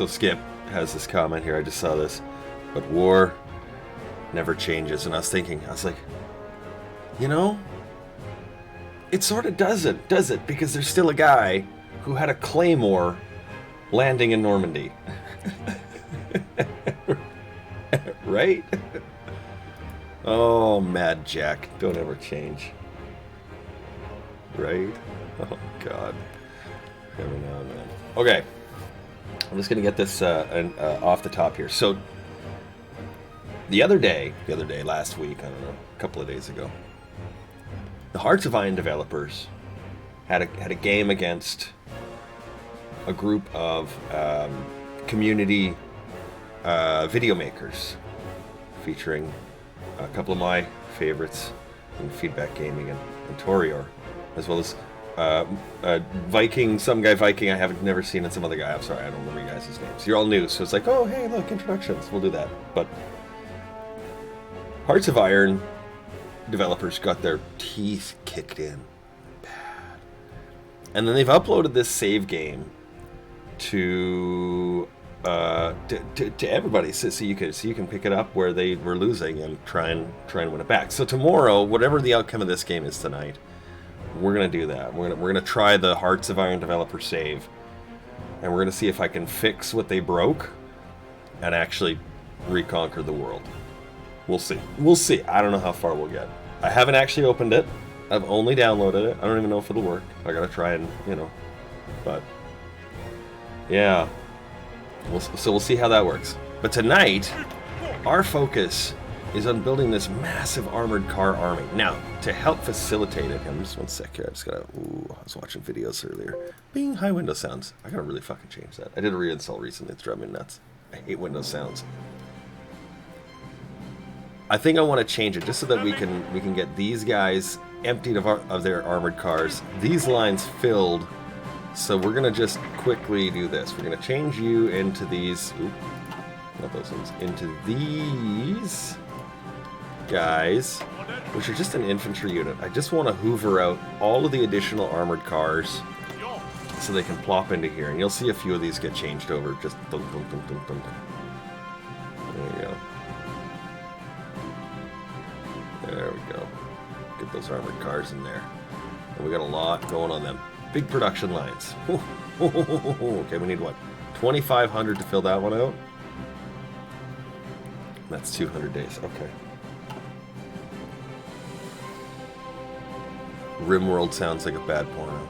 So Skip has this comment here. I just saw this. But war never changes. And I was like, you know, it sort of doesn't, does it? Because there's still a guy who had a claymore landing in Normandy. Right? Oh, Mad Jack. Don't ever change. Right? Oh, God. Every now and then. Okay. I'm just going to get this off the top here. So, the other day, last week, I don't know, a couple of days ago, the Hearts of Iron developers had a game against a group of community video makers, featuring a couple of my favorites in Feedback Gaming and Torior, as well as some guy Viking I haven't never seen, and some other guy. I'm sorry, I don't remember you guys' names. You're all new, so it's like, oh, hey, look, introductions. We'll do that. But Hearts of Iron developers got their teeth kicked in bad. And then they've uploaded this save game to everybody, so you can pick it up where they were losing and try and win it back. So tomorrow, whatever the outcome of this game is tonight, we're gonna do that. We're gonna try the Hearts of Iron developer save, and we're gonna see if I can fix what they broke and actually reconquer the world. We'll see. We'll see. I don't know how far we'll get. I haven't actually opened it. I've only downloaded it. I don't even know if it'll work. I gotta try and, but yeah. So we'll see how that works. But tonight, our focus is on building this massive armored car army. Now, to help facilitate it, just one sec here. I just gotta. I was watching videos earlier. Being high window sounds. I gotta really fucking change that. I did a reinstall recently. It's driving me nuts. I hate Windows sounds. I think I want to change it just so that we can get these guys emptied of their armored cars, these lines filled. So we're gonna just quickly do this. We're gonna change you into these. Not those ones. Into these guys, which are just an infantry unit. I just want to hoover out all of the additional armored cars so they can plop into here, and you'll see a few of these get changed over. Just dum, dum, dum, dum, dum, dum. There we go. There we go. Get those armored cars in there. And we got a lot going on them. Big production lines. Okay, we need what? 2,500 to fill that one out? That's 200 days. Okay. RimWorld sounds like a bad porno.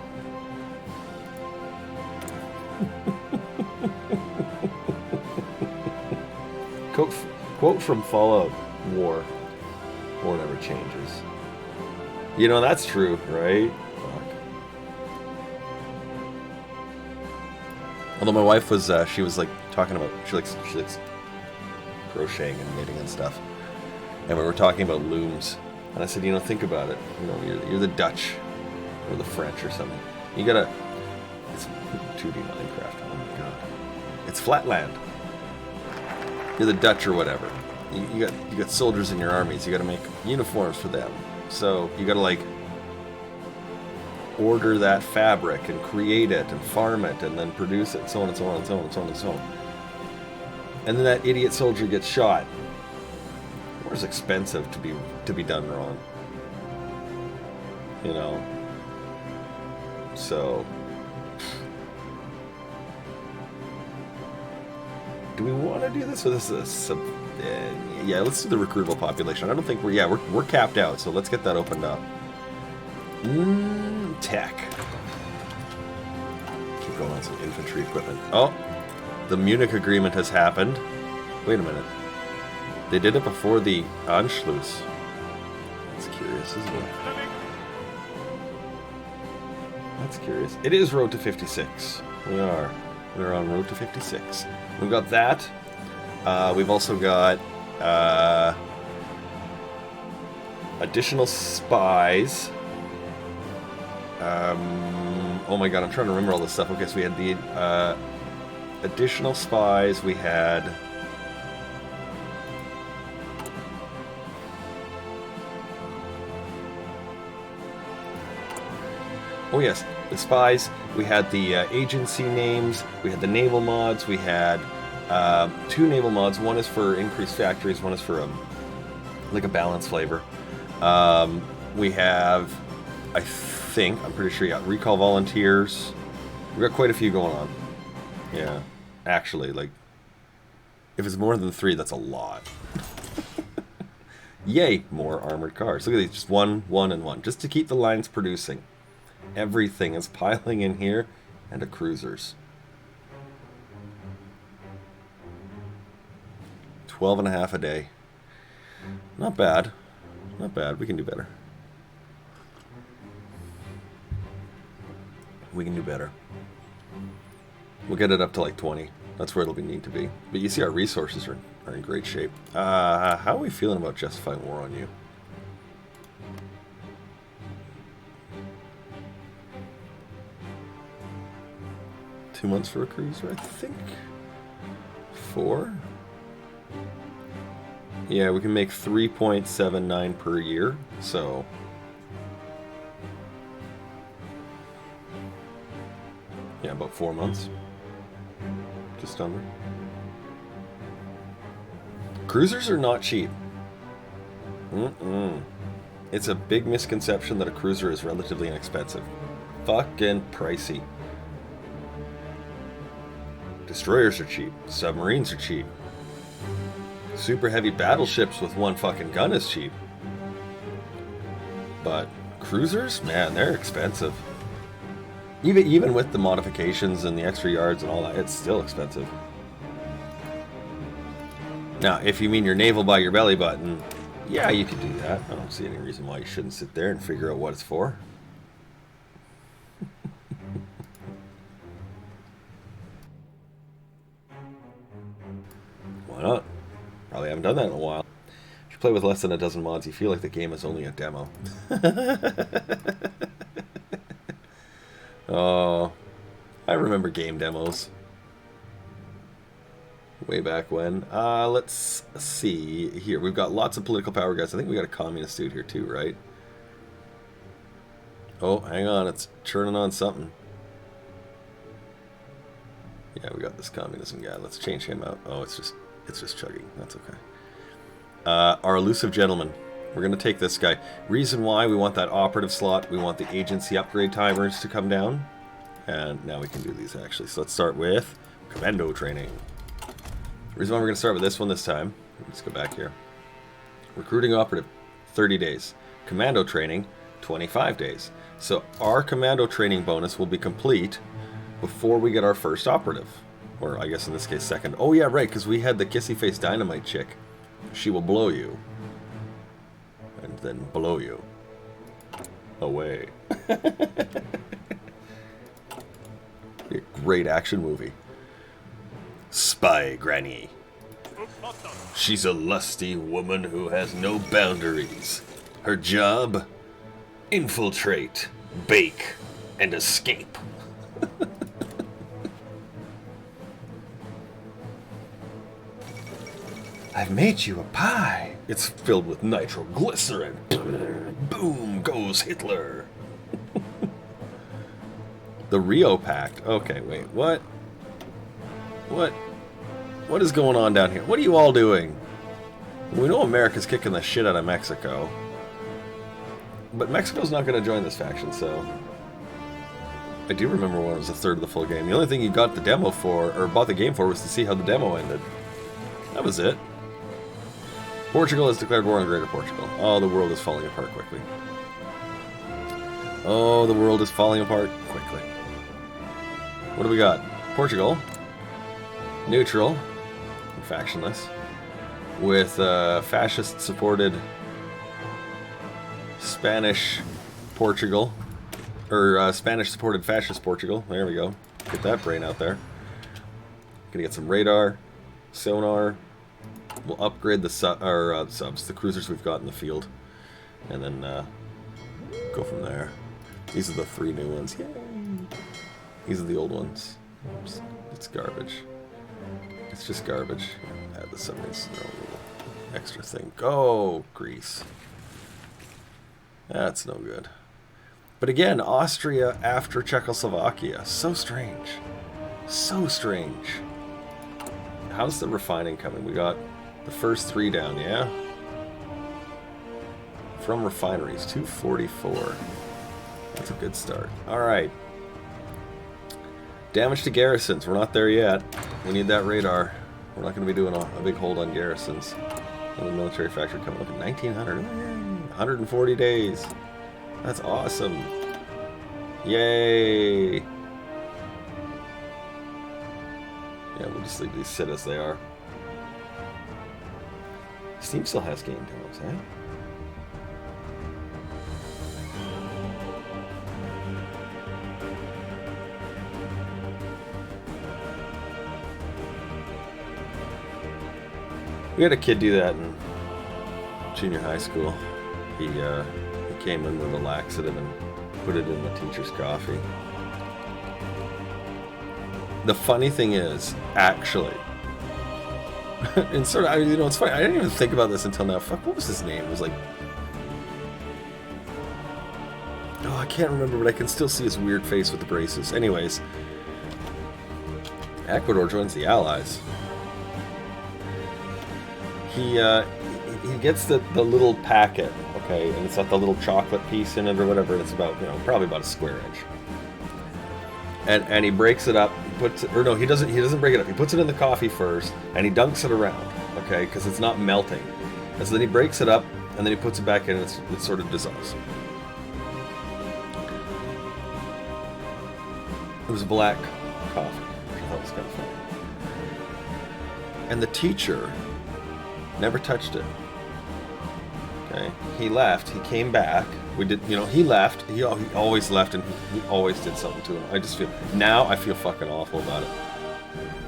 Quote from Fallout: War never changes. You know, that's true, right? Fuck. Although my wife was, she was like talking about, she likes crocheting and knitting and stuff. And we were talking about looms. And I said, think about it. You're the Dutch or the French or something. You gotta, it's 2D Minecraft, oh my god. It's Flatland. You're the Dutch or whatever. You got soldiers in your armies. You gotta make uniforms for them. So you gotta like order that fabric and create it and farm it and then produce it, so on and so on and so on and so on and so on. And then that idiot soldier gets shot. War's expensive to be done wrong. So do we want to do this, or this is yeah, let's do the recruitable population. I don't think we're capped out, so let's get that opened up. Tech. Keep going on some infantry equipment. Oh, the Munich agreement has happened. Wait a minute. They did it before the Anschluss. That's curious, isn't it? That's curious. It is Road to 56. We're on Road to 56. We've got that. We've also got additional spies. Oh my god, I'm trying to remember all this stuff. Okay, so we had the additional spies. We had Oh yes, the spies. We had the agency names. We had the naval mods. We had 2 naval mods. One is for increased factories. One is for like a balanced flavor. We have, I'm pretty sure, yeah, recall volunteers. We got quite a few going on. Yeah, actually, like, if it's more than 3, that's a lot. Yay, more armored cars. Look at these, just 1, 1, and 1, just to keep the lines producing. Everything is piling in here, and the cruisers. 12.5 a day. Not bad. Not bad. We can do better. We can do better. We'll get it up to like 20. That's where it'll need to be. But you see our resources are in great shape. How are we feeling about justifying war on you? Two months for a cruiser, I think. 4? Yeah, we can make 3.79 per year, so... yeah, about 4 months. Just under. Cruisers are not cheap. It's a big misconception that a cruiser is relatively inexpensive. Fucking pricey. Destroyers are cheap. Submarines are cheap. Super heavy battleships with 1 fucking gun is cheap. But cruisers, man, they're expensive. Even with the modifications and the extra yards and all that, it's still expensive. Now, if you mean your naval by your belly button, yeah, you could do that. I don't see any reason why you shouldn't sit there and figure out what it's for. Why not? Probably haven't done that in a while. If you play with less than a dozen mods, you feel like the game is only a demo. Oh, I remember game demos. Way back when. Let's see here. We've got lots of political power guys. I think we got a communist dude here too, right? Oh, hang on. It's churning on something. Yeah, we got this communism guy. Let's change him out. Oh, it's just chugging. That's okay. Our elusive gentleman. We're going to take this guy. Reason why we want that operative slot. We want the agency upgrade timers to come down. And now we can do these actually. So let's start with commando training. Reason why we're going to start with this one this time. Let's go back here. Recruiting operative, 30 days. Commando training, 25 days. So our commando training bonus will be complete before we get our first operative. Or I guess in this case second. Oh yeah, right, because we had the kissy face dynamite chick. She will blow you. And then blow you away. Be a great action movie. Spy Granny. She's a lusty woman who has no boundaries. Her job? Infiltrate, bake, and escape. I've made you a pie. It's filled with nitroglycerin. Boom goes Hitler. The Rio Pact. Okay, wait, what? What is going on down here? What are you all doing? We know America's kicking the shit out of Mexico. But Mexico's not going to join this faction, so... I do remember when it was a third of the full game. The only thing you got the demo for, or bought the game for, was to see how the demo ended. That was it. Portugal has declared war on Greater Portugal. Oh, the world is falling apart quickly. Oh, the world is falling apart quickly. What do we got? Portugal. Neutral. Factionless. With fascist-supported Spanish Portugal. Or Spanish-supported fascist Portugal. There we go. Get that brain out there. Gonna get some radar, sonar. We'll upgrade the subs, the cruisers we've got in the field. And then go from there. These are the 3 new ones. Yay! These are the old ones. It's garbage. It's just garbage. Add the submarines. No little extra thing. Go, Greece. That's no good. But again, Austria after Czechoslovakia. So strange. So strange. How's the refining coming? We got the first 3 down, yeah? From refineries, 244. That's a good start. Alright. Damage to garrisons. We're not there yet. We need that radar. We're not going to be doing a big hold on garrisons. Another military factory coming. Look at 1900. 140 days. That's awesome. Yay! Yeah, we'll just leave these sit as they are. Steam still has game times, eh? We had a kid do that in junior high school. He came in with a laxative and put it in the teacher's coffee. The funny thing is, actually, and sort of, you know, it's funny. I didn't even think about this until now. Fuck, what was his name? It was like, oh, I can't remember, but I can still see his weird face with the braces. Anyways, Ecuador joins the Allies. He gets the little packet, okay, and it's got the little chocolate piece in it or whatever. It's about, you know, probably about a square inch. And he breaks it up, puts it, or no, he doesn't break it up. He puts it in the coffee first, and he dunks it around, okay, because it's not melting. And so then he breaks it up, and then he puts it back in, and it sort of dissolves. It was black coffee, which I thought was kind of funny. And the teacher never touched it. Okay, he left. He came back. We did, you know, he left. He always left, and he always did something to him. I just feel now I feel fucking awful about it.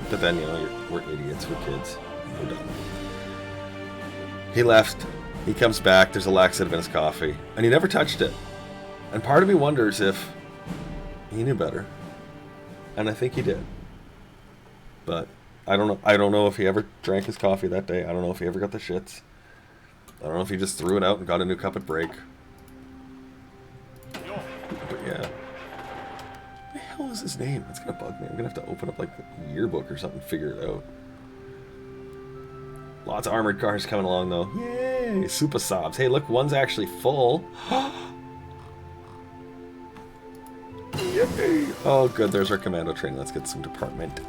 But then, you know, we're idiots. We're kids. We're done. He left. He comes back. There's a laxative in his coffee, and he never touched it. And part of me wonders if he knew better, and I think he did. But I don't know. I don't know if he ever drank his coffee that day. I don't know if he ever got the shits. I don't know if he just threw it out and got a new cup at break. But yeah. What the hell is his name? That's gonna bug me. I'm gonna have to open up like the yearbook or something and figure it out. Lots of armored cars coming along though. Yay! Super Sobs. Hey, look, one's actually full. Yay! Oh, good. There's our commando training. Let's get some departments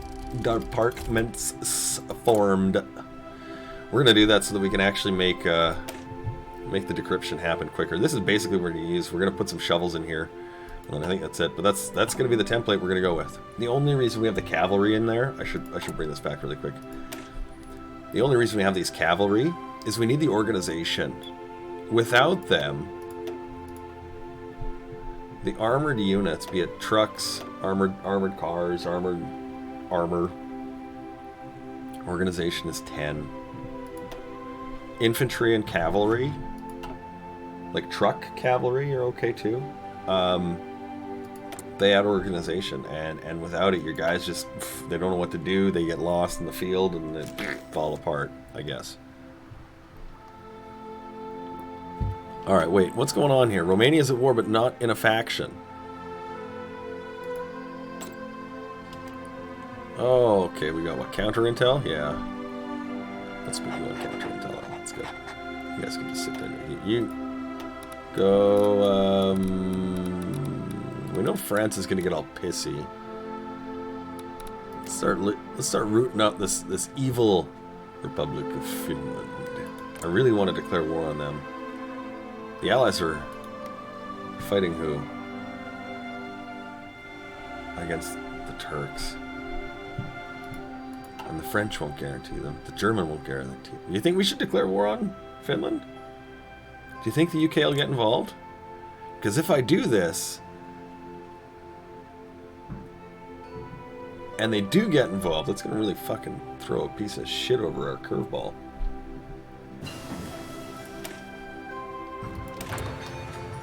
formed. We're gonna do that so that we can actually make the decryption happen quicker. This is basically what we're gonna use. We're gonna put some shovels in here, and I think that's it. But that's gonna be the template we're gonna go with. The only reason we have the cavalry in there, I should bring this back really quick. The only reason we have these cavalry is we need the organization. Without them, the armored units, be it trucks, armored cars, armor, organization is 10. Infantry and cavalry, like truck cavalry, are okay too. They add organization, and without it, your guys just, they don't know what to do. They get lost in the field and they fall apart, I guess. All right, wait, what's going on here? Romania's at war, but not in a faction. Oh, okay, we got what, counter intel? Yeah. Let's put you on counter intel. That's good. You guys can just sit there. You go, we know France is gonna get all pissy. Let's start rooting out this evil Republic of Finland. I really want to declare war on them. The Allies are fighting who? Against the Turks. And the French won't guarantee them. The German won't guarantee them. You think we should declare war on Finland? Do you think the UK will get involved? Because if I do this, and they do get involved, it's going to really fucking throw a piece of shit over our curveball.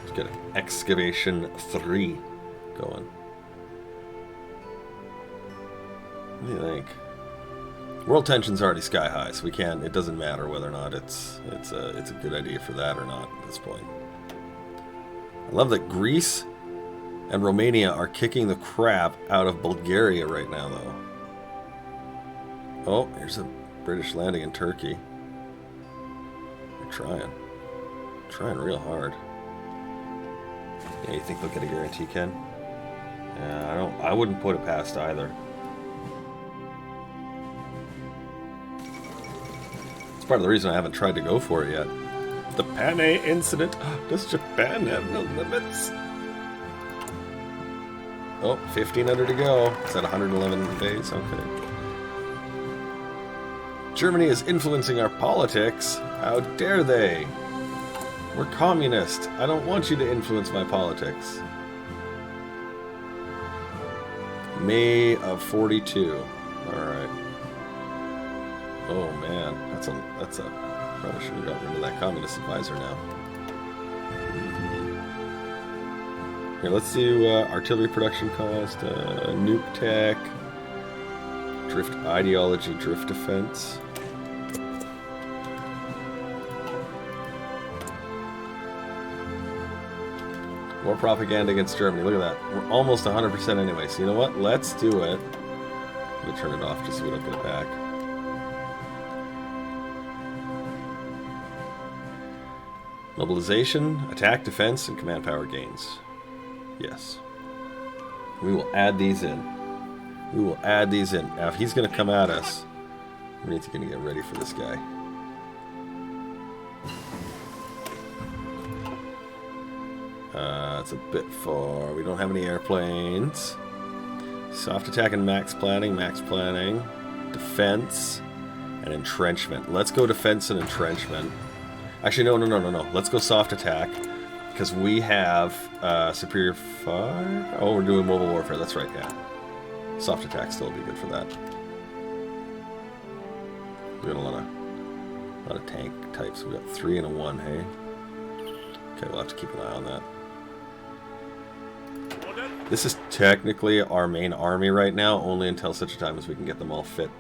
Let's get Excavation 3 going. What do you think? World tension's already sky high, so we can't. It doesn't matter whether or not it's a good idea for that or not at this point. I love that Greece And Romania are kicking the crap out of Bulgaria right now, though. Oh, here's a British landing in Turkey. They're trying. Trying real hard. Yeah, you think they'll get a guarantee, Ken? Yeah, I wouldn't put it past either. It's part of the reason I haven't tried to go for it yet. The Pane incident. Does Japan have no limits? Oh, 1,500 to go. Is that 111 days? Okay. Germany is influencing our politics. How dare they? We're communist. I don't want you to influence my politics. May of 42. Alright. Oh man, that's a probably should have gotten rid of that communist advisor now. Here, let's do artillery production cost, nuke tech, drift ideology, drift defense. More propaganda against Germany. Look at that. We're almost 100% anyway. So you know what? Let's do it. Let me turn it off just so we don't get it back. Mobilization, attack, defense, and command power gains. Yes. We will add these in. We will add these in. Now, if he's going to come at us, we need to get ready for this guy. It's a bit far. We don't have any airplanes. Soft attack and max planning, defense, and entrenchment. Let's go defense and entrenchment. Actually, no. Let's go soft attack, because we have superior fire. Oh, we're doing mobile warfare. That's right, yeah. Soft attack still would be good for that. We got a lot of tank types. We got 3 and a 1, hey? Okay, we'll have to keep an eye on that. This is technically our main army right now, only until such a time as we can get them all fit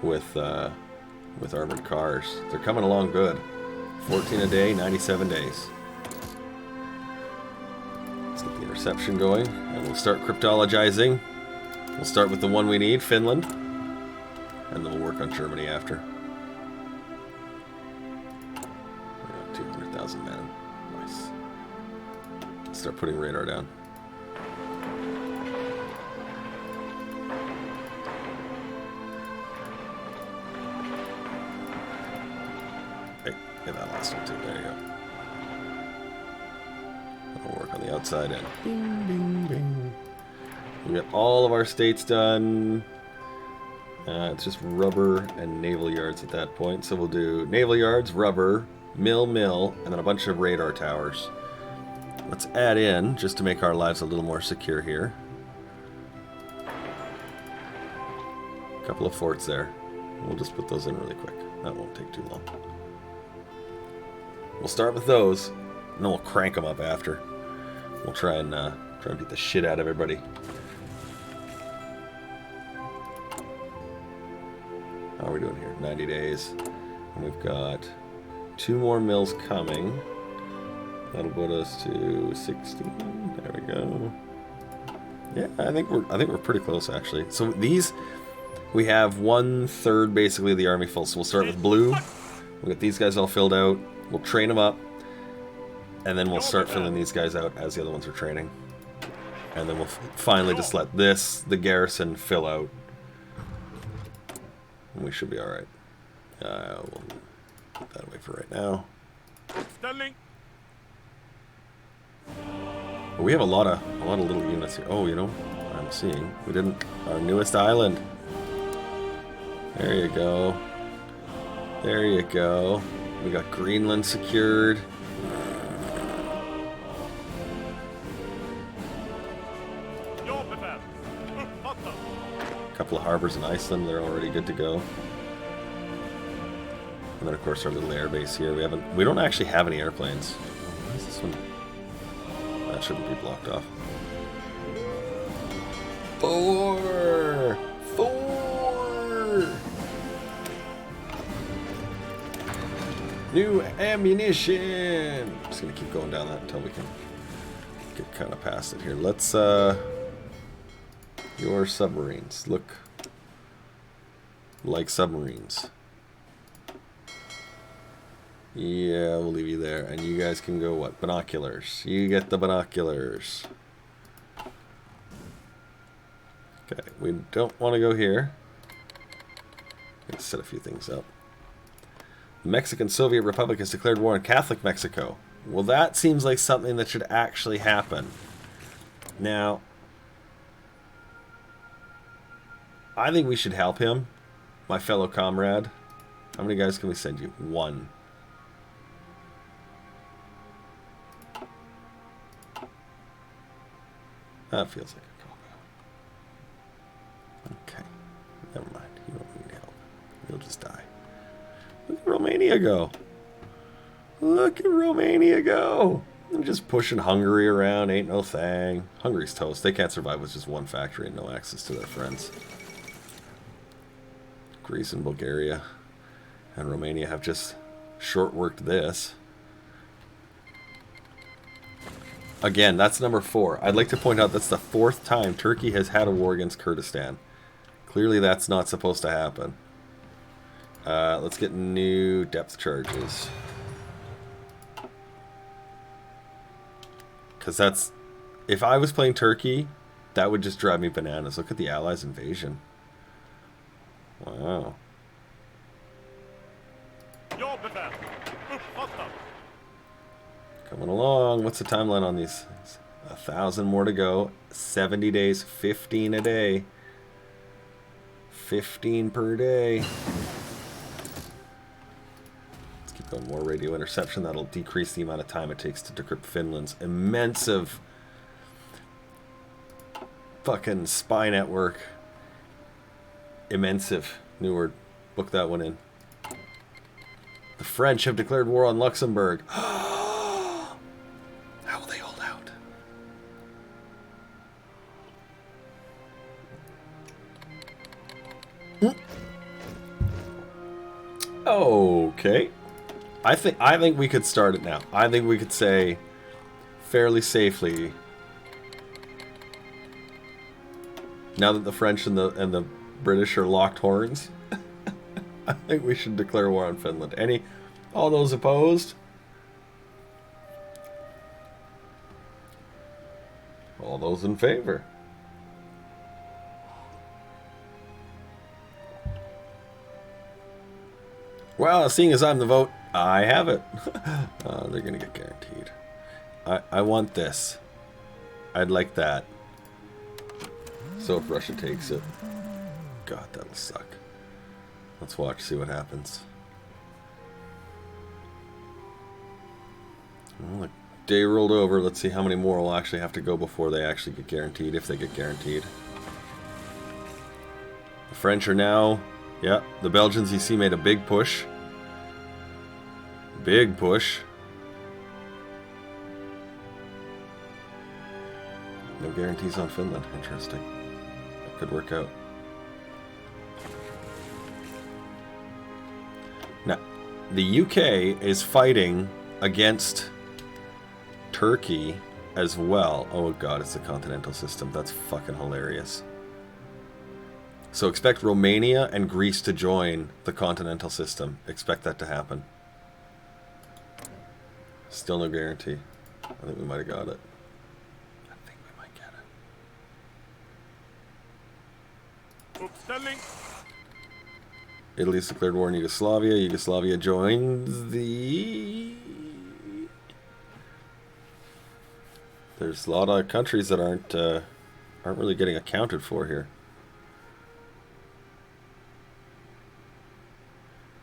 with armored cars. They're coming along good. 14 a day, 97 days. Let's get the interception going, and we'll start cryptologizing. We'll start with the one we need, Finland, and then we'll work on Germany after. We got 200,000 men. Nice. Let's start putting radar down. Get that last one too. There you go. We'll work on the outside end. Bing, bing, bing. We got all of our states done. It's just rubber and naval yards at that point. So we'll do naval yards, rubber, mill, and then a bunch of radar towers. Let's add in, just to make our lives a little more secure here, a couple of forts there. We'll just put those in really quick. That won't take too long. We'll start with those, and then we'll crank them up after. We'll try and beat the shit out of everybody. How are we doing here? 90 days. And we've got 2 more mills coming. That'll put us to 16. There we go. Yeah, I think we're pretty close actually. So these, we have 1/3 basically of the army full. So we'll start with blue. We'll get these guys all filled out. We'll train them up, and then we'll start filling these guys out as the other ones are training. And then we'll finally just let the garrison fill out. And we should be alright. We'll put that away for right now. But we have a lot of little units here. Oh, you know, I'm seeing. We didn't... Our newest island. There you go. There you go. We got Greenland secured. A couple of harbors in Iceland, they're already good to go. And then of course our little air base here. We don't actually have any airplanes. Why is this one? That shouldn't be blocked off. 4! New ammunition! I'm just gonna keep going down that until we can get kind of past it here. Let's, your submarines look like submarines. Yeah, we'll leave you there. And you guys can go, what? Binoculars. You get the binoculars. Okay, we don't want to go here. Let's set a few things up. The Mexican Soviet Republic has declared war on Catholic Mexico. Well, that seems like something that should actually happen. Now, I think we should help him, my fellow comrade. How many guys can we send you? 1. That feels like a cop-out. Okay. Never mind. You don't need help. You'll just die. Look at Romania go. Look at Romania go. They're just pushing Hungary around. Ain't no thing. Hungary's toast. They can't survive with just one factory and no access to their friends. Greece and Bulgaria and Romania have just short-worked this. Again, that's number 4. I'd like to point out that's the 4th time Turkey has had a war against Kurdistan. Clearly that's not supposed to happen. Let's get new depth charges. Because that's... If I was playing Turkey, that would just drive me bananas. Look at the Allies' invasion. Wow. Coming along. What's the timeline on these? 1,000 more to go. 70 days, 15 a day. 15 per day. Let's keep going. More radio interception. That'll decrease the amount of time it takes to decrypt Finland's immense fucking spy network. Immensive. New word. Book that one in. The French have declared war on Luxembourg. How will they hold out? Okay. I think we could start it now. I think we could say fairly safely, now that the French and the British are locked horns, I think we should declare war on Finland. All those opposed? All those in favor? Well, seeing as I'm the vote, I have it. They're gonna get guaranteed. I want this. I'd like that. So if Russia takes it, God, that'll suck. Let's watch, see what happens. Well, the day rolled over. Let's see how many more will actually have to go before they actually get guaranteed, if they get guaranteed. The French are now... Yeah, the Belgians, you see, made a big push. Big push. No guarantees on Finland. Interesting. That could work out. Now, the UK is fighting against Turkey as well. Oh god, it's the continental system. That's fucking hilarious. So expect Romania and Greece to join the continental system. Expect that to happen. Still no guarantee. I think we might have got it. I think we might get it. Italy's declared war in Yugoslavia. Yugoslavia joins the... There's a lot of countries that aren't really getting accounted for here.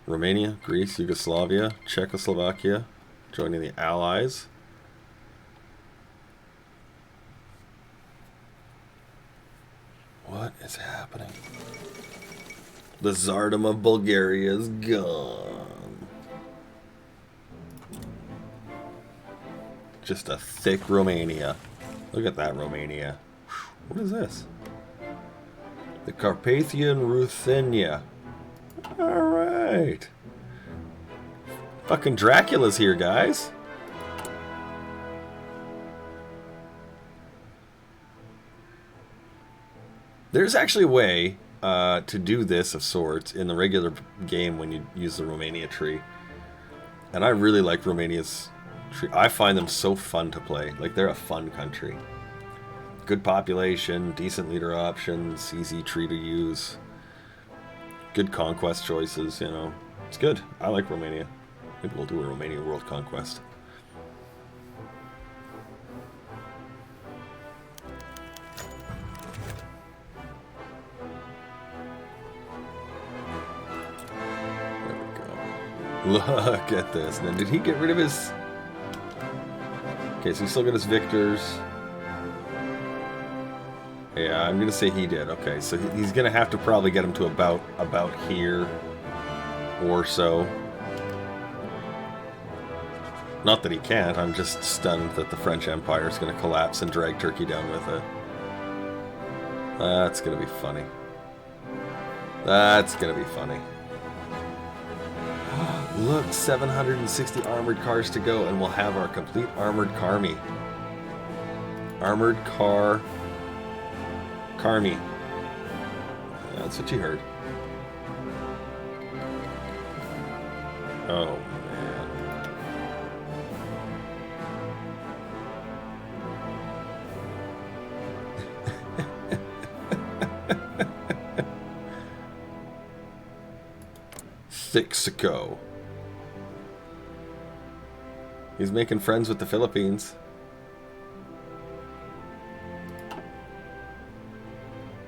Romania, Greece, Yugoslavia, Czechoslovakia joining the Allies. What is happening? The Tsardom of Bulgaria is gone. Just a thick Romania. Look at that Romania. What is this? The Carpathian Ruthenia. Alright. Fucking Dracula's here, guys. There's actually a way to do this of sorts in the regular game when you use the Romania tree. And I really like Romania's tree. I find them so fun to play. Like, they're a fun country. Good population, decent leader options, easy tree to use. Good conquest choices, you know. It's good. I like Romania. Maybe we'll do a Romania world conquest. Look at this. Now, did he get rid of his... Okay, so he still got his victors. Yeah, I'm going to say he did. Okay, so he's going to have to probably get him to about here or so. Not that he can't. I'm just stunned that the French Empire is going to collapse and drag Turkey down with it. That's going to be funny. That's going to be funny. Look, 760 armored cars to go, and we'll have our complete armored carmy. Armored car... Carmy. That's what you heard. Oh, man. Thixico. He's making friends with the Philippines.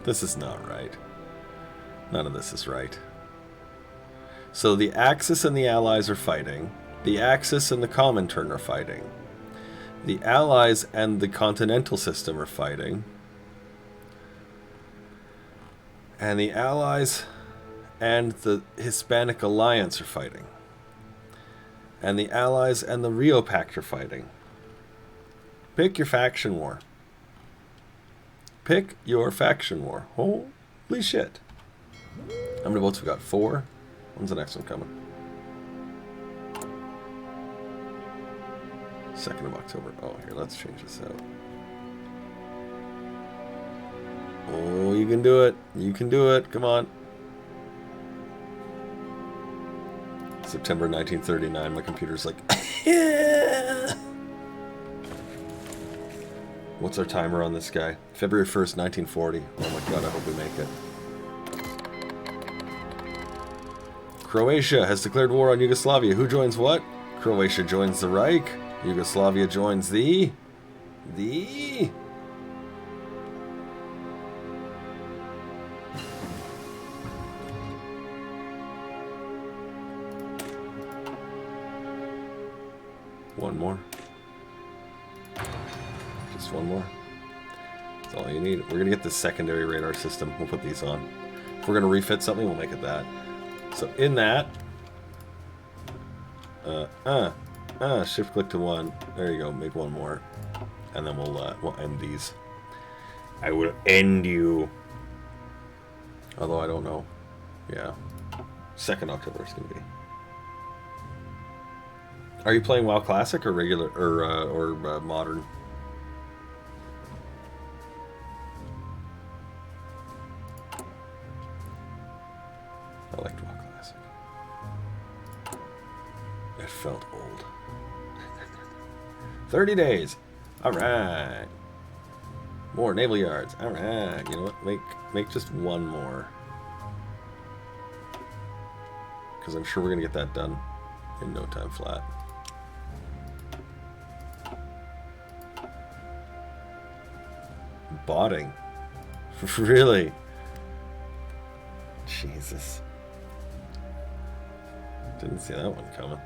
This is not right. None of this is right. So the Axis and the Allies are fighting. The Axis and the Comintern are fighting. The Allies and the Continental System are fighting. And the Allies and the Hispanic Alliance are fighting. And the Allies and the Rio Pact are fighting. Pick your faction war. Pick your faction war. Holy shit. How many votes we got? 4? When's the next one coming? 2nd of October. Oh, here, let's change this out. Oh, you can do it. You can do it. Come on. September 1939. My computer's like... What's our timer on this guy? February 1st, 1940. Oh my god, I hope we make it. Croatia has declared war on Yugoslavia. Who joins what? Croatia joins the Reich. Yugoslavia joins the... One more. Just one more. That's all you need. We're going to get the secondary radar system. We'll put these on. If we're going to refit something, we'll make it that. So in that... shift click to 1. There you go. Make one more. And then we'll end these. I will end you. Although I don't know. Yeah. 2nd October is going to be. Are you playing WoW Classic or regular or modern? I liked WoW Classic. It felt old. 30 days. All right. More naval yards. All right. You know what? Make just one more. Because I'm sure we're gonna get that done in no time flat. Botting. Really? Jesus. Didn't see that one coming.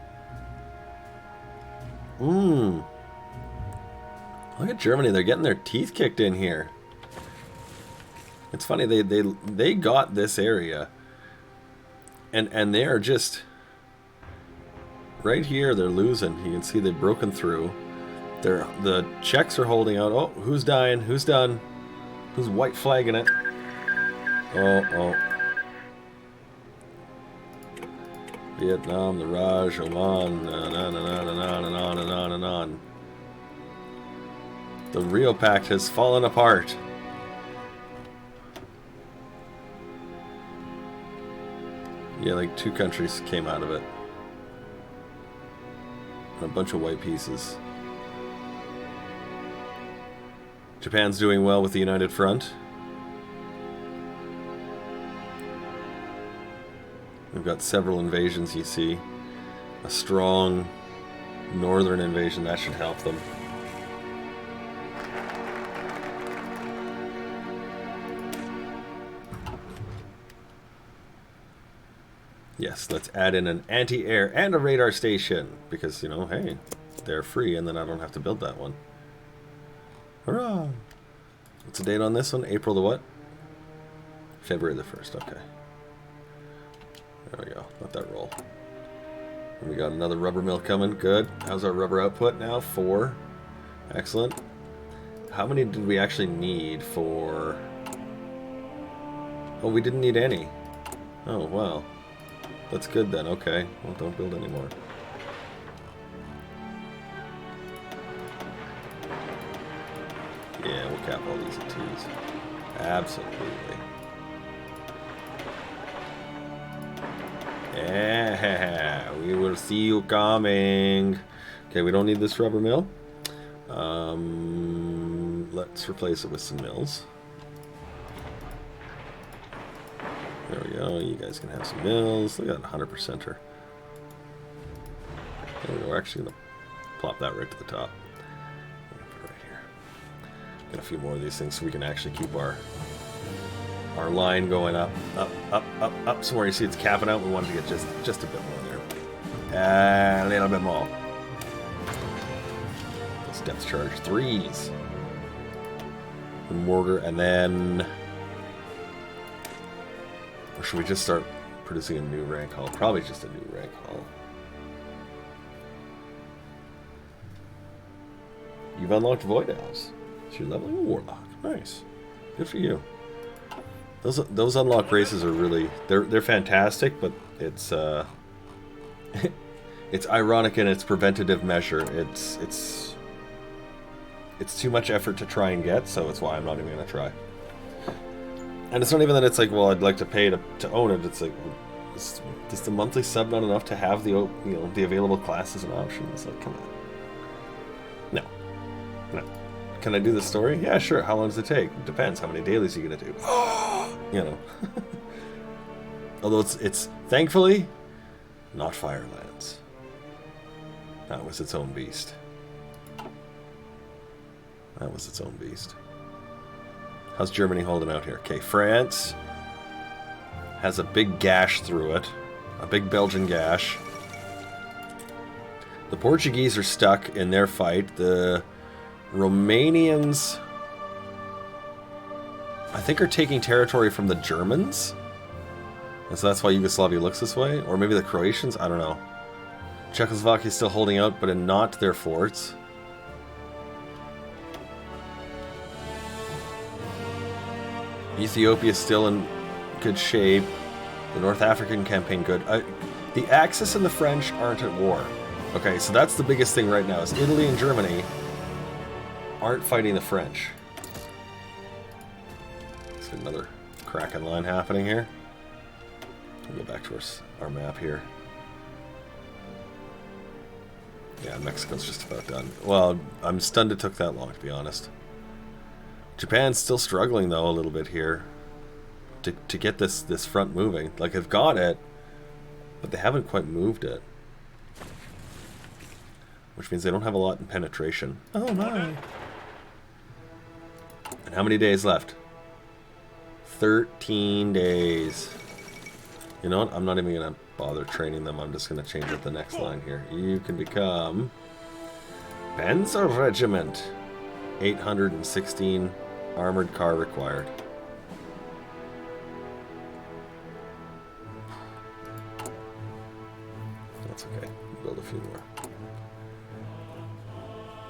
Look at Germany. They're getting their teeth kicked in here. It's funny. They got this area. And they are just... Right here, they're losing. You can see they've broken through. The Czechs are holding out. Oh, who's dying? Who's done? Who's white flagging it? Oh. Vietnam, the Raj, Oman, on. The Rio Pact has fallen apart. Yeah, like 2 countries came out of it. And a bunch of white pieces. Japan's doing well with the United Front. We've got several invasions, you see. A strong northern invasion, that should help them. Yes, let's add in an anti-air and a radar station. Because, you know, hey, they're free and then I don't have to build that one. Hurrah! What's the date on this one? April the what? February the 1st, okay. There we go, let that roll. And we got another rubber mill coming, good. How's our rubber output now? 4. Excellent. How many did we actually need for... Oh, we didn't need any. Oh, wow. That's good then, okay. Well, don't build anymore. Yeah, we'll cap all these at T's. Absolutely. Yeah, we will see you coming. Okay, we don't need this rubber mill. Let's replace it with some mills. There we go. You guys can have some mills. Look at that 100%er. We're actually going to plop that right to the top. Put it right here. Get a few more of these things so we can actually keep our line going up, up, up, up, up. So where you see it's capping out, we wanted to get just a bit more there. A little bit more. Those depth charge 3s. Mortar, and then... Or should we just start producing a new rank hall? Probably just a new rank hall. You've unlocked Void Elves. So you're leveling a Warlock. Nice. Good for you. Those unlock races are really... They're fantastic, but it's it's ironic in its preventative measure. It's too much effort to try and get, so it's why I'm not even going to try. And it's not even that it's like, well, I'd like to pay to own it. It's like, is the monthly sub not enough to have the the available classes and options? Like, come on. No. Can I do the story? Yeah, sure. How long does it take? It depends. How many dailies are you gonna do? You know. Although it's thankfully not Firelands. That was its own beast. That was its own beast. How's Germany holding out here? Okay, France has a big gash through it. A big Belgian gash. The Portuguese are stuck in their fight. The Romanians, I think, are taking territory from the Germans. And so that's why Yugoslavia looks this way. Or maybe the Croatians? I don't know. Czechoslovakia is still holding out, but in not their forts. Ethiopia is still in good shape. The North African campaign good. The Axis and the French aren't at war. Okay, so that's the biggest thing right now, is Italy and Germany aren't fighting the French. Let's get another Kraken line happening here. We'll go back to our map here. Yeah, Mexico's just about done. Well, I'm stunned it took that long, to be honest. Japan's still struggling, though, a little bit here to get this front moving. Like, they've got it, but they haven't quite moved it. Which means they don't have a lot in penetration. Oh, my. And how many days left? 13 days. You know what? I'm not even going to bother training them. I'm just going to change up the next line here. You can become Panzer Regiment. 816 armored car required. That's okay. We'll build a few more.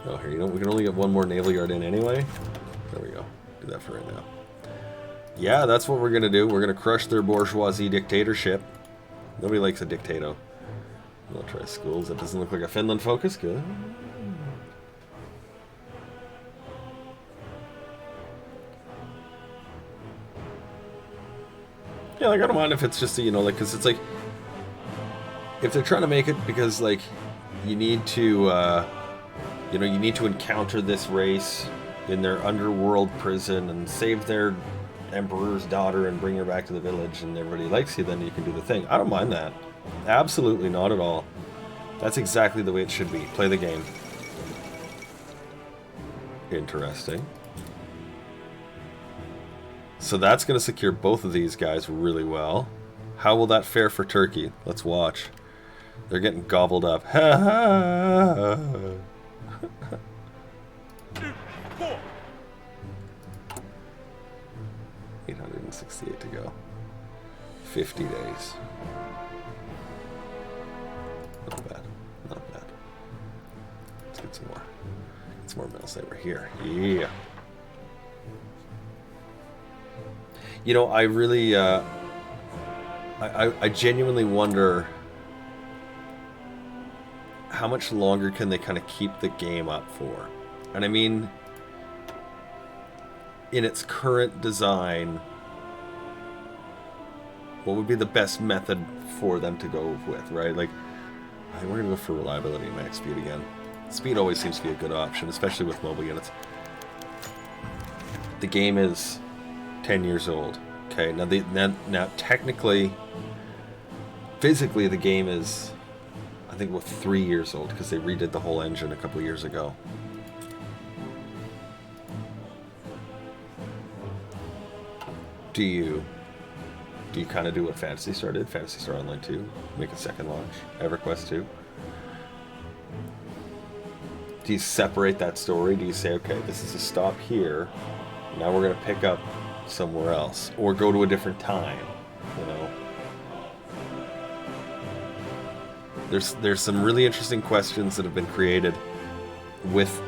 Oh, here, you know, we can only get one more naval yard in anyway. There we go. Do that for right now. Yeah, that's what we're going to do. We're going to crush their bourgeoisie dictatorship. Nobody likes a dictato. Militarized schools. That doesn't look like a Finland focus. Good. Yeah, like, I don't mind if it's just, you know, like, because it's like, if they're trying to make it because like you need to you know, you need to encounter this race in their underworld prison and save their emperor's daughter and bring her back to the village and everybody likes you, then you can do the thing. I don't mind that. Absolutely not at all. That's exactly the way it should be. Play the game. Interesting. So that's going to secure both of these guys really well. How will that fare for Turkey? Let's watch. They're getting gobbled up. Ha ha! 868 to go. 50 days. Not bad. Not bad. Let's get some more. Get some more metal saber here. Yeah. You know, I really, I genuinely wonder how much longer can they kind of keep the game up for? And I mean, in its current design, what would be the best method for them to go with, right? Like, I think we're going to go for reliability and max speed again. Speed always seems to be a good option, especially with mobile units. The game is 10 years old. Okay, now technically, physically, the game is, I think, what, 3 years old because they redid the whole engine a couple of years ago. Do you kind of do what Phantasy Star did? Phantasy Star Online 2, make a second launch. EverQuest 2. Do you separate that story? Do you say, okay, this is a stop here. Now we're going to pick up somewhere else, or go to a different time, you know? There's some really interesting questions that have been created with,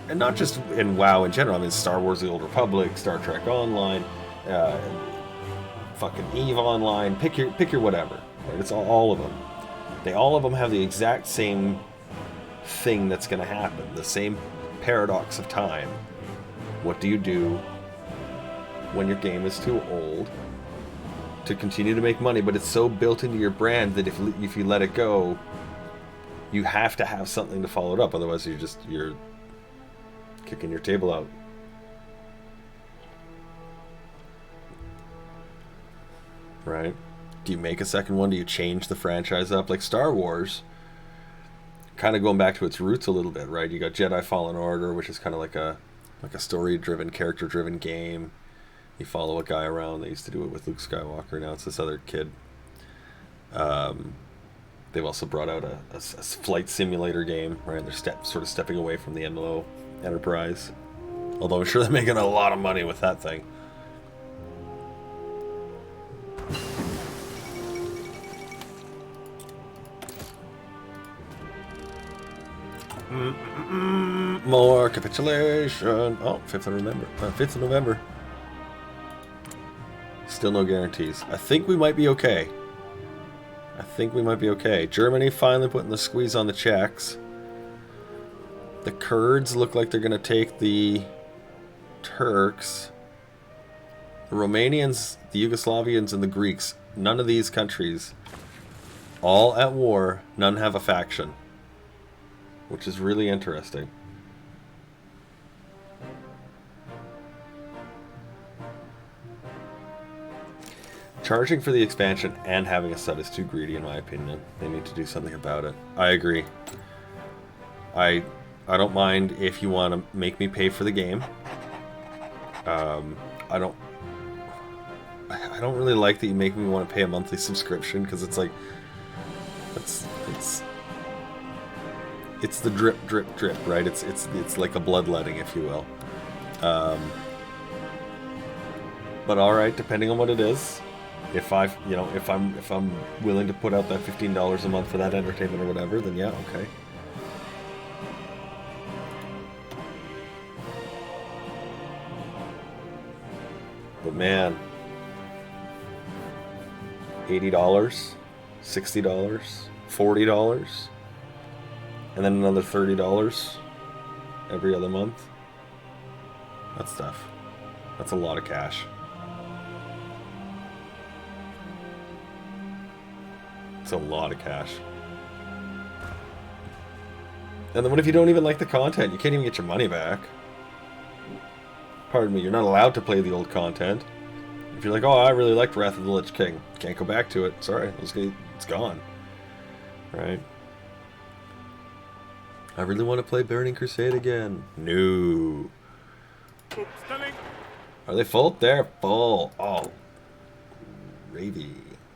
and not just in WoW in general. I mean, Star Wars: The Old Republic, Star Trek Online, fucking EVE Online. Pick your whatever. Right? It's all of them. They all of them have the exact same thing that's going to happen. The same paradox of time. What do you do when your game is too old to continue to make money, but it's so built into your brand that if you let it go, you have to have something to follow it up, otherwise you're kicking your table out. Right? Do you make a second one? Do you change the franchise up? Like Star Wars, kind of going back to its roots a little bit, right? You got Jedi Fallen Order, which is kind of like a story-driven, character-driven game. You follow a guy around. They used to do it with Luke Skywalker. Now it's this other kid. They've also brought out a flight simulator game, right? They're sort of stepping away from the MMO Enterprise. Although I'm sure they're making a lot of money with that thing. More capitulation. Oh, 5th of November. 5th of November. Still no guarantees. I think we might be okay. Germany finally putting the squeeze on the Czechs. The Kurds look like they're going to take the Turks. The Romanians, the Yugoslavians, and the Greeks. None of these countries, all at war, none have a faction. Which is really interesting. Charging for the expansion and having a sub is too greedy, in my opinion. They need to do something about it. I agree. I don't mind if you want to make me pay for the game. I don't really like that you make me want to pay a monthly subscription, because it's like it's the drip, drip, drip, right? It's like a bloodletting, if you will. But all right, depending on what it is. If I'm willing to put out that $15 a month for that entertainment or whatever, then yeah, okay. But man, $80, $60, $40, and then another $30 every other month. That's tough. That's a lot of cash. It's a lot of cash. And then what if you don't even like the content? You can't even get your money back. Pardon me, you're not allowed to play the old content. If you're like, oh, I really liked Wrath of the Lich King, can't go back to it. Sorry, it's gone. Right? I really want to play Burning Crusade again. No. Are they full? They're full. Oh. Ravy.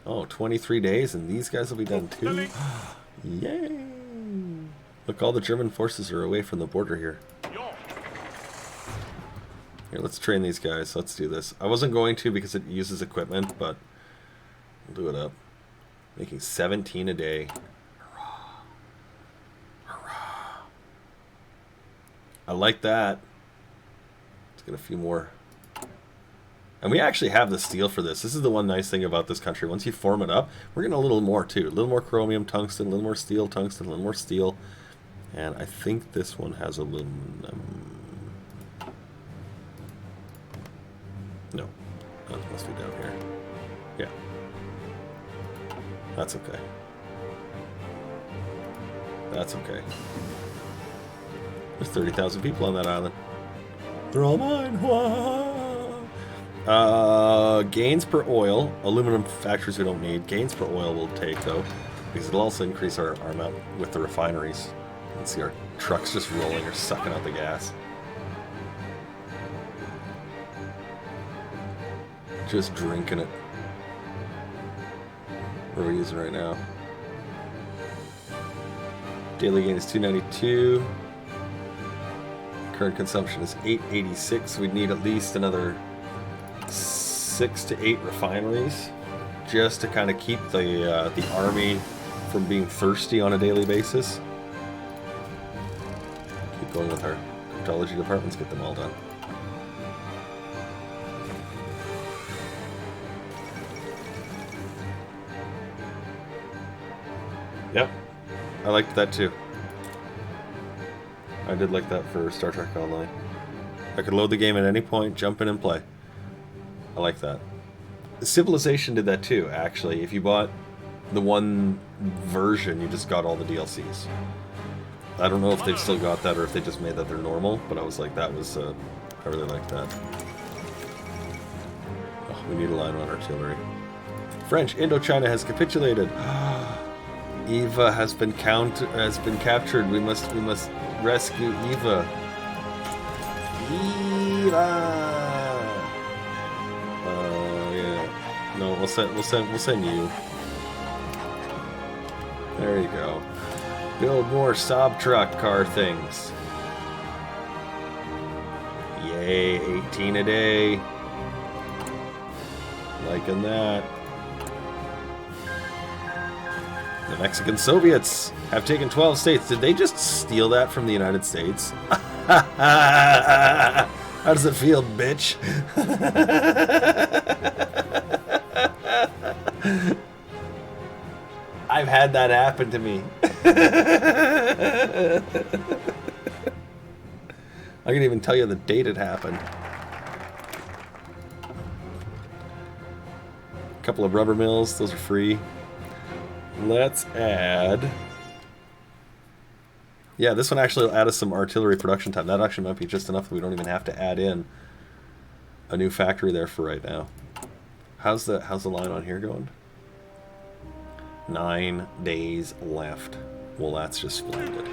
Oh, 23 days, and these guys will be done too? Yay! Look, all the German forces are away from the border here. Here, let's train these guys. Let's do this. I wasn't going to because it uses equipment, but we'll do it up. Making 17 a day. Hurrah. Hurrah. I like that. Let's get a few more. And we actually have the steel for this. This is the one nice thing about this country. Once you form it up, we're getting a little more too. A little more chromium, tungsten, a little more steel, tungsten, a little more steel. And I think this one has aluminum. No. That must be down here. Yeah. That's okay. That's okay. There's 30,000 people on that island. They're all mine. Gains per oil. Aluminum factories we don't need. Gains per oil we'll take, though, because it'll also increase our amount with the refineries. Let's see our trucks just rolling or sucking out the gas. Just drinking it. What are we using right now? Daily gain is 292. Current consumption is 886. We'd need at least another 6 to 8 refineries just to kind of keep the army from being thirsty on a daily basis. Keep going with our cryptology departments, get them all done. Yep, I liked that too. I did like that for Star Trek Online. I could load the game at any point, jump in and play. I like that. Civilization did that too, actually. If you bought the one version, you just got all the DLCs. I don't know if they've still got that or if they just made that their normal, but I was like, that was, I really like that. Oh, we need a line on artillery. French, Indochina has capitulated. Eva has been captured. We must rescue Eva. Eva. Yeah. No, we'll send you. There you go. Build more Saab truck car things. Yay, 18 a day. Liking that. The Mexican Soviets have taken 12 states. Did they just steal that from the United States? How does it feel, bitch? I've had that happen to me. I can even tell you the date it happened. A couple of rubber mills, those are free. Let's add... Yeah, this one actually will add us some artillery production time. That actually might be just enough that we don't even have to add in a new factory there for right now. How's the line on here going? 9 days left. Well, that's just splendid.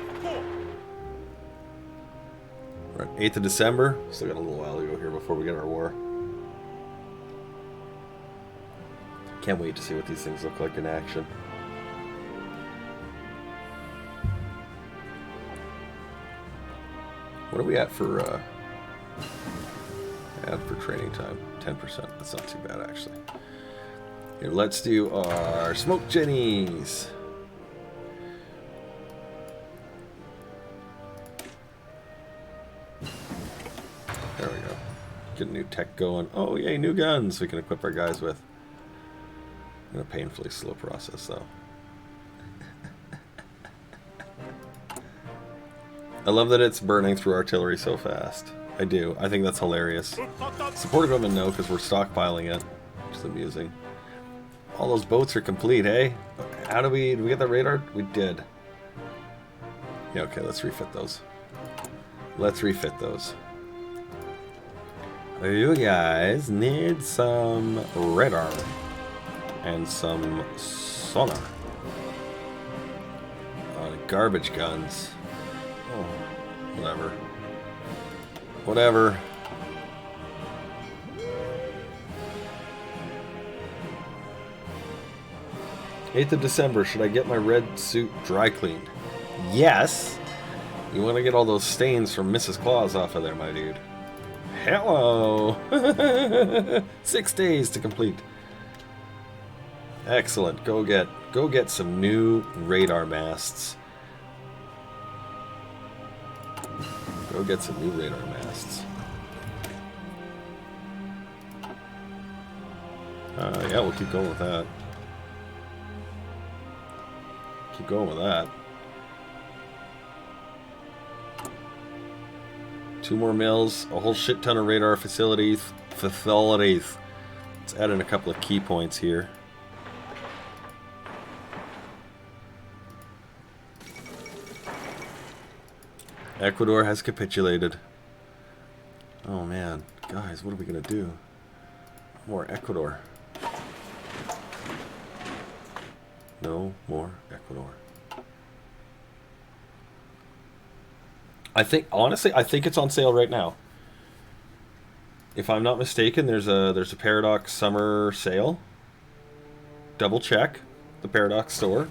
We're at 8th of December. Still got a little while to go here before we get our war. Can't wait to see what these things look like in action. What are we at for training time? 10%. That's not too bad, actually. Here, let's do our smoke jennies. There we go. Get a new tech going. Oh, yay, new guns we can equip our guys with. In a painfully slow process, though. I love that it's burning through artillery so fast. I do. I think that's hilarious. Support equipment, no, because we're stockpiling it, which is amusing. All those boats are complete, hey? How did we get the radar? We did. Yeah, okay, let's refit those. Let's refit those. You guys need some radar and some sonar. Garbage guns. Oh, whatever. Whatever. 8th of December, should I get my red suit dry cleaned? Yes! You want to get all those stains from Mrs. Claus off of there, my dude. Hello! 6 days to complete. Excellent. Go get some new radar masts. Go get some new radar masts. Yeah, we'll keep going with that. Keep going with that. 2 more mills, a whole shit ton of radar facilities. Let's add in a couple of key points here. Ecuador has capitulated. Oh man, guys, what are we gonna do? More Ecuador. No more Ecuador. I think, honestly, I think it's on sale right now. If I'm not mistaken, there's a Paradox summer sale. Double check the Paradox store,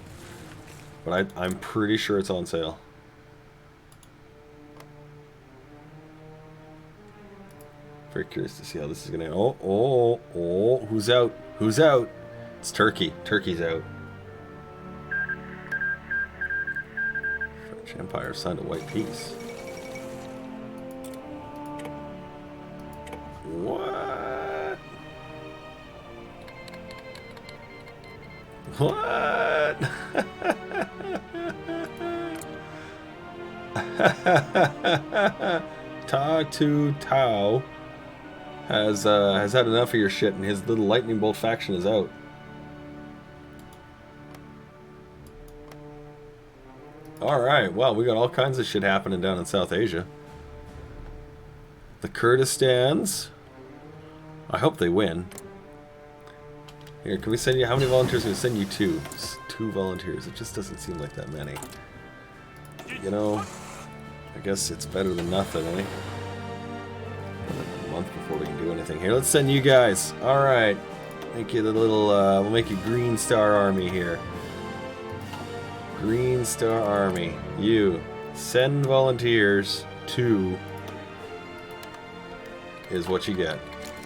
but I'm pretty sure it's on sale. Very curious to see how this is gonna. Oh! Who's out? Who's out? It's Turkey. Turkey's out. French Empire signed a white peace. What? What? Ta-Tu Tao has had enough of your shit, and his little lightning bolt faction is out. Alright, well, we got all kinds of shit happening down in South Asia. The Kurdistans. I hope they win. Here, can we send you... How many volunteers? Can we send you 2? Just 2 volunteers. It just doesn't seem like that many. You know, I guess it's better than nothing, eh? A month before we can do anything. Here, let's send you guys. Alright. Make you the little... we'll make you Green Star Army here. Green Star Army. You. Send volunteers to... is what you get.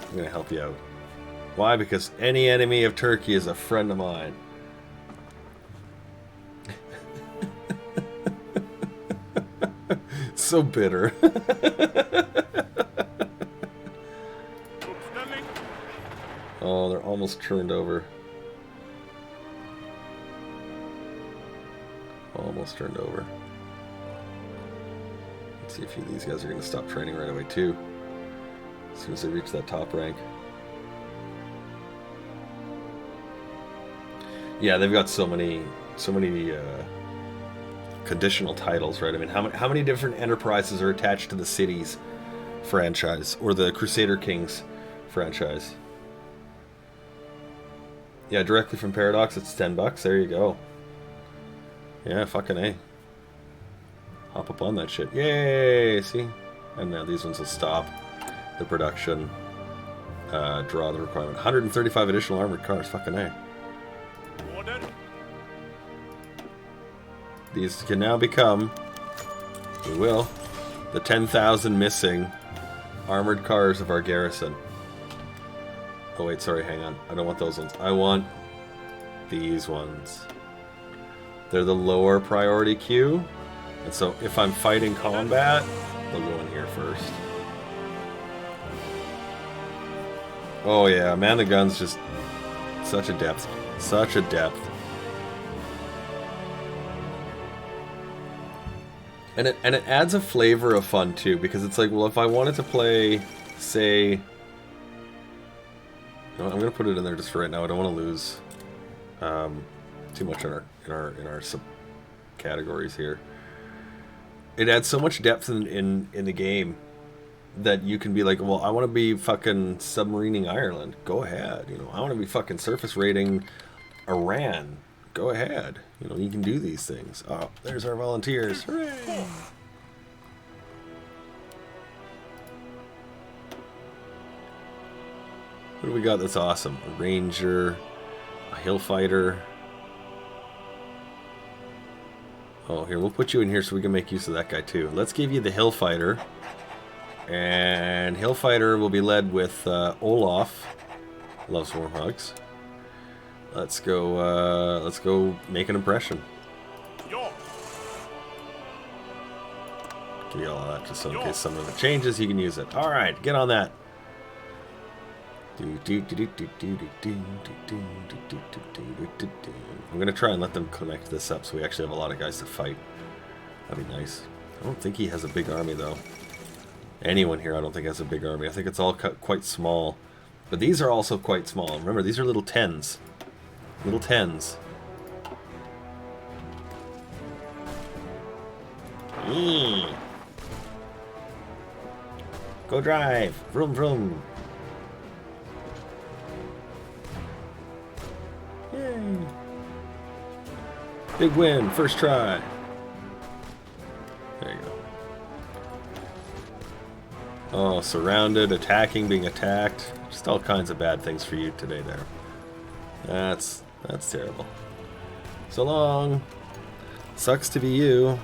I'm gonna help you out. Why? Because any enemy of Turkey is a friend of mine. So bitter. Oh, they're almost turned over. Almost turned over. Let's see if these guys are going to stop training right away too. As soon as they reach that top rank. Yeah, they've got so many conditional titles, right? I mean, how many different enterprises are attached to the Cities franchise or the Crusader Kings franchise? Yeah, directly from Paradox, it's $10. There you go. Yeah, fucking A. Hop up on that shit. Yay! See? And now these ones will stop the production. Draw the requirement. 135 additional armored cars. Fucking A. Order. These can now become, we will, the 10,000 missing armored cars of our garrison. Oh wait, sorry, hang on. I don't want those ones. I want these ones. They're the lower priority queue, and so if I'm fighting combat, they'll go in here first. Oh yeah, man, the gun's just such a depth. Such a depth. And it adds a flavor of fun too, because it's like, well, if I wanted to play, say, no, I'm gonna put it in there just for right now. I don't want to lose too much in our subcategories here. It adds so much depth in the game that you can be like, well, I want to be fucking submarining Ireland. Go ahead. You know, I want to be fucking surface raiding Iran. Go ahead. You know, you can do these things. Oh, there's our volunteers. Hooray! What do we got that's awesome? A ranger, a hill fighter. Oh, here, we'll put you in here so we can make use of that guy too. Let's give you the hill fighter. And hill fighter will be led with Olaf. Loves warm hugs. Let's go make an impression. Give you all of that just so in case some of it changes, you can use it. All right, get on that. I'm gonna try and let them connect this up so we actually have a lot of guys to fight. That'd be nice. I don't think he has a big army though. Anyone here I don't think has a big army. I think it's all quite small. But these are also quite small. Remember, these are little 10s. Little 10s. Go drive! Vroom vroom! Yay! Big win, first try. There you go. Oh, surrounded, attacking, being attacked. Just all kinds of bad things for you today there. That's terrible. So long. Sucks to be you.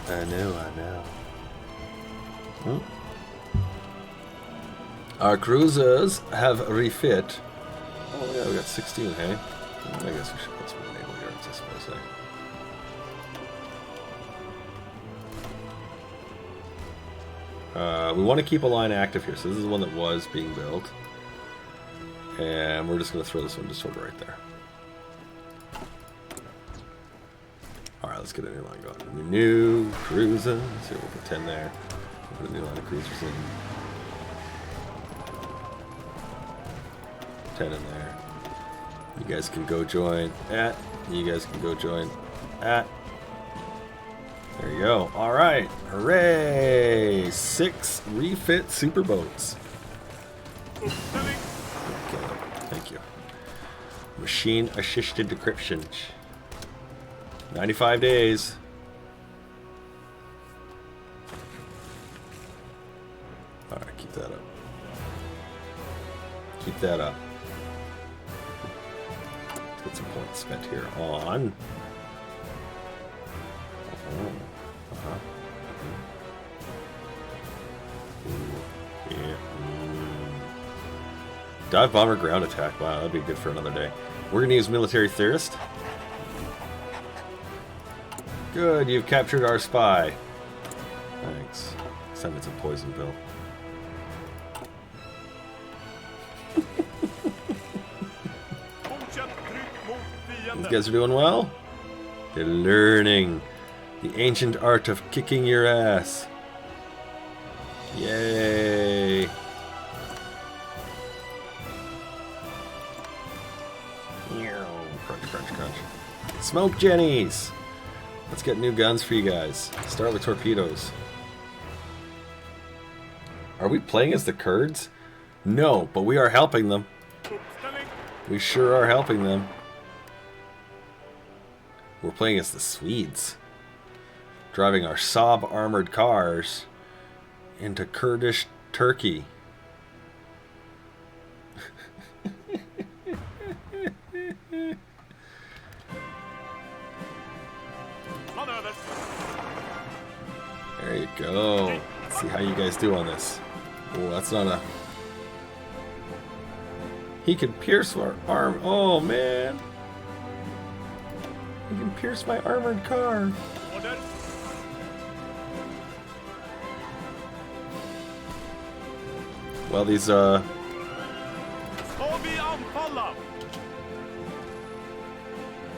I know. Hmm? Our cruisers have refit. Oh yeah, we got 16, hey? I guess we should put some naval yards, I suppose, eh? We want to keep a line active here, so this is the one that was being built. And we're just going to throw this one just sort of right there. Alright, let's get a new line going. New cruisers. Here, we'll put 10 there. We'll put a new line of cruisers in. 10 in there. You guys can go join at. You guys can go join at. There you go. Alright. Hooray! 6 refit super boats. Okay, thank you. Machine assisted decryption. 95 days. Alright, keep that up. Keep that up. Let's get some points spent here on. Yeah. Dive bomber ground attack. Wow, that'd be good for another day. We're gonna use military theorist. Good, you've captured our spy. Thanks. Send it some poison pill. These guys are doing well. They're learning the ancient art of kicking your ass. Yay! Crunch, crunch, crunch. Smoke Jennies! Let's get new guns for you guys. Start with torpedoes. Are we playing as the Kurds? No, but we are helping them. We sure are helping them. We're playing as the Swedes. Driving our Saab armored cars into Kurdish Turkey. There you go. Let's see how you guys do on this. Oh, that's not a... He can pierce our arm. Oh, man. He can pierce my armored car. Well, these,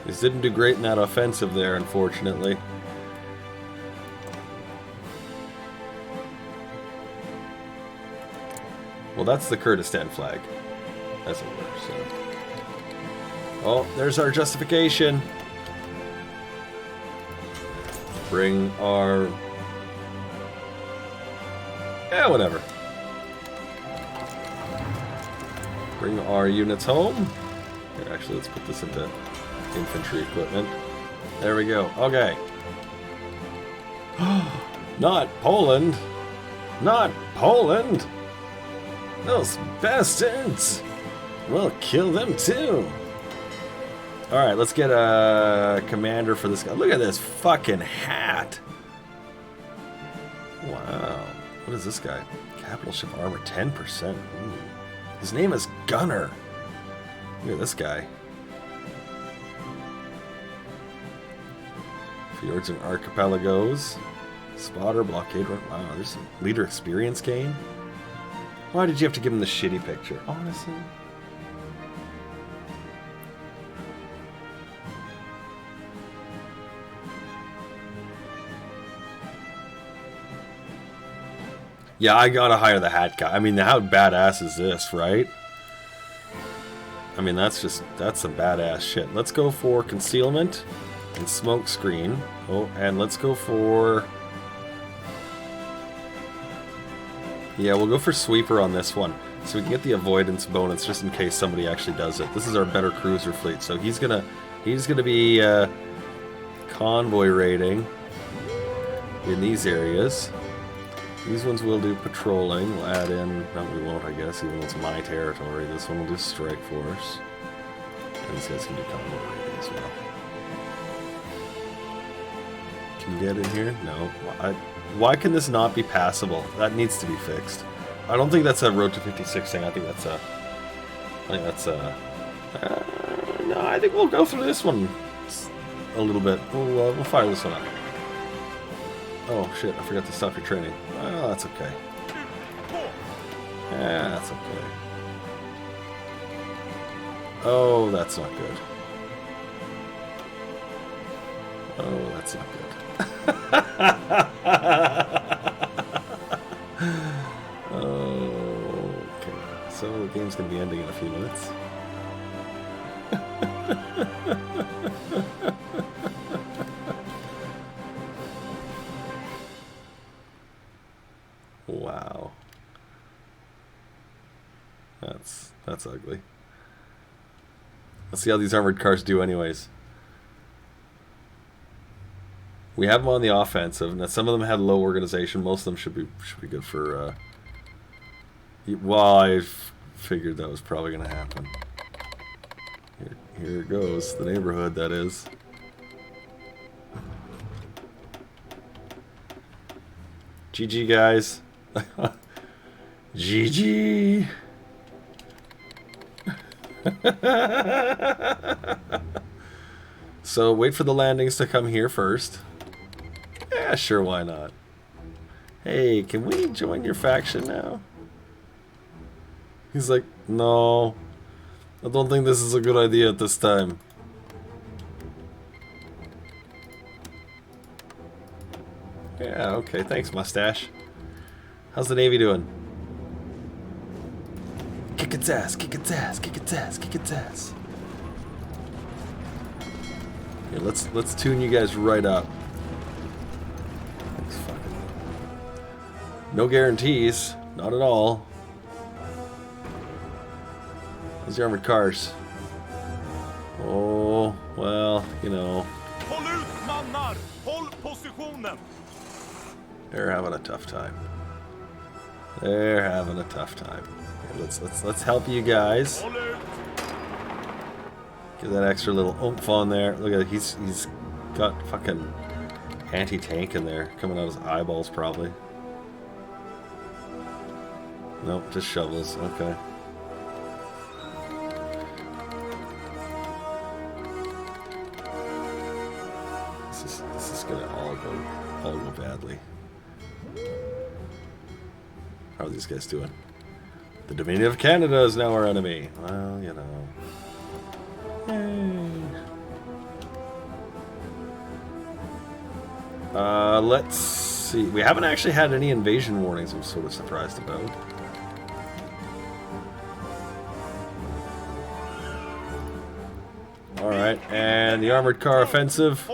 These didn't do great in that offensive there, unfortunately. Well, that's the Kurdistan flag, as it were, so... Oh, there's our justification. Bring our... Yeah, whatever. Bring our units home. Here, actually, let's put this into infantry equipment. There we go. Okay. Not Poland. Not Poland. Those bastards. We'll kill them too. Alright, let's get a commander for this guy. Look at this fucking hat. Wow. What is this guy? Capital ship armor 10%. Ooh. His name is Gunner. Look at this guy. Fjords and archipelagos. Spotter, blockade. Wow, there's some leader experience gain. Why did you have to give him the shitty picture? Honestly. Yeah, I gotta hire the hat guy. I mean, how badass is this, right? I mean, that's some badass shit. Let's go for concealment and smoke screen. Oh, and let's go for... Yeah, we'll go for sweeper on this one. So we can get the avoidance bonus just in case somebody actually does it. This is our better cruiser fleet, so he's gonna be convoy raiding in these areas. These ones will do patrolling. We'll add in... No, we won't, I guess, even though it's my territory. This one will do strike force. And these guys can do convoy raiding as well. Can you get in here? No. Why can this not be passable? That needs to be fixed. I don't think that's a Road to 56 thing. I think that's a... no, I think we'll go through this one a little bit. We'll fire this one up. Oh shit, I forgot to stop your training. Oh, that's okay. Yeah, that's okay. Oh, that's not good. Oh, that's not good. Okay, so the game's gonna be ending in a few minutes. Wow. That's ugly. Let's see how these armored cars do anyways. We have them on the offensive. Now some of them had low organization. Most of them should be good for well, I figured that was probably gonna happen. Here it goes. The neighborhood, that is. GG, guys. GG. So wait for the landings to come here first. Yeah, sure, why not? Hey, can we join your faction now? He's like, no, I don't think this is a good idea at this time. Yeah, okay, thanks, mustache. How's the Navy doing? Kick its ass, kick its ass, kick its ass, kick its ass. Here, let's tune you guys right up. Thanks, fucking. No guarantees, not at all. How's the armored cars? Oh, well, you know. They're having a tough time. They're having a tough time. Here, let's help you guys. Get that extra little oomph on there. Look at it, he's got fucking anti-tank in there coming out of his eyeballs probably. Nope, just shovels. Okay. This is gonna all go badly. How are these guys doing? The Dominion of Canada is now our enemy. Well, you know. Yay. Let's see. We haven't actually had any invasion warnings I'm sort of surprised about. Alright, and the armored car offensive.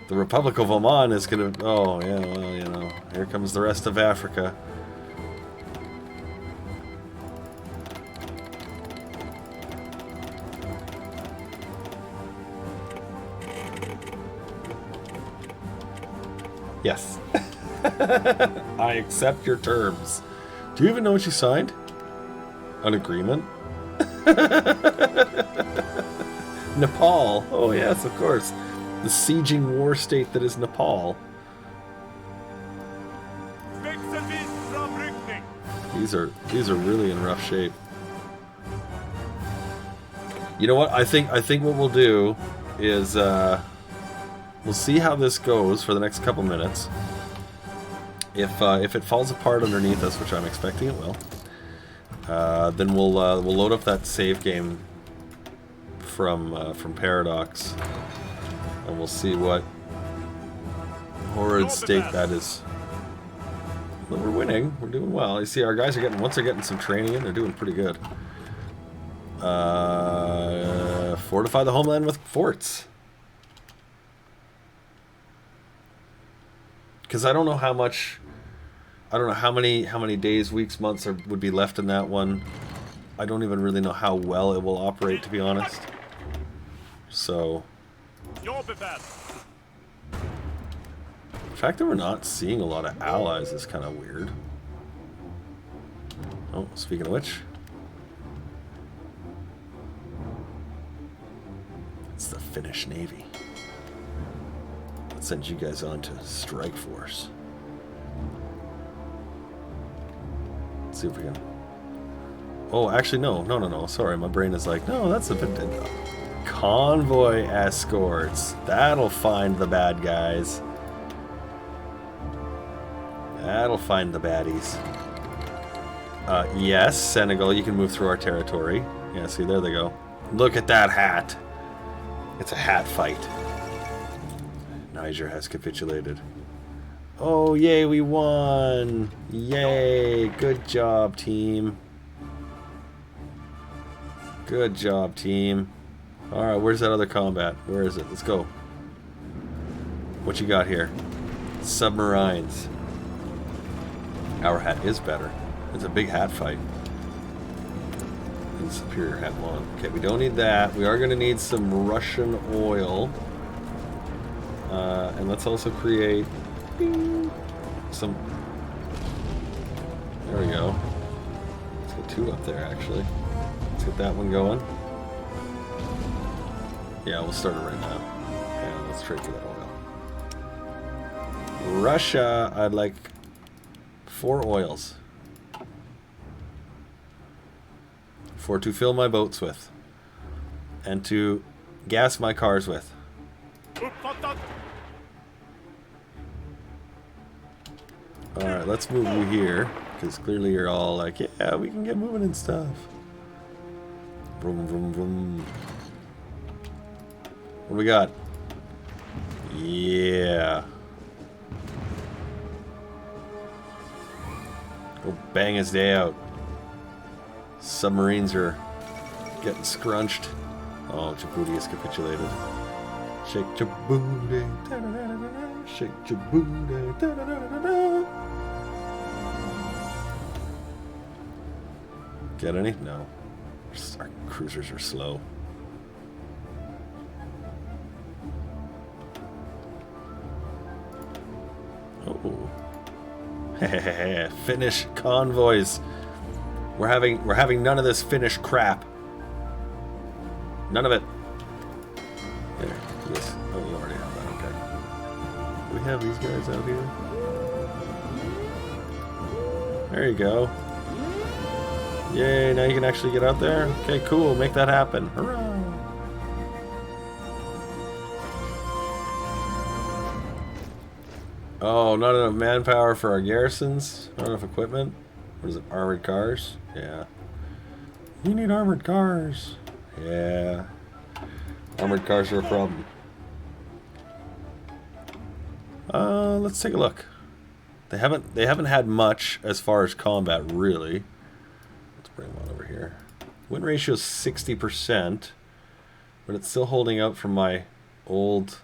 The Republic of Oman is gonna... Oh, yeah, well, you know. Here comes the rest of Africa. Yes. I accept your terms. Do you even know what you signed? An agreement? Nepal. Oh yes, of course. The sieging war state that is Nepal. These are really in rough shape. You know what? I think what we'll do is we'll see how this goes for the next couple minutes. If it falls apart underneath us, which I'm expecting it will, then we'll load up that save game from Paradox, and we'll see what horrid state that is. But we're winning. We're doing well. You see, our guys are getting, once they're getting some training in, they're doing pretty good. Fortify the homeland with forts. Because I don't know how much, I don't know how many days, weeks, months would be left in that one. I don't even really know how well it will operate, to be honest. So, the fact that we're not seeing a lot of allies is kind of weird. Oh, speaking of which, it's the Finnish Navy. Let's send you guys on to Strike Force. Let's see if we can... Oh, actually, no. Sorry, my brain is like, no, that's a bit... Convoy escorts. That'll find the bad guys. That'll find the baddies. Yes, Senegal, you can move through our territory. Yeah, see, there they go. Look at that hat. It's a hat fight. Niger has capitulated. Oh, yay, we won! Yay! Good job, team. Good job, team. Alright, where's that other combat? Where is it? Let's go. What you got here? Submarines. Our hat is better. It's a big hat fight. And superior hat 1. Okay, we don't need that. We are going to need some Russian oil. And let's also create some... There we go. Let's get 2 up there, actually. Let's get that one going. Yeah, we'll start it right now. And let's trade for that oil. Russia, I'd like 4 oils. 4 to fill my boats with. And to gas my cars with. Alright, let's move you here. Because clearly you're all like, yeah, we can get moving and stuff. Vroom, vroom, vroom. What do we got? Yeah. Go bang his day out. Submarines are getting scrunched. Oh, Djibouti has capitulated. Shake Djibouti. Shake Djibouti. Get any? No. Our cruisers are slow. Oh. Finnish convoys. We're having none of this Finnish crap. None of it. There. Yes. Oh, you already have that. Okay. Do we have these guys out here? There you go. Yay, now you can actually get out there? Okay, cool. Make that happen. Hurrah! Oh, not enough manpower for our garrisons. Not enough equipment. What is it? Armored cars? Yeah. You need armored cars. Yeah. Armored cars are a problem. Let's take a look. They haven't had much as far as combat, really. Let's bring one over here. Win ratio is 60%. But it's still holding out from my old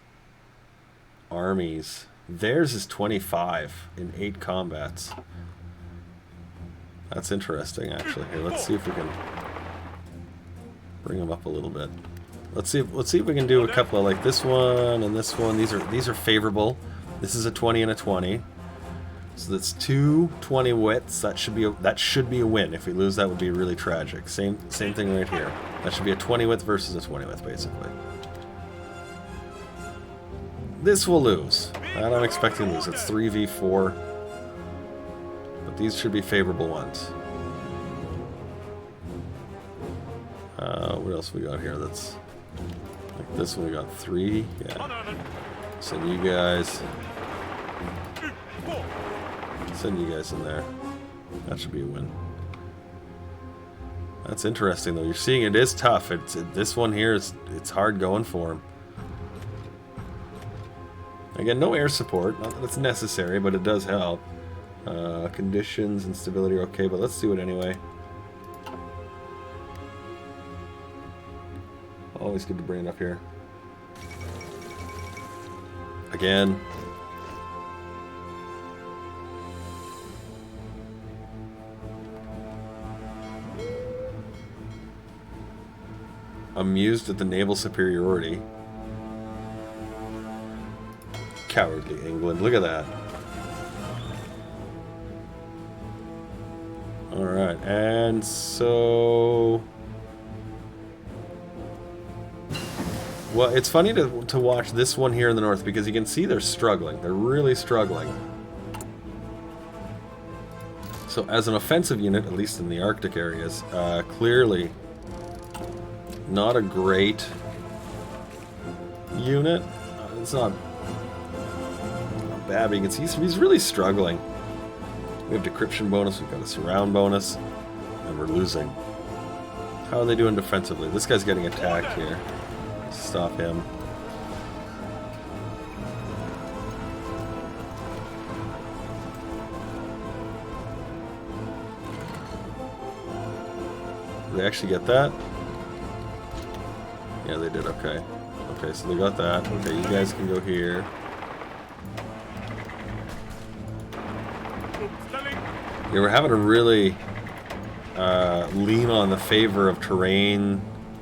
armies. Theirs is 25 in 8 combats. That's interesting, actually. Here, let's see if we can bring them up a little bit. Let's see if we can do a couple of like this one and this one. These are favorable. This is a 20 and a 20. So that's 2 20 wits. That should be a win. If we lose, that would be really tragic. Same thing right here. That should be a 20 width versus a 20 width, basically. This will lose. I'm expecting to lose. It's 3v4. But these should be favorable ones. What else we got here? That's like this one. We got 3. Yeah. Send you guys. Send you guys in there. That should be a win. That's interesting, though. You're seeing it is tough. This one here it's hard going for him. Again, no air support. Not that it's necessary, but it does help. Conditions and stability are okay, but let's do it anyway. Always good to bring it up here. Again. Amused at the naval superiority. Cowardly England. Look at that. Alright, and so... Well, it's funny to watch this one here in the north because you can see they're struggling. They're really struggling. So as an offensive unit, at least in the Arctic areas, clearly not a great unit. It's not bad, but you can see he's really struggling. We have decryption bonus, we've got a surround bonus, and we're losing. How are they doing defensively? This guy's getting attacked here. Stop him. Did they actually get that? Yeah, they did. Okay. Okay, so they got that. Okay, you guys can go here. Yeah, we're having to really lean on the favor of terrain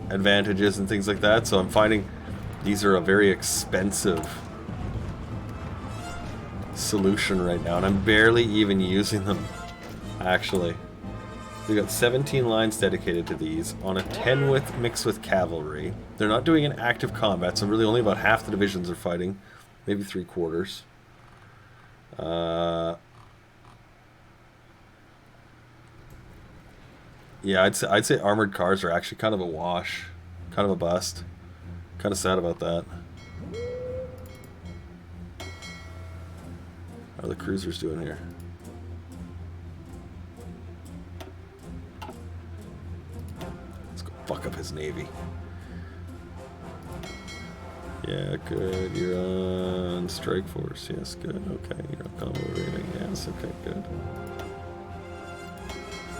advantages and things like that, so I'm finding these are a very expensive solution right now, and I'm barely even using them, actually. We got 17 lines dedicated to these on a 10 width mixed with cavalry. They're not doing an active combat, so really only about half the divisions are fighting, maybe 3/4. Yeah, I'd say armored cars are actually kind of a wash, kind of a bust. Kind of sad about that. How are the cruisers doing here? Let's go fuck up his navy. Yeah, good. You're on strike force. Yes, good. Okay, you're on combo rating. Yes, okay, good.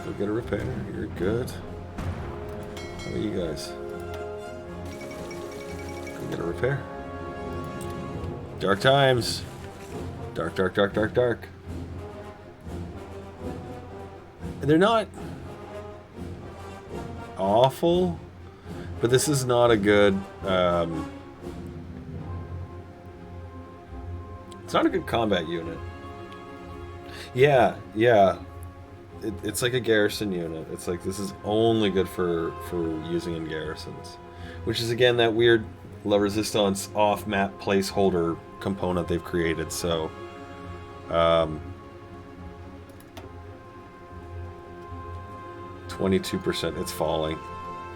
Go get a repair. You're good. How are you guys? Go get a repair. Dark times. Dark, dark, dark, dark, dark. They're not awful, but this is not a good... it's not a good combat unit. Yeah, yeah. It's like a garrison unit. It's like this is only good for using in garrisons, which is again that weird La Resistance off-map placeholder component they've created. So, 22%. It's falling,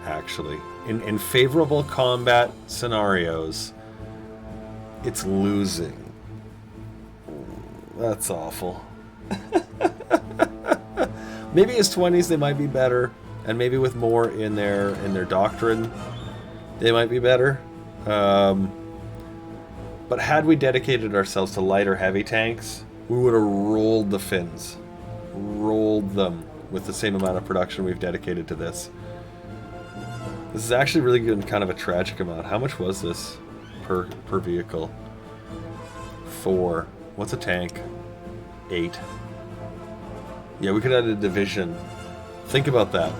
actually. In favorable combat scenarios, it's losing. That's awful. Maybe as 20s they might be better, and maybe with more in their doctrine, they might be better. But had we dedicated ourselves to light or heavy tanks, we would have rolled the Finns, rolled them with the same amount of production we've dedicated to this. This is actually really good and kind of a tragic amount. How much was this per vehicle? 4. What's a tank? 8. Yeah, we could add a division. Think about that.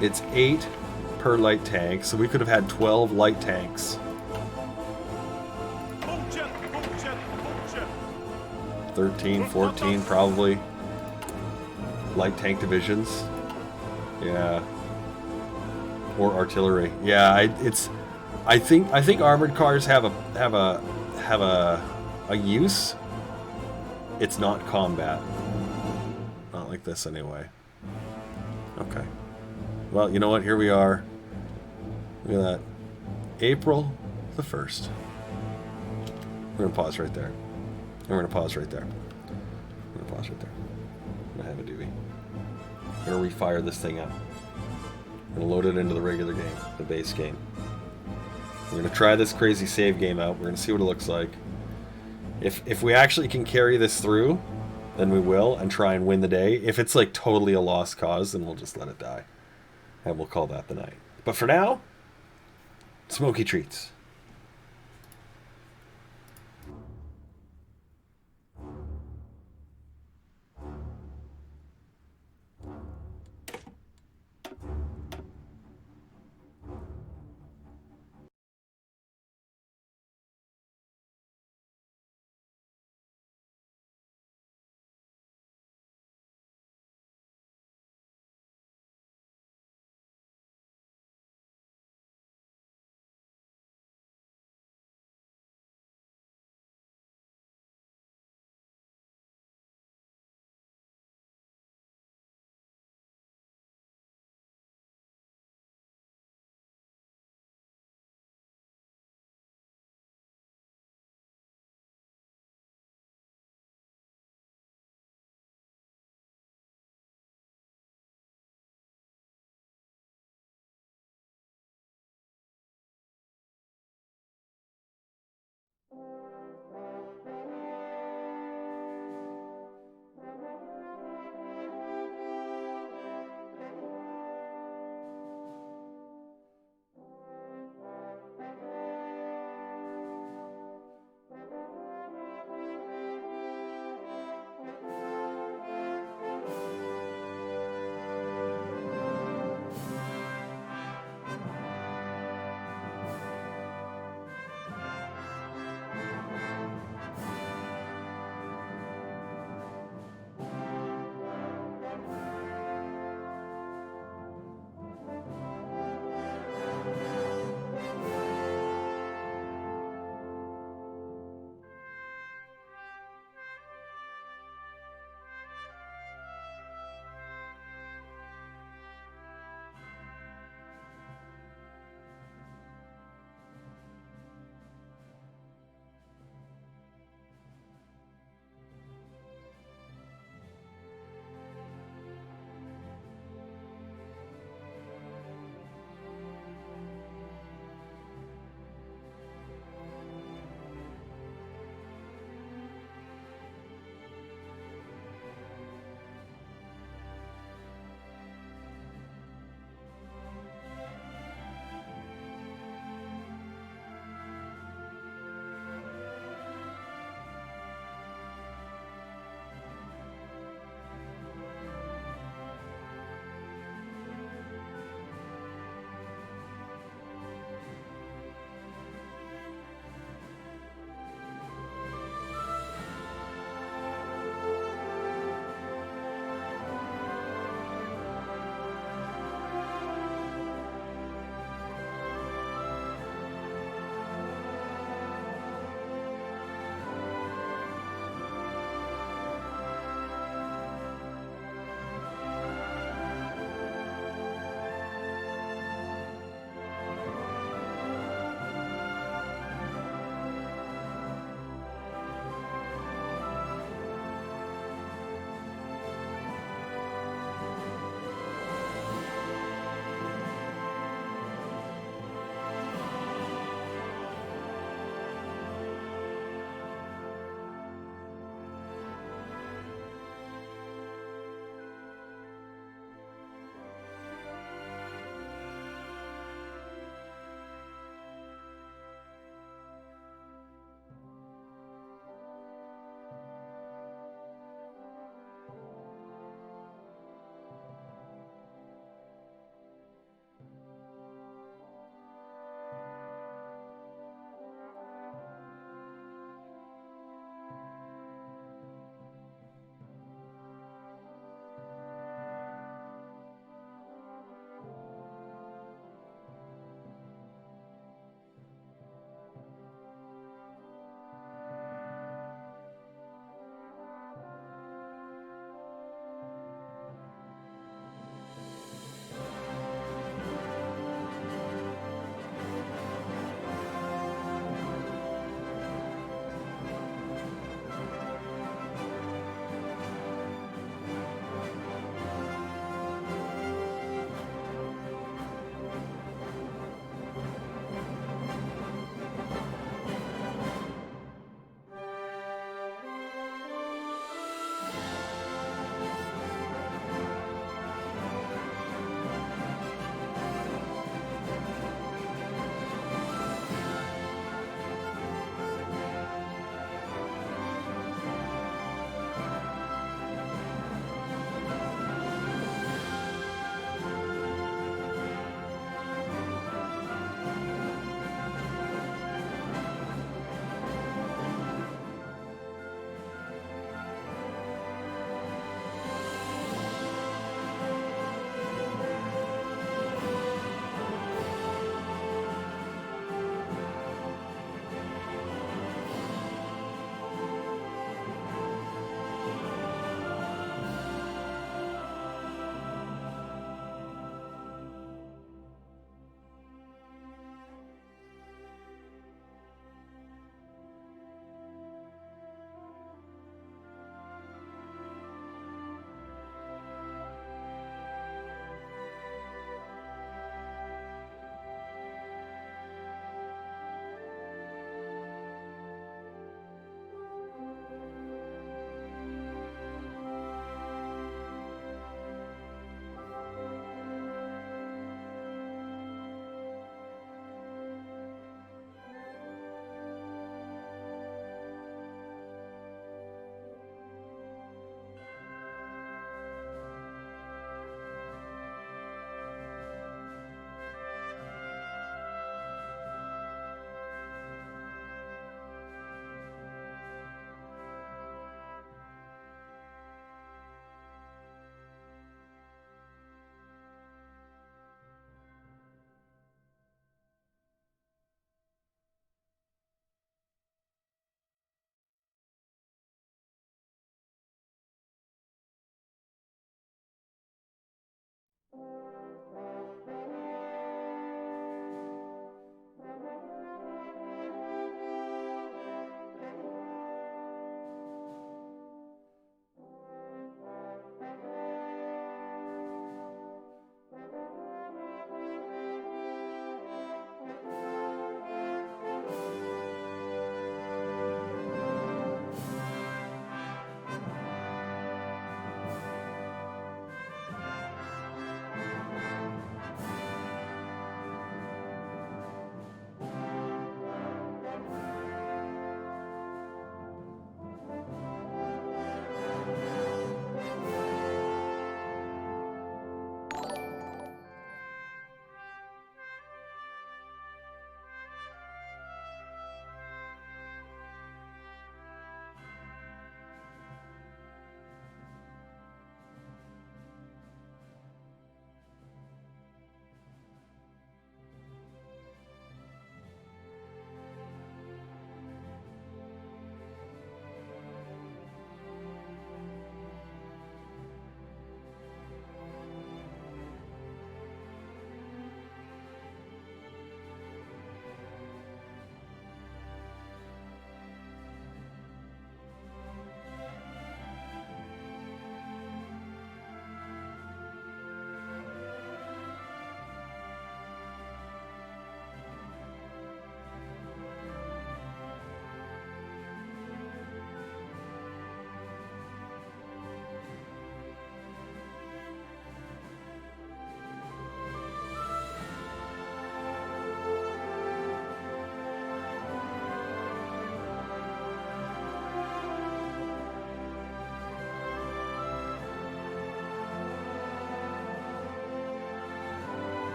It's 8 per light tank, so we could have had 12 light tanks. 13, 14 probably. Light tank divisions. Yeah. Or artillery. Yeah, I think armored cars have a use. It's not combat. Not like this anyway. Okay. Well, you know what? Here we are. Look at that. April the 1st. We're gonna pause right there. And we're gonna pause right there. We're gonna pause right there. I'm gonna have a doobie. We're gonna refire this thing up. We're gonna load it into the regular game, the base game. We're gonna try this crazy save game out. We're gonna see what it looks like. If we actually can carry this through, then we will and try and win the day. If it's like totally a lost cause, then we'll just let it die. And we'll call that the night. But for now, smoky treats.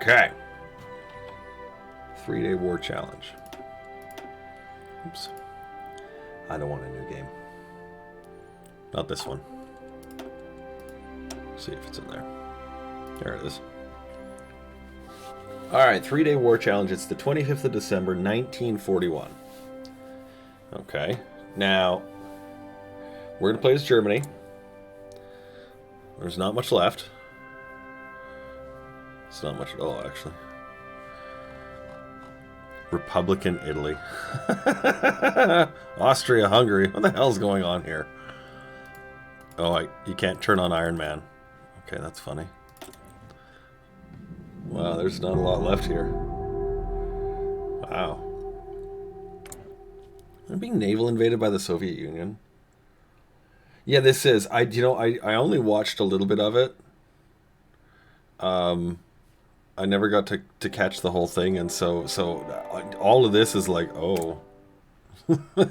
Okay. 3-day war challenge. Oops. I don't want a new game. Not this one. See if it's in there. There it is. Alright, 3-day war challenge. It's the 25th of December, 1941. Okay. Now, we're going to play as Germany. There's not much left. It's not much at all, actually. Republican Italy. Austria, Hungary. What the hell's going on here? Oh, you can't turn on Iron Man. Okay, that's funny. Wow, there's not a lot left here. Wow. Are being naval invaded by the Soviet Union? Yeah, this is. I only watched a little bit of it. I never got to catch the whole thing, and so all of this is like, oh. What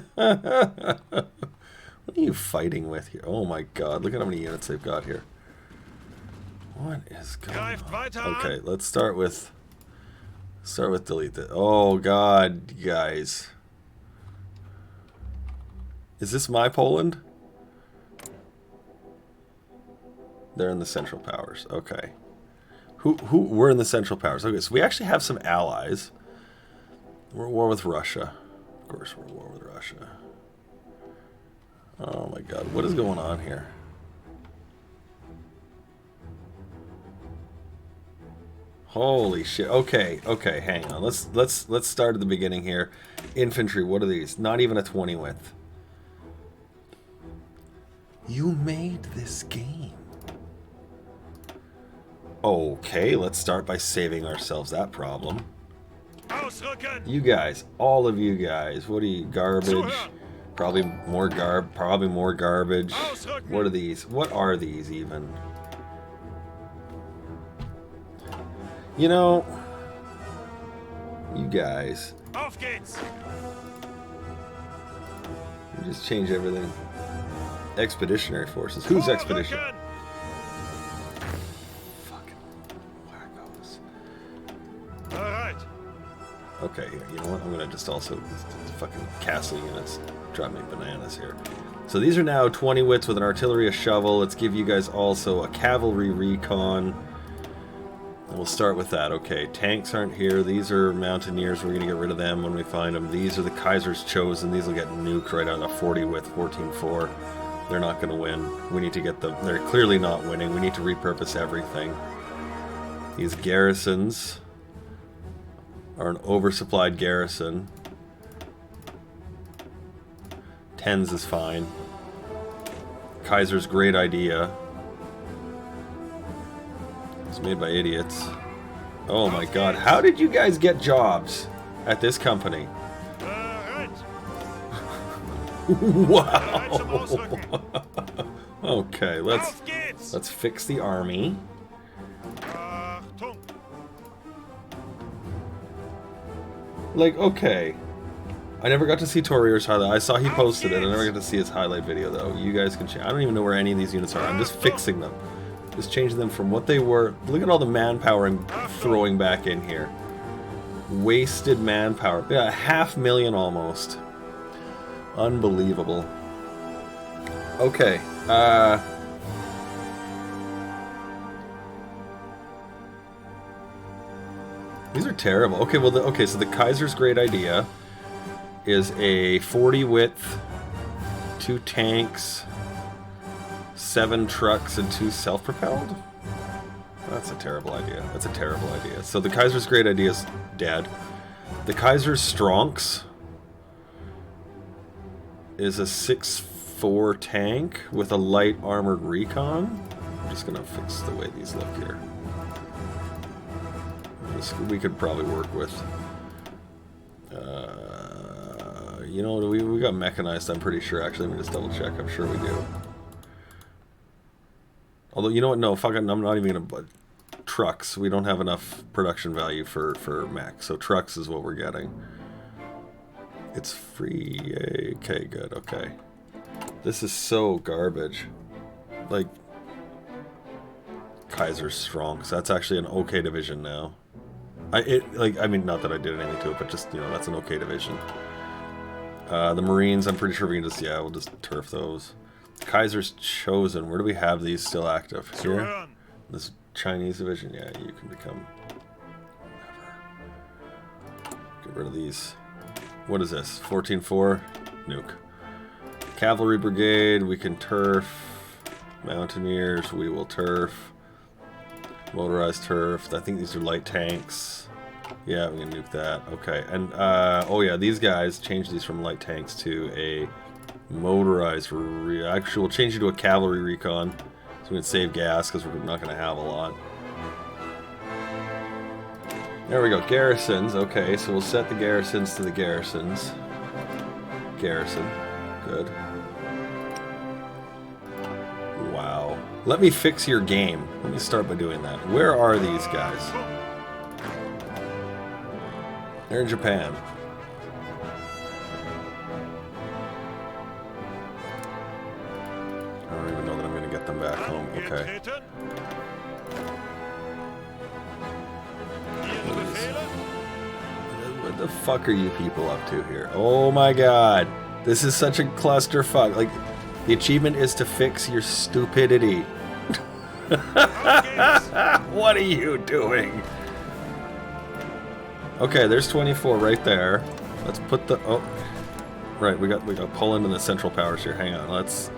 are you fighting with here? Oh my god, look at how many units they've got here. What is going on? Okay, let's start with delete that. Oh god, guys. Is this my Poland? They're in the Central Powers. Okay. We're in the Central Powers. Okay, so we actually have some allies. We're at war with Russia. Of course we're at war with Russia. Oh my god, what is going on here? Holy shit. Okay, hang on. Let's start at the beginning here. Infantry, what are these? Not even a 20 width. You made this game. Okay, let's start by saving ourselves that problem. You guys, all of you guys, what are you, garbage? Probably more garbage. What are these? What are these even? You know, you guys. You just change everything. Expeditionary forces. Who's expedition? Okay, you know what? I'm gonna just also fucking castle units drive me bananas here. So these are now 20 wits with an artillery, a shovel. Let's give you guys also a cavalry recon. And we'll start with that. Okay, tanks aren't here. These are mountaineers. We're gonna get rid of them when we find them. These are the Kaiser's Chosen. These will get nuked right on a 40 width, 14-4. They're not gonna win. We need to get them. They're clearly not winning. We need to repurpose everything. These garrisons are an oversupplied garrison. 10s is fine. Kaiser's great idea. It's made by idiots. Oh my god, how did you guys get jobs at this company? Wow. Okay, let's fix the army. Like, okay. I never got to see Torier's highlight. I saw he posted it. I never got to see his highlight video, though. You guys can change. I don't even know where any of these units are. I'm just fixing them. Just changing them from what they were. Look at all the manpower I'm throwing back in here. Wasted manpower. Yeah, 500,000 almost. Unbelievable. Okay. These are terrible. Okay, well, okay, so the Kaiser's great idea is a 40 width, 2 tanks, 7 trucks, and 2 self-propelled? That's a terrible idea. That's a terrible idea. So the Kaiser's great idea is dead. The Kaiser's Stronks is a 6'4" tank with a light armored recon. I'm just gonna fix the way these look here. We could probably work with. You know, we got mechanized. I'm pretty sure. Actually, let me just double check. I'm sure we do. Although, you know what? No, fuck it. I'm not even gonna. Trucks. We don't have enough production value for mech. So trucks is what we're getting. It's free. Yay. Okay, good. Okay. This is so garbage. Like Kaiser's strong. So that's actually an okay division now. I mean, not that I did anything to it, but just, you know, that's an okay division. The Marines, I'm pretty sure we can just, yeah, we'll just turf those. Kaiser's Chosen. Where do we have these still active? Here? This Chinese division? Yeah, you can become... Get rid of these. What is this? 14-4? Nuke. Cavalry Brigade, we can turf. Mountaineers, we will turf. Motorized turf. I think these are light tanks. Yeah, we can nuke that. Okay, and oh yeah, these guys, change these from light tanks to a motorized. Actually, we'll change you to a cavalry recon, so we can save gas because we're not going to have a lot. There we go, garrisons. Okay, so we'll set the garrisons to the garrisons. Garrison, good. Wow. Let me fix your game. Let me start by doing that. Where are these guys? They're in Japan. I don't even know that I'm going to get them back home. Okay. What the fuck are you people up to here? Oh my god. This is such a clusterfuck. Like, the achievement is to fix your stupidity. What are you doing? Okay, there's 24 right there. Let's put the... Oh. Right, we got to pull into the central powers here. Hang on, let's...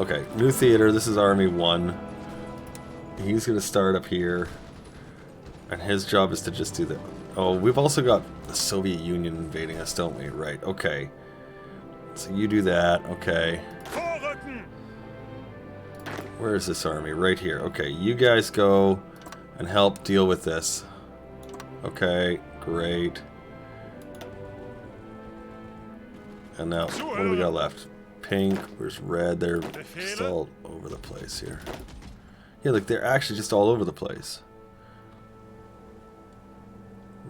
Okay, new theater. This is Army 1. He's going to start up here. And his job is to just do the... Oh, we've also got the Soviet Union invading us, don't we? Right, okay. So you do that, okay. Where is this army? Right here. Okay, you guys go and help deal with this. Okay, great. And now, what do we got left? Pink, where's red? They're just all over the place here. Yeah, look, they're actually just all over the place.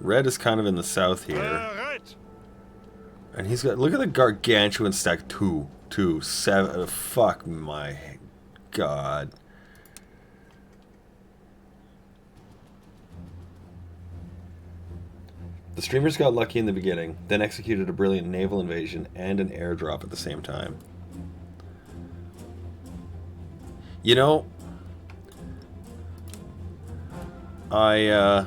Red is kind of in the south here. And he's got, look at the gargantuan stack. 2, 7, fuck my god. The streamers got lucky in the beginning, then executed a brilliant naval invasion and an airdrop at the same time. You know, I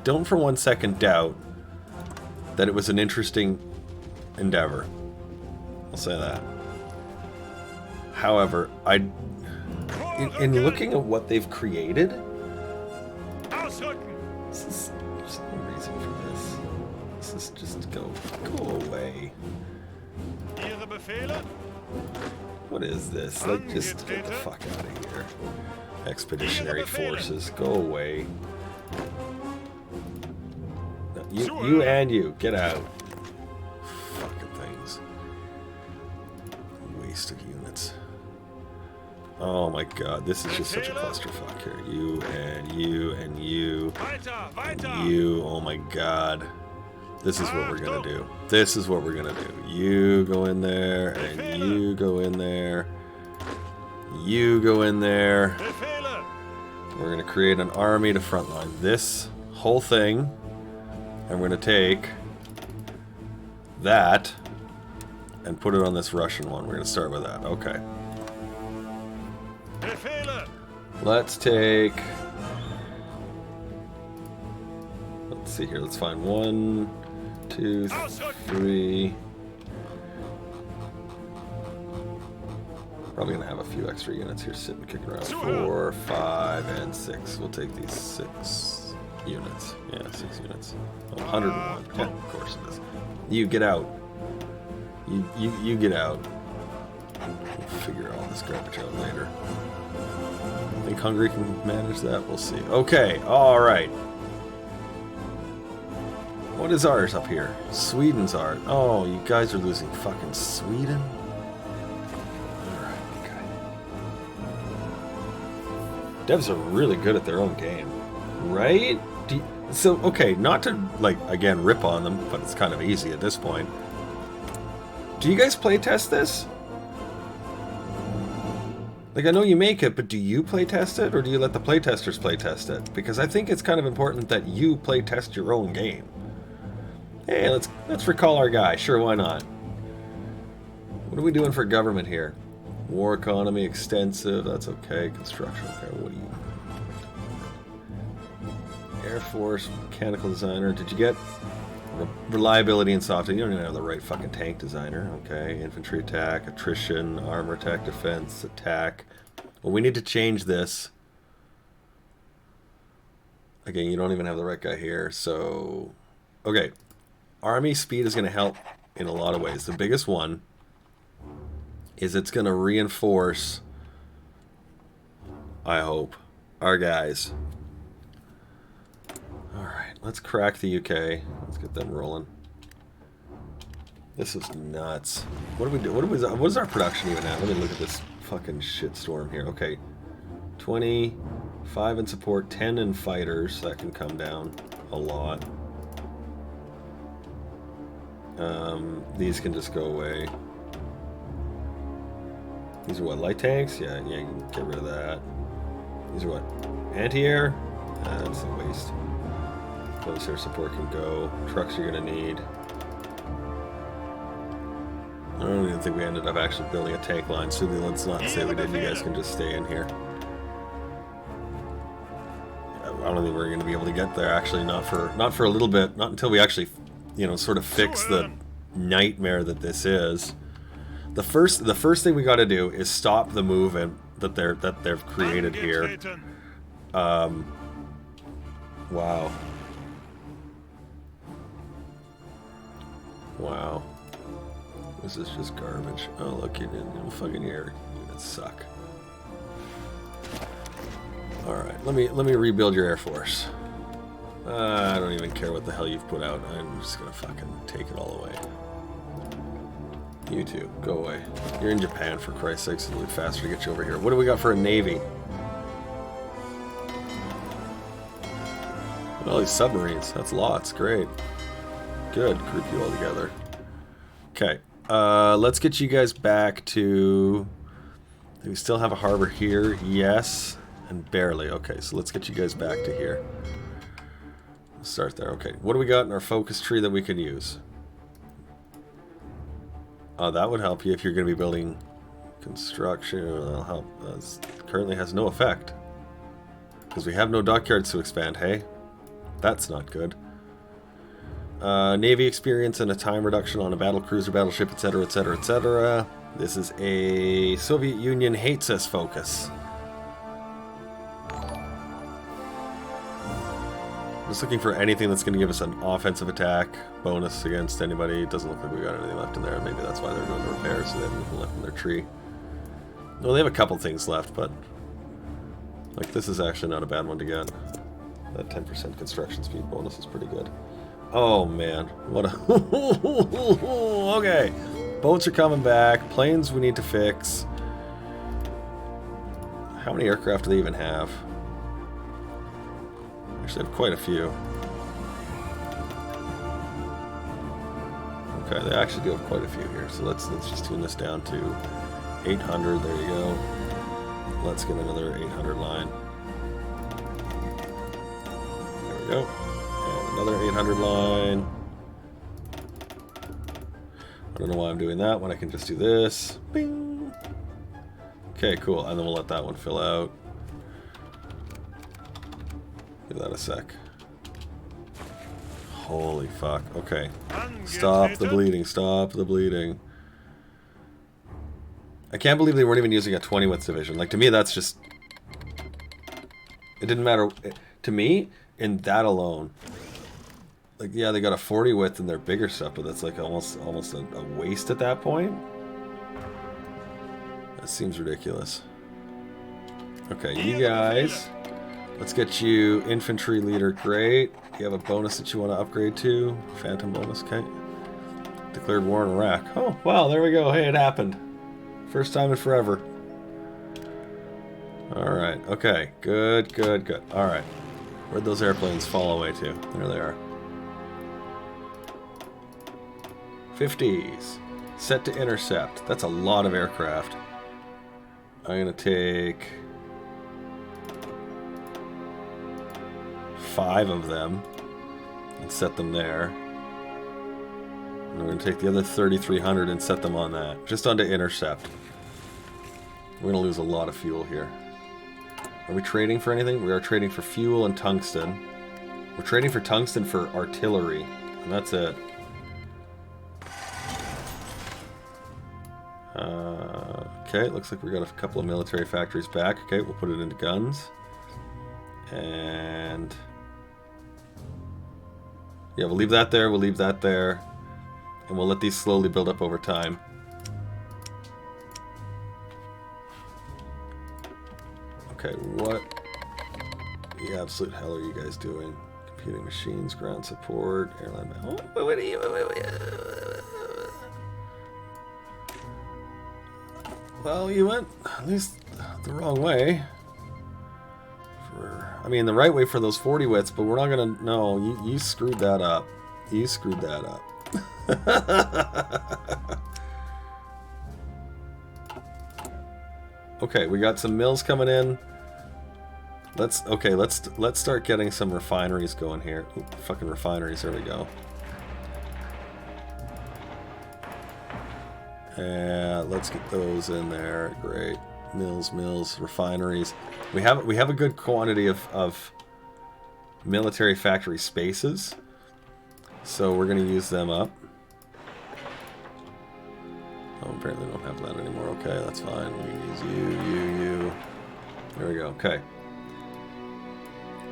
don't for one second doubt that it was an interesting endeavor. I'll say that. However, in looking at what they've created, there's no reason for this. This is just go away. What is this? Like, just get the fuck out of here. Expeditionary forces, go away. No, you and you, get out. Fucking things. Waste of units. Oh my god, this is just such a clusterfuck here. You and you and you and you. Oh my god. This is what we're gonna do. This is what we're gonna do. You go in there, and you go in there. You go in there. We're gonna create an army to frontline this whole thing. And we're gonna take that and put it on this Russian one. We're gonna start with that. Okay. Let's take... Let's see here. Let's find 1, 2, 3. Probably gonna have a few extra units here sitting, kicking around. 4, 5, and 6. We'll take these 6 units. Yeah, 6 units. Oh, 101. Yeah, of course it is. You get out. You get out. We'll figure all this garbage out later. I think Hungary can manage that. We'll see. Okay, alright. What is ours up here? Sweden's art. Oh, you guys are losing fucking Sweden? Alright, okay. Devs are really good at their own game. Right? So, okay, not to, like, again, rip on them, but it's kind of easy at this point. Do you guys playtest this? Like, I know you make it, but do you playtest it, or do you let the playtesters playtest it? Because I think it's kind of important that you playtest your own game. Hey, let's recall our guy. Sure, why not? What are we doing for government here? War economy, extensive, that's okay. Construction, okay, what do you... Air Force, mechanical designer. Did you get reliability and software? You don't even have the right fucking tank designer, okay. Infantry attack, attrition, armor attack, defense, attack. Well, we need to change this. Again, you don't even have the right guy here, so... Okay, army speed is going to help in a lot of ways. The biggest one is it's going to reinforce, I hope, our guys. Alright, let's crack the UK. Let's get them rolling. This is nuts. What do we do? What is our production even at? Let me look at this fucking shitstorm here. Okay, 25 in support, 10 in fighters. That can come down a lot. These can just go away. These are what, light tanks? Yeah, you can get rid of that. These are what, anti-air? That's a waste. Close air support can go. Trucks you're gonna need. I don't even think we ended up actually building a tank line, so let's not say we did. You guys can just stay in here. I don't think we're gonna be able to get there. Actually, not for a little bit. Not until we actually, you know, sort of fix the nightmare that this is. The first thing we got to do is stop the movement that they've created here. Wow. Wow. This is just garbage. Oh look, you didn't fucking hear. You suck. All right, let me rebuild your Air Force. I don't even care what the hell you've put out. I'm just gonna fucking take it all away. You two, go away. You're in Japan, for Christ's sakes. It'll be faster to get you over here. What do we got for a navy? All these submarines. That's lots. Great. Good. Group you all together. Okay. Let's get you guys back to... Do we still have a harbor here? Yes. And barely. Okay, so let's get you guys back to here. Let's start there. Okay. What do we got in our focus tree that we can use? That would help you if you're going to be building construction. That'll help. Currently has no effect. Because we have no dockyards to expand, hey? That's not good. Navy experience and a time reduction on a battle cruiser, battleship, etc., etc., etc. This is a Soviet Union hates us focus. Just looking for anything that's going to give us an offensive attack bonus against anybody. It doesn't look like we got anything left in there. Maybe that's why they're doing the repairs, so they have nothing left in their tree. No, they have a couple things left, but like this is actually not a bad one to get. That 10% construction speed bonus is pretty good. Oh man, what a okay. Boats are coming back. Planes we need to fix. How many aircraft do they even have? Actually, have quite a few. Okay, they actually do have quite a few here. So let's just tune this down to 800. There you go. Let's get another 800 line. There we go. And another 800 line. I don't know why I'm doing that when I can just do this. Bing. Okay, cool. And then we'll let that one fill out. Give that a sec. Holy fuck. Okay. Stop the bleeding. Stop the bleeding. I can't believe they weren't even using a 20 width division. Like, to me, that's just... It didn't matter. To me, in that alone... Like, yeah, they got a 40 width in their bigger stuff, but that's like almost a waste at that point. That seems ridiculous. Okay, you guys... Let's get you infantry leader. Great. You have a bonus that you want to upgrade to. Phantom bonus. Okay. Declared war in Iraq. Oh, wow. There we go. Hey, it happened. First time in forever. Alright. Okay. Good, good, good. Alright. Where'd those airplanes fall away to? There they are. 50s. Set to intercept. That's a lot of aircraft. I'm going to take... 5 of them and set them there. And we're going to take the other 3,300 and set them on that. Just onto intercept. We're going to lose a lot of fuel here. Are we trading for anything? We are trading for fuel and tungsten. We're trading for tungsten for artillery. And that's it. Okay, looks like we got a couple of military factories back. Okay, we'll put it into guns. And... yeah, we'll leave that there, we'll leave that there. And we'll let these slowly build up over time. Okay, what the absolute hell are you guys doing? Computing machines, ground support, airline... oh, what are you... Well, you went at least the wrong way. I mean, the right way for those 40 wits, but we're not gonna... no, you screwed that up. You screwed that up. Okay, we got some mills coming in. Let's start getting some refineries going here. Ooh, fucking refineries, there we go. Yeah, let's get those in there. Great. Mills, refineries. We have a good quantity of military factory spaces, so we're going to use them up. Oh, apparently we don't have that anymore. Okay, that's fine. We can use you. There we go. Okay.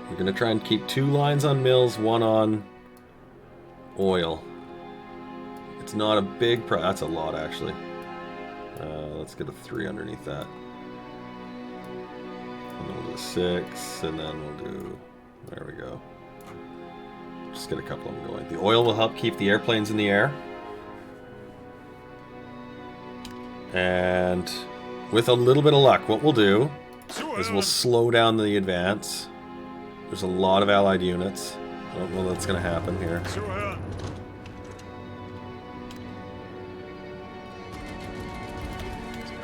We're going to try and keep 2 lines on mills, 1 on oil. It's not a big price. That's a lot, actually. Let's get a 3 underneath that. And then we'll do 6, and then we'll do... there we go. Just get a couple of them going. The oil will help keep the airplanes in the air. And with a little bit of luck, what we'll do is we'll slow down the advance. There's a lot of allied units. I don't know that's going to happen here. It's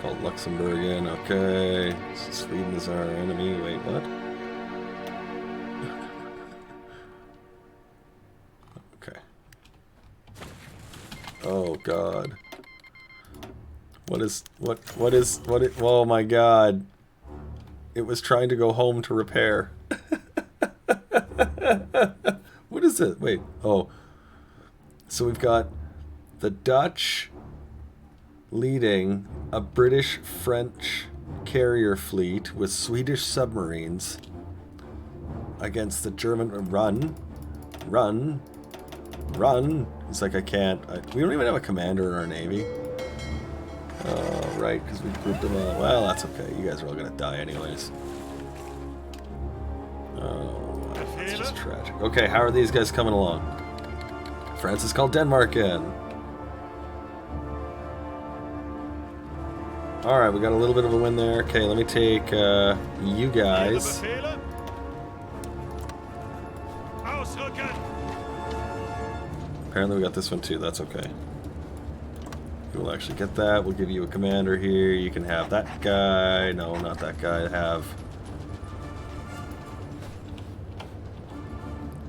called Luxembourgian. Okay. Sweden is our enemy. Wait, what? Okay. Oh, God. Oh my God. It was trying to go home to repair. What is it? Wait. Oh. So we've got the Dutch leading a British-French carrier fleet with Swedish submarines against the German... Run. It's like, I can't... we don't even have a commander in our navy. Oh, right, because we grouped them all. Well, that's okay. You guys are all going to die anyways. Oh, that's just tragic. Okay, how are these guys coming along? France is called Denmark in. Alright, we got a little bit of a win there. Okay, let me take you guys. Apparently we got this one too. That's okay. We'll actually get that. We'll give you a commander here. You can have that guy. No, not that guy.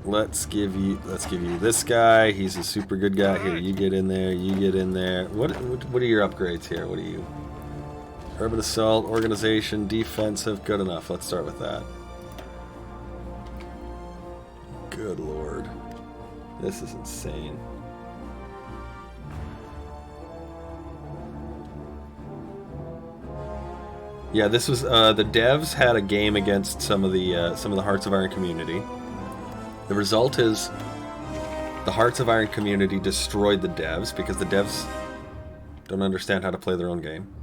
Let's give you this guy. He's a super good guy. Here, you get in there. You get in there. What are your upgrades here? What are you? Urban assault, organization, defensive. Good enough. Let's start with that. Good lord. This is insane. Yeah, this was the devs had a game against some of the Hearts of Iron community. The result is the Hearts of Iron community destroyed the devs because the devs don't understand how to play their own game.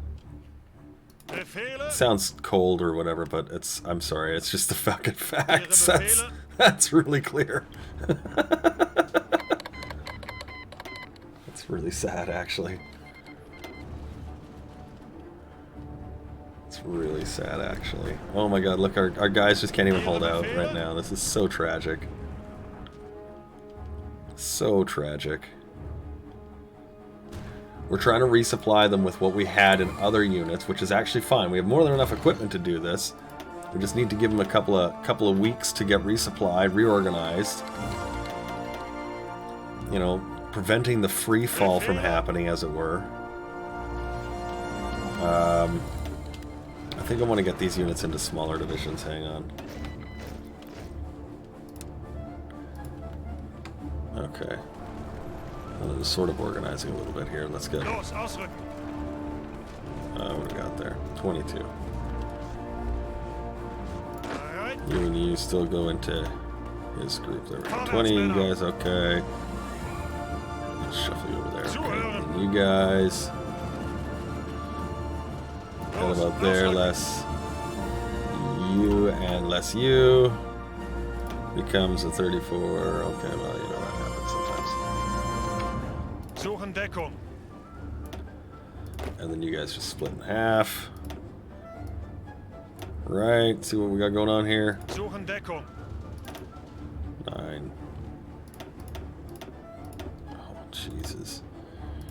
It sounds cold or whatever, but I'm sorry, it's just the fucking facts. That's really clear. That's really sad, actually. Really sad, actually. Oh my god, look, our guys just can't even hold out right now. This is so tragic. So tragic. We're trying to resupply them with what we had in other units, which is actually fine. We have more than enough equipment to do this. We just need to give them a couple of weeks to get resupplied, reorganized. You know, preventing the free fall from happening, as it were. I think I want to get these units into smaller divisions. Hang on. Okay. Well, it's sort of organizing a little bit here. Let's get... what do we got there? 22. You and you still go into his group. There we go. 20 you guys, okay. Let's shuffle you over there. Okay. And you guys... What about there? Less you and less you. Becomes a 34. Okay, well, you know that happens sometimes. And then you guys just split in half. Right, see what we got going on here. 9. Oh, Jesus.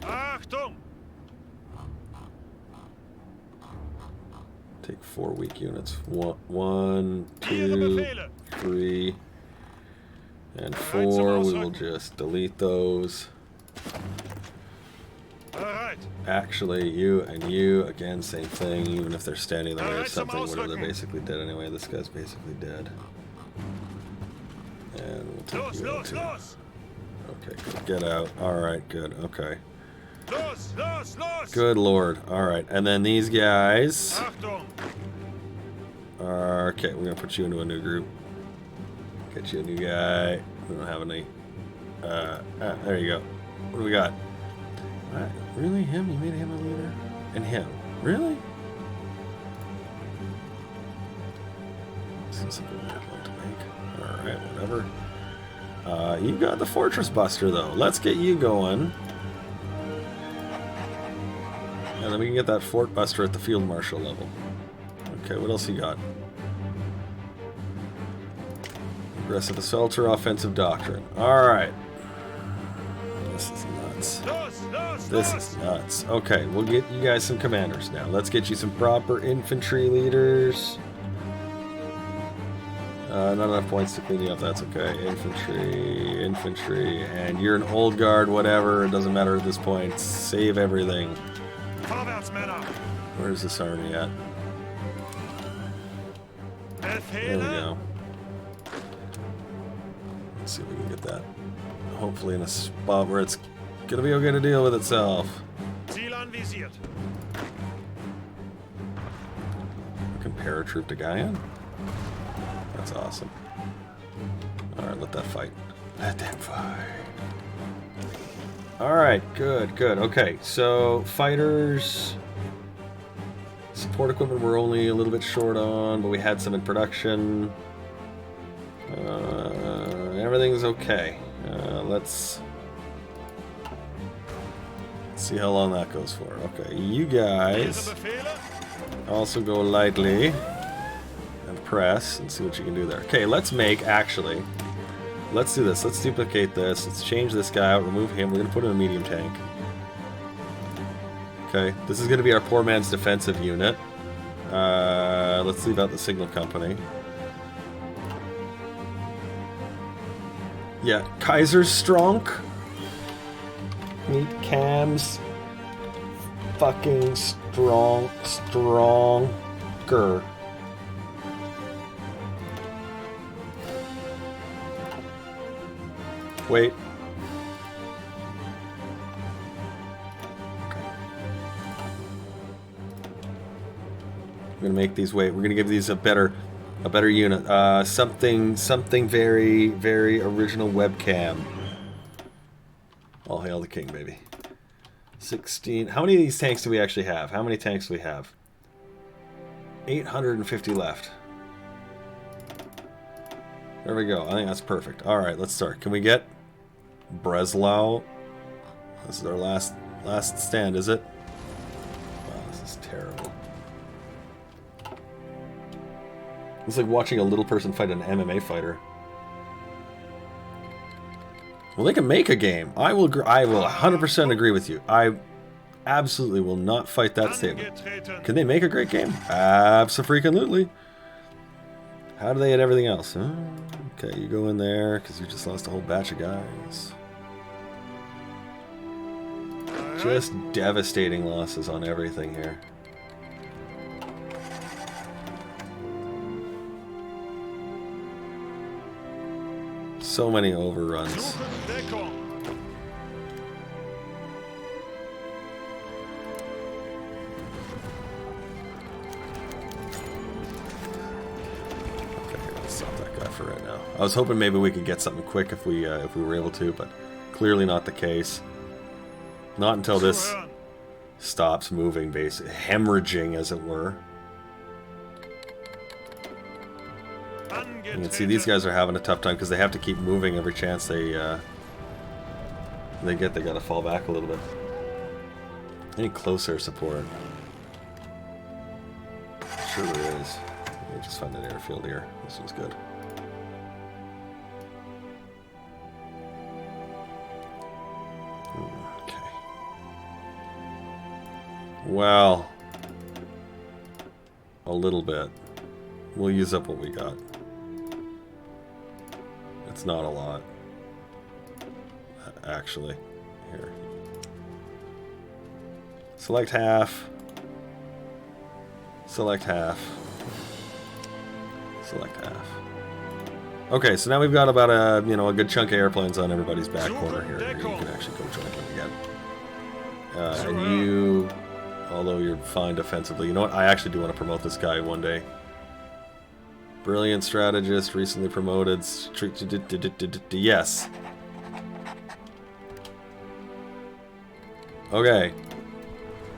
Achtung! Take 4 weak units. 1, 2, 3, and 4. We will just delete those. Actually, you and you, again, same thing. Even if they're standing there or something, where they're basically dead anyway. This guy's basically dead. And we'll take you out too. Okay, good. Get out. Alright, good. Okay. Good lord. Alright, and then these guys are... Okay, we're gonna put you into a new group. Get you a new guy. We don't have any... there you go. What do we got? Really? Him? You made him a leader? And him? Really? Seems like a weird one to make. Alright, whatever. You got the Fortress Buster, though. Let's get you going. And then we can get that Fort Buster at the Field Marshal level. Okay, what else you got? Aggressive Assault or Offensive Doctrine. Alright. This is nuts. This is nuts. Okay, we'll get you guys some commanders now. Let's get you some proper infantry leaders. Not enough points to clean you up, that's okay. Infantry, and you're an old guard, whatever. It doesn't matter at this point. Save everything. Where's this army at? There we go. Let's see if we can get that. Hopefully in a spot where it's gonna be okay to deal with itself. Compare a troop to Gaian? That's awesome. Alright, let that fight. Let that fight. Alright, good, good. Okay, so fighters... Support equipment we're only a little bit short on, but we had some in production. Everything's okay. Let's see how long that goes for. Okay, you guys also go lightly and press and see what you can do there. Okay, let's make, actually, let's do this. Let's duplicate this. Let's change this guy out, remove him. We're going to put in a medium tank. Okay, this is going to be our poor man's defensive unit. Let's leave out the signal company. Yeah, Kaiser's strong. Meet Cam's fucking stronger. Wait. We're gonna make these wait. We're gonna give these a better unit. Something very, very original webcam. All hail the king, baby. 16. How many of these tanks do we actually have? How many tanks do we have? 850 left. There we go. I think that's perfect. All right, let's start. Can we get Breslau? This is our last stand, is it? Wow, this is terrible. It's like watching a little person fight an MMA fighter. Well, they can make a game. I will 100% agree with you. I absolutely will not fight that statement. Can they make a great game? Abso-freaking-lutely. How do they hit everything else? Okay, you go in there because you just lost a whole batch of guys. Just devastating losses on everything here. So many overruns. Suchen Deckung. Okay, let's stop that guy for right now. I was hoping maybe we could get something quick if we were able to, but clearly not the case. Not until this Zuhören. stops moving, basically hemorrhaging, as it were. You can see these guys are having a tough time because they have to keep moving every chance they get. They got to fall back a little bit. Any closer support? Sure there is. Let me just find an airfield here. This one's good. Okay. Well, a little bit. We'll use up what we got. It's not a lot. Actually. Here. Select half. Select half. Select half. Okay, so now we've got about a good chunk of airplanes on everybody's back corner here. You can actually go join them again. And you, although you're fine defensively, you know what? I actually do want to promote this guy one day. Brilliant strategist, recently promoted. Yes. Okay.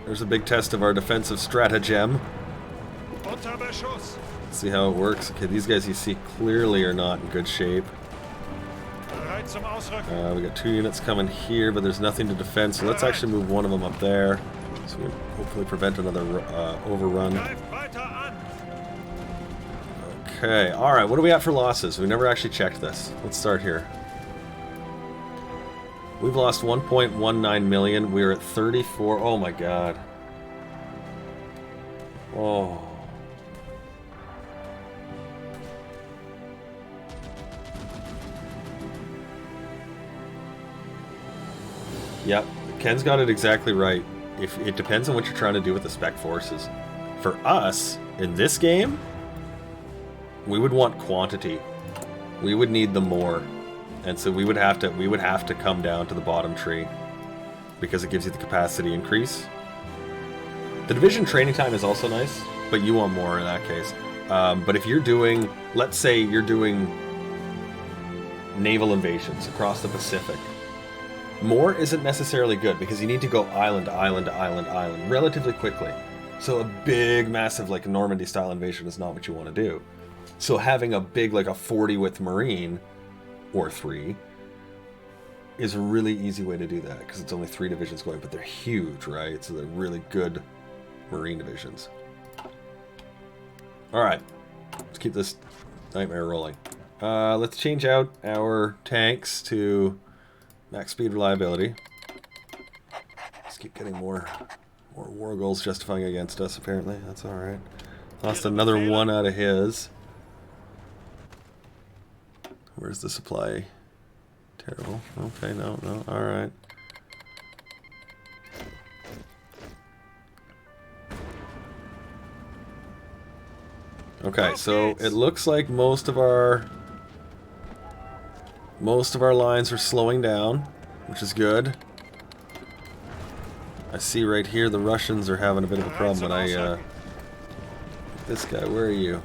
There's a big test of our defensive stratagem. Unter Beschuss. Let's see how it works. Okay, these guys you see clearly are not in good shape. Bereit zum Ausrücken. We got 2 units coming here, but there's nothing to defend, so let's actually move one of them up there. So we hopefully prevent another overrun. Greif weiter an. Okay, alright, what do we got for losses? We never actually checked this. Let's start here. We've lost 1.19 million. We're at 34. Oh my god. Oh. Yep, Ken's got it exactly right. If it depends on what you're trying to do with the spec forces. For us, in this game, we would want quantity. We would need them more. And so we would have to come down to the bottom tree because it gives you the capacity increase. The division training time is also nice, but you want more in that case. But if you're doing, let's say you're doing naval invasions across the Pacific, more isn't necessarily good because you need to go island to island to island to island relatively quickly. So a big, massive, like Normandy-style invasion is not what you want to do. So having a big, like a 40 width marine, or 3, is a really easy way to do that because it's only 3 divisions going, but they're huge, right? So they're really good marine divisions. Alright, let's keep this nightmare rolling. Let's change out our tanks to max speed reliability. Let's keep getting more war goals justifying against us, apparently. That's alright. Lost another one out of his. Where's the supply? Terrible. Okay, no, alright. Okay, so it looks like most of our lines are slowing down, which is good. I see right here the Russians are having a bit of a problem, but this guy, where are you?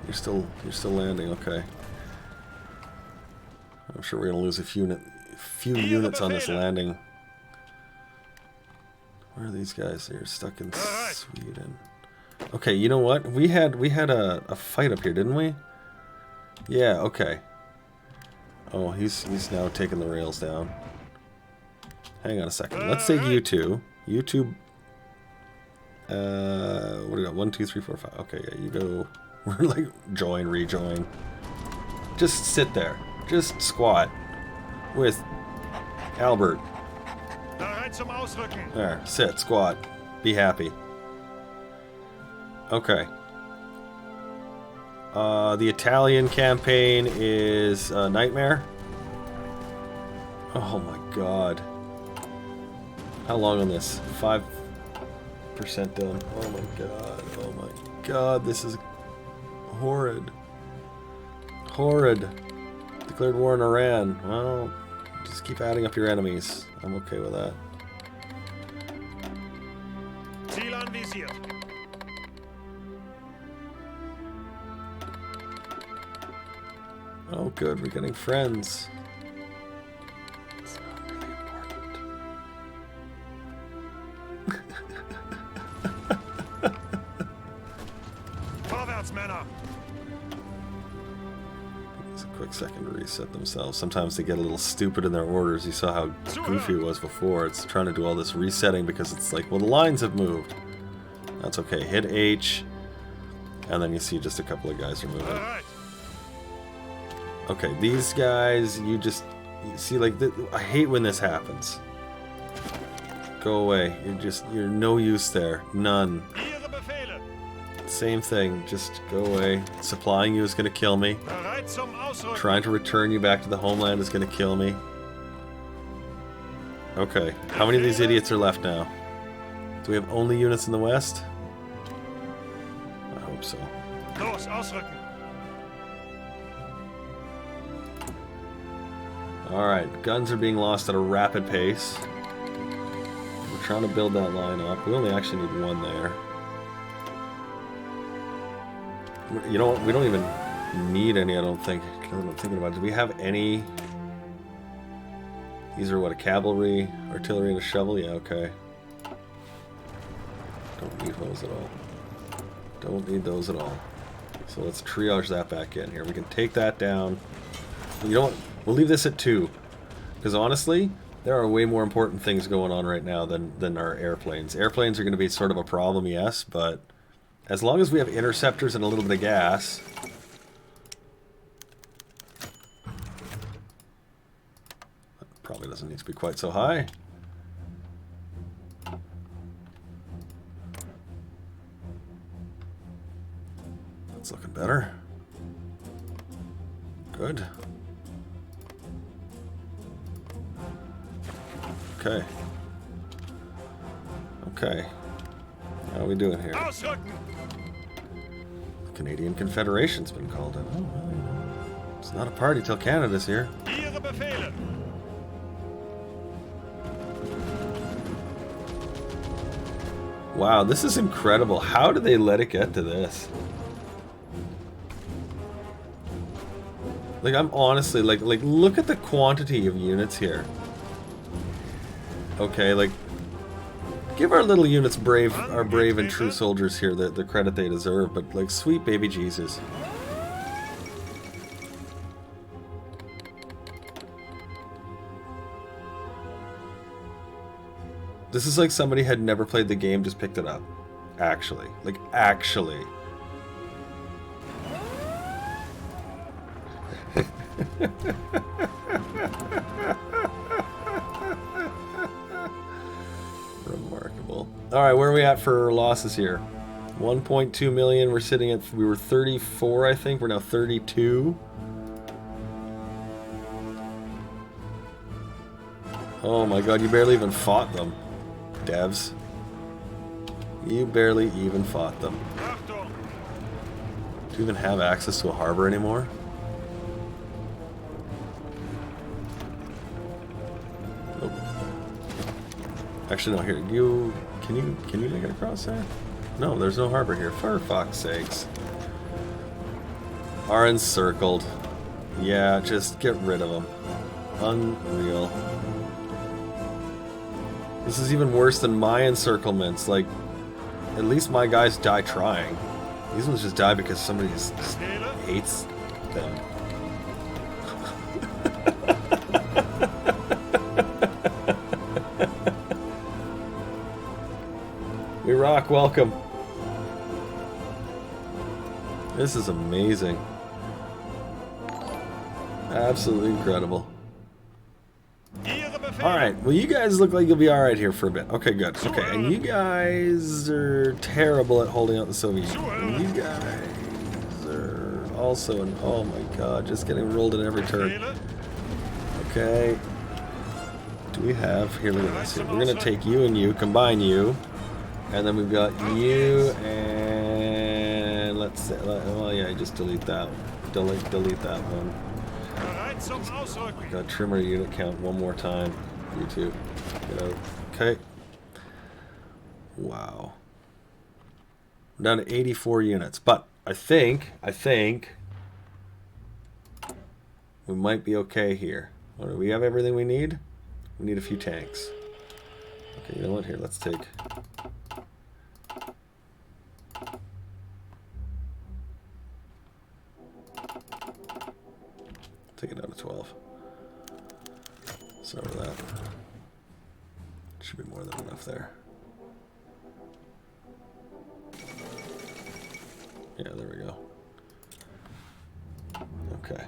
You're still landing, okay. I'm sure we're gonna lose a few units on this landing. Where are these guys? They're stuck in Sweden. Okay, you know what? We had a fight up here, didn't we? Yeah. Okay. Oh, he's now taking the rails down. Hang on a second. Let's take you two. You two. What do we got? 1, 2, 3, 4, 5. Okay, yeah, you go. We're like join, rejoin. Just sit there. Just squat with Albert. Bereit zum Ausrücken. There, sit, squat, be happy. Okay. The Italian campaign is Nightmare. Oh my god. How long on this? 5% done. Oh my god. Oh my god. This is horrid. Horrid. Declared war on Iran. Well, just keep adding up your enemies. I'm okay with that. Ziel anvisiert. Oh good, we're getting friends. It's not really important. Vorwärts, Männer! It's a quick second to reset themselves. Sometimes they get a little stupid in their orders. You saw how goofy it was before. It's trying to do all this resetting because it's like, well, the lines have moved. That's okay. Hit H, and then you see just a couple of guys are moving. Bereit! Okay, these guys, you see, like, I hate when this happens. Go away. You're no use there. None. Ihre Befehle! Same thing. Just go away. Supplying you is going to kill me. Bereit zum Ausrücken! Trying to return you back to the homeland is going to kill me. Okay, how many of these idiots are left now? Do we have only units in the west? I hope so. Los, ausrücken! Alright, guns are being lost at a rapid pace. We're trying to build that line up. We only actually need one there. You know what? We don't even need any, I don't think. I'm thinking about it. Do we have any? These are what, a cavalry, artillery, and a shovel? Yeah, okay. Don't need those at all. Don't need those at all. So let's triage that back in here. We can take that down. You know what? We'll leave this at 2. Because honestly, there are way more important things going on right now than our airplanes. Airplanes are going to be sort of a problem, yes, but as long as we have interceptors and a little bit of gas... That probably doesn't need to be quite so high. That's looking better. Good. Okay. Okay. How are we doing here? Ausrücken! The Canadian Confederation's been called in. Oh, well, you know. It's not a party till Canada's here. Ihre Befehle! Wow, this is incredible. How did they let it get to this? Like, I'm honestly, like look at the quantity of units here. Okay, like, give our little units our brave and true soldiers here the credit they deserve, but, like, sweet baby Jesus. This is like somebody had never played the game, just picked it up. Actually. Like, actually. Remarkable. Alright, where are we at for losses here? 1.2 million. We're sitting at... We were 34, I think. We're now 32. Oh my god, you barely even fought them. Devs. You barely even fought them. Achtung! Do you even have access to a harbor anymore? Nope. Actually, no. Here, can you make it across there? No, there's no harbor here. For fuck's sakes. Are encircled. Yeah, just get rid of them. Unreal. This is even worse than my encirclements. Like, at least my guys die trying. These ones just die because somebody just hates them. Iraq, welcome. This is amazing. Absolutely incredible. Alright, well you guys look like you'll be alright here for a bit. Okay, good. Okay, and you guys are terrible at holding out the Soviet Union. You guys are also, oh my god, just getting rolled in every turn. Okay. Do we have... Here, look at this. Here. We're going to take you and you, combine you. And then we've got you and... Let's say... Well, yeah, just delete that. Delete that one. Bereit zum Ausrücken. Got to trim our unit count one more time. You two. Get out. Okay. Wow. I'm down to 84 units. But I think we might be okay here. Or do we have everything we need? We need a few tanks. Okay, you know what? Here, let's take... Take it down to 12. So over that. Should be more than enough there. Yeah, there we go. Okay.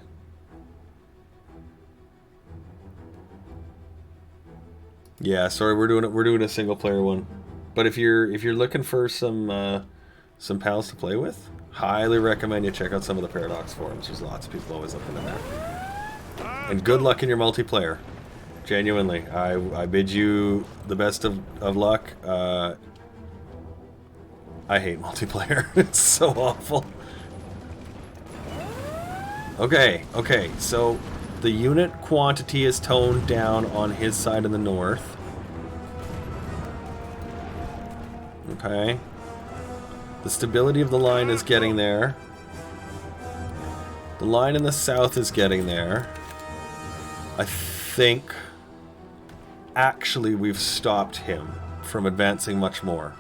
Yeah, sorry, we're doing a single player one. But if you're looking for some pals to play with, highly recommend you check out some of the Paradox forums. There's lots of people always looking in there. And good luck in your multiplayer. Genuinely, I bid you the best of luck. I hate multiplayer. It's so awful. Okay, so the unit quantity is toned down on his side in the north. Okay. The stability of the line is getting there. The line in the south is getting there. I think actually we've stopped him from advancing much more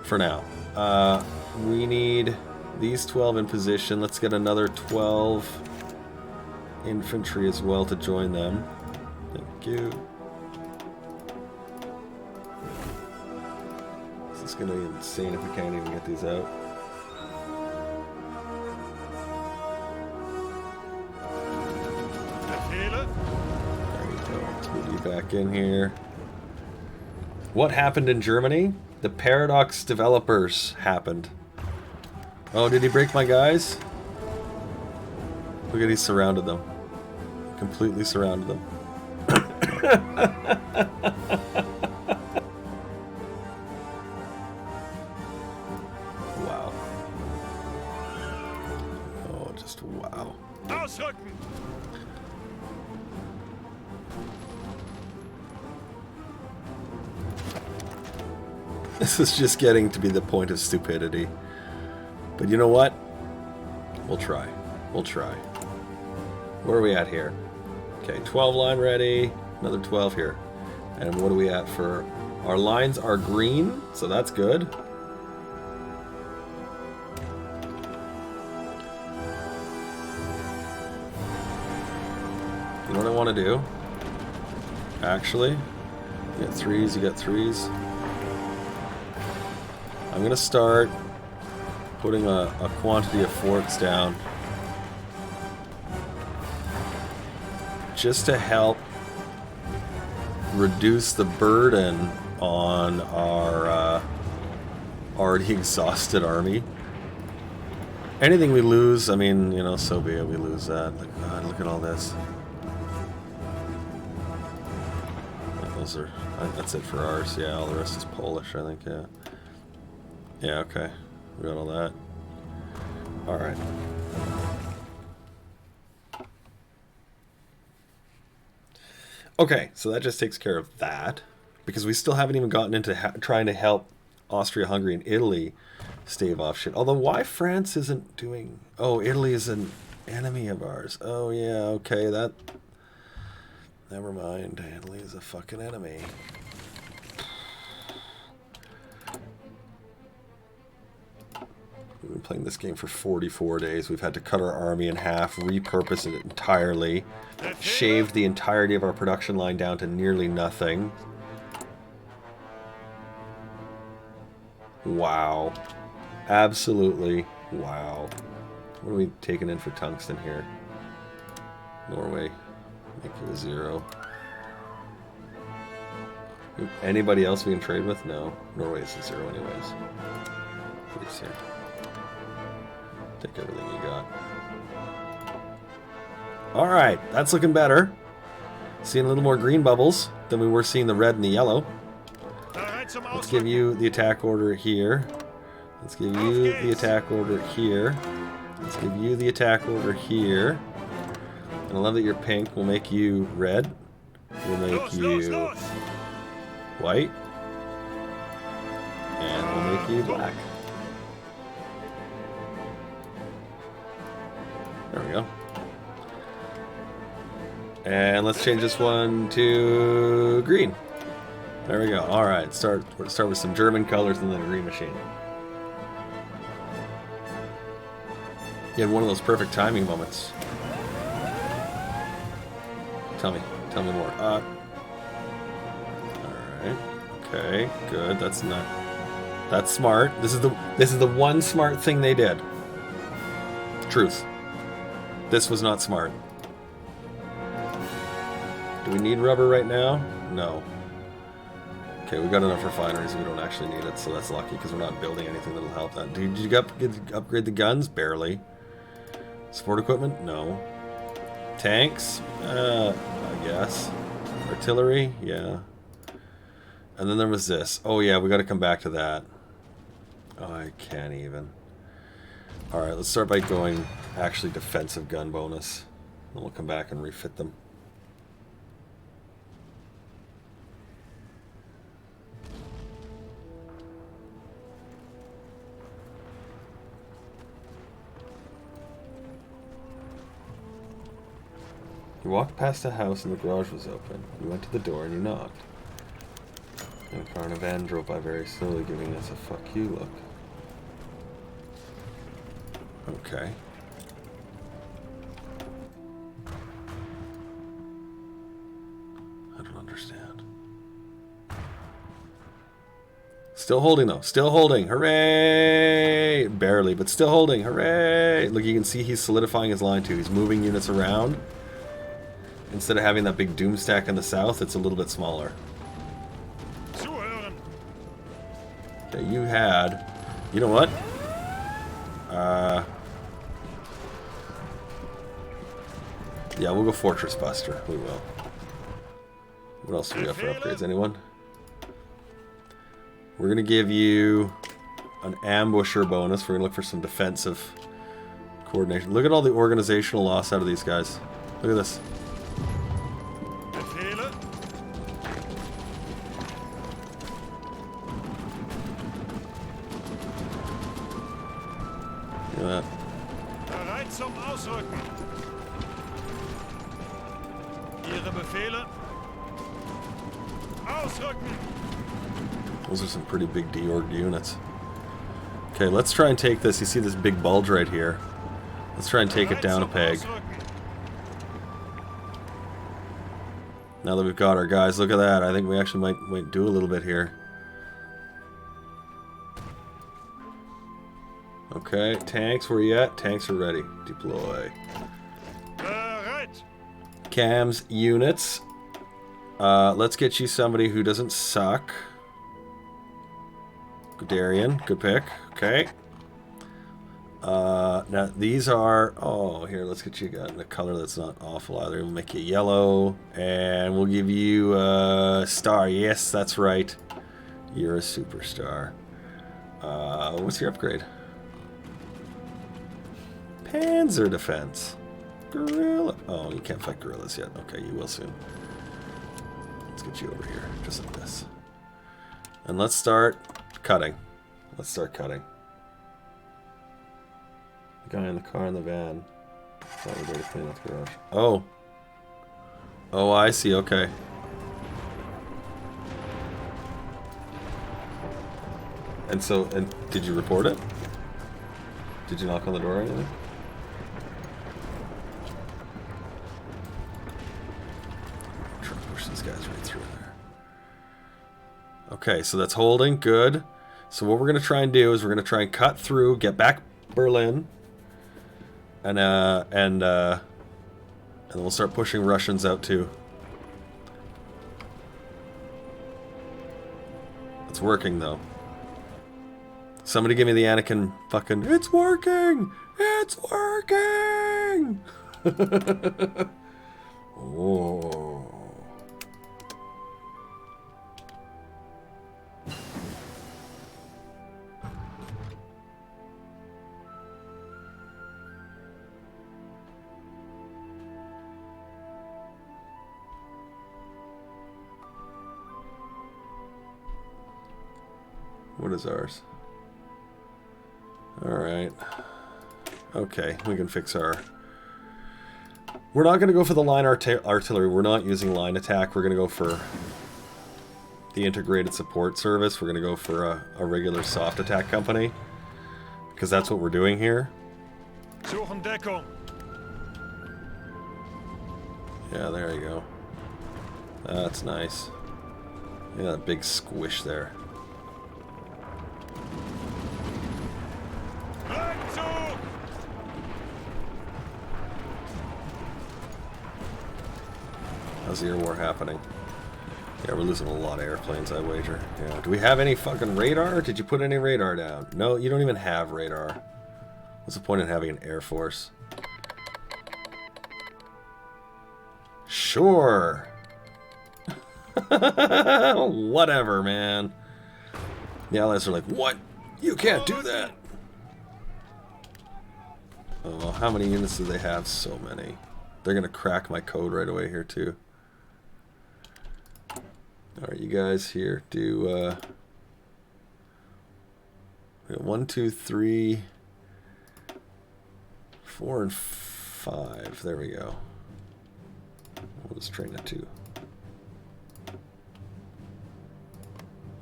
for now. We need these 12 in position. Let's get another 12 infantry as well to join them. Thank you. This is going to be insane if we can't even get these out. Befehle. There we go. Let's move you back in here. What happened in Germany? The Paradox developers happened. Oh, did he break my guys? Look at, he surrounded them. Completely surrounded them. Wow. Oh, just wow. Ausrücken. This is just getting to be the point of stupidity. But you know what? We'll try. We'll try. Where are we at here? Okay, 12 line ready. Another 12 here. And what are we at for... Our lines are green, so that's good. You know what I want to do? Actually, you got threes, you got threes. I'm going to start putting a quantity of forts down just to help reduce the burden on our already exhausted army. Anything we lose, I mean, you know, so be it, we lose that. Like, God, look at all this. Those are, that's it for ours. Yeah, all the rest is Polish, I think, yeah. Yeah, okay. We got all that. Alright. Okay, so that just takes care of that. Because we still haven't even gotten into trying to help Austria-Hungary and Italy stave off shit. Although, why France isn't doing... Oh, Italy is an enemy of ours. Oh, yeah, okay, that... Never mind. Italy is a fucking enemy. We've been playing this game for 44 days. We've had to cut our army in half, repurpose it entirely, shaved the entirety of our production line down to nearly nothing. Wow. Absolutely wow. What are we taking in for tungsten here? Norway. Make you a 0. Anybody else we can trade with? No. Norway is a 0 anyways. Please, here. Take everything you got. Alright, that's looking better. Seeing a little more green bubbles than we were seeing the red and the yellow. Bereit zum Let's give Ausrücken. you the attack order here. Let's give you the attack order here. Let's give you the attack order here. And I love that you're pink. We'll make you red. We'll make Los, you los, los. white. And we'll make you black. There we go. And let's change this one to green. There we go. All right, start with some German colors and then a green machine. You had one of those perfect timing moments. Tell me more. All right. Okay. Good. That's smart. This is the one smart thing they did. Truth. This was not smart. Do we need rubber right now? No. Okay, we got enough refineries. We don't actually need it, so that's lucky because we're not building anything that'll help that. Did you upgrade the guns? Barely. Support equipment? No. Tanks? I guess. Artillery? Yeah. And then there was this. Oh yeah, we got to come back to that. Oh, I can't even. Alright, let's start by going actually defensive gun bonus. Then we'll come back and refit them. You walked past a house and the garage was open. You went to the door and you knocked. And a car and a van drove by very slowly, giving us a fuck you look. Okay. I don't understand. Still holding though. Still holding. Hooray! Barely, but still holding. Hooray! Look, you can see he's solidifying his line too. He's moving units around. Instead of having that big doom stack in the south, it's a little bit smaller. Zuhören. Okay, you had... You know what? Yeah, we'll go Fortress Buster. We will. What else do we got for upgrades? Anyone? We're going to give you an ambusher bonus. We're going to look for some defensive coordination. Look at all the organizational loss out of these guys. Look at this. Befehle. Look at that. Bereit zum Ausrücken. Ihre Befehle. Ausrücken. Those are some pretty big deorged units. Okay, let's try and take this. You see this big bulge right here. Let's try and take it down a peg. Now that we've got our guys, look at that. I think we actually might do a little bit here. Okay, tanks, where you at? Tanks are ready. Deploy. Bereit. Cams, units. Let's get you somebody who doesn't suck. Guderian, good pick. Okay. Now these are... Oh, here, let's get you in a color that's not awful either. We'll make you yellow. And we'll give you a star. Yes, that's right. You're a superstar. What's your upgrade? Panzer defense. Gorilla. Oh, you can't fight gorillas yet. Okay, you will soon. Let's get you over here, just like this. And let's start cutting. Let's start cutting. The guy in the car in the van. Thought we were ready to clean out the garage. Oh. Oh, I see. Okay. And so, and did you report it? Did you knock on the door or anything? Try to push these guys right through there. Okay, so that's holding. Good. So what we're going to try and do is we're going to try and cut through, get back Berlin, and then we'll start pushing Russians out too. It's working though. Somebody give me the Anakin fucking... It's working! It's working! Oh. What is ours? Alright. Okay, we can fix our... We're not going to go for the line artillery. We're not using line attack. We're going to go for the integrated support service. We're going to go for a regular soft attack company. Because that's what we're doing here. Suchen Deckung. Yeah, there you go. That's nice. Yeah, that big squish there. Rückzug! How's the air war happening? Yeah, we're losing a lot of airplanes, I wager. Yeah. Do we have any fucking radar? Did you put any radar down? No, you don't even have radar. What's the point in having an air force? Sure. Whatever, man. The Allies are like, what? You can't do that. Oh, how many units do they have? So many. They're gonna crack my code right away here too. Alright, you guys here do we got 1, 2, 3, 4, and 5. There we go. We'll just train it 2.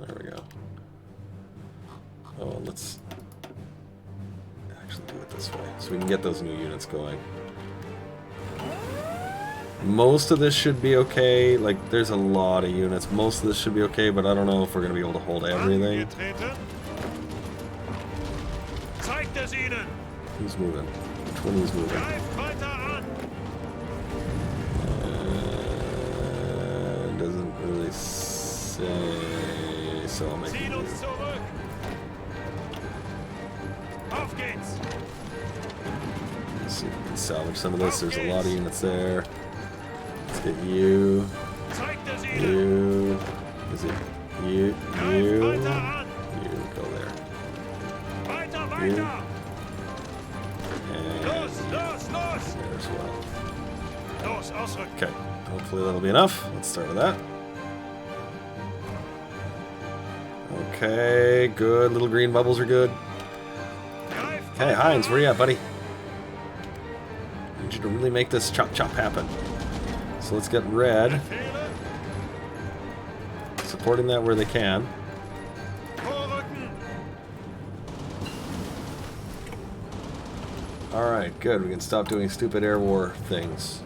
There we go. Oh, let's actually do it this way so we can get those new units going. Most of this should be okay. Like, there's a lot of units. Most of this should be okay, but I don't know if we're going to be able to hold everything. Angetreten. Zeigt es ihnen. Who's moving? Which one is moving? Greift weiter an. Doesn't really say, so I'll make Ziehen it uns easy. zurück. Auf geht's. Let's see if we can salvage some of this. There's a lot of units there. Let's get you. Zeigt es ihnen. You. Is it you? Greift You. weiter an. You. Go there. Weiter, You. weiter. And Los, los, los. there as well. Los, ausrücken. Okay. Hopefully that'll be enough. Let's start with that. Okay, good. Little green bubbles are good. Greift Hey, weiter Heinz, where you an. at, buddy? I need you to really make this chop chop happen. So let's get red, Befehle. supporting that where they can. Vorrücken. Alright, good. We can stop doing stupid air war things.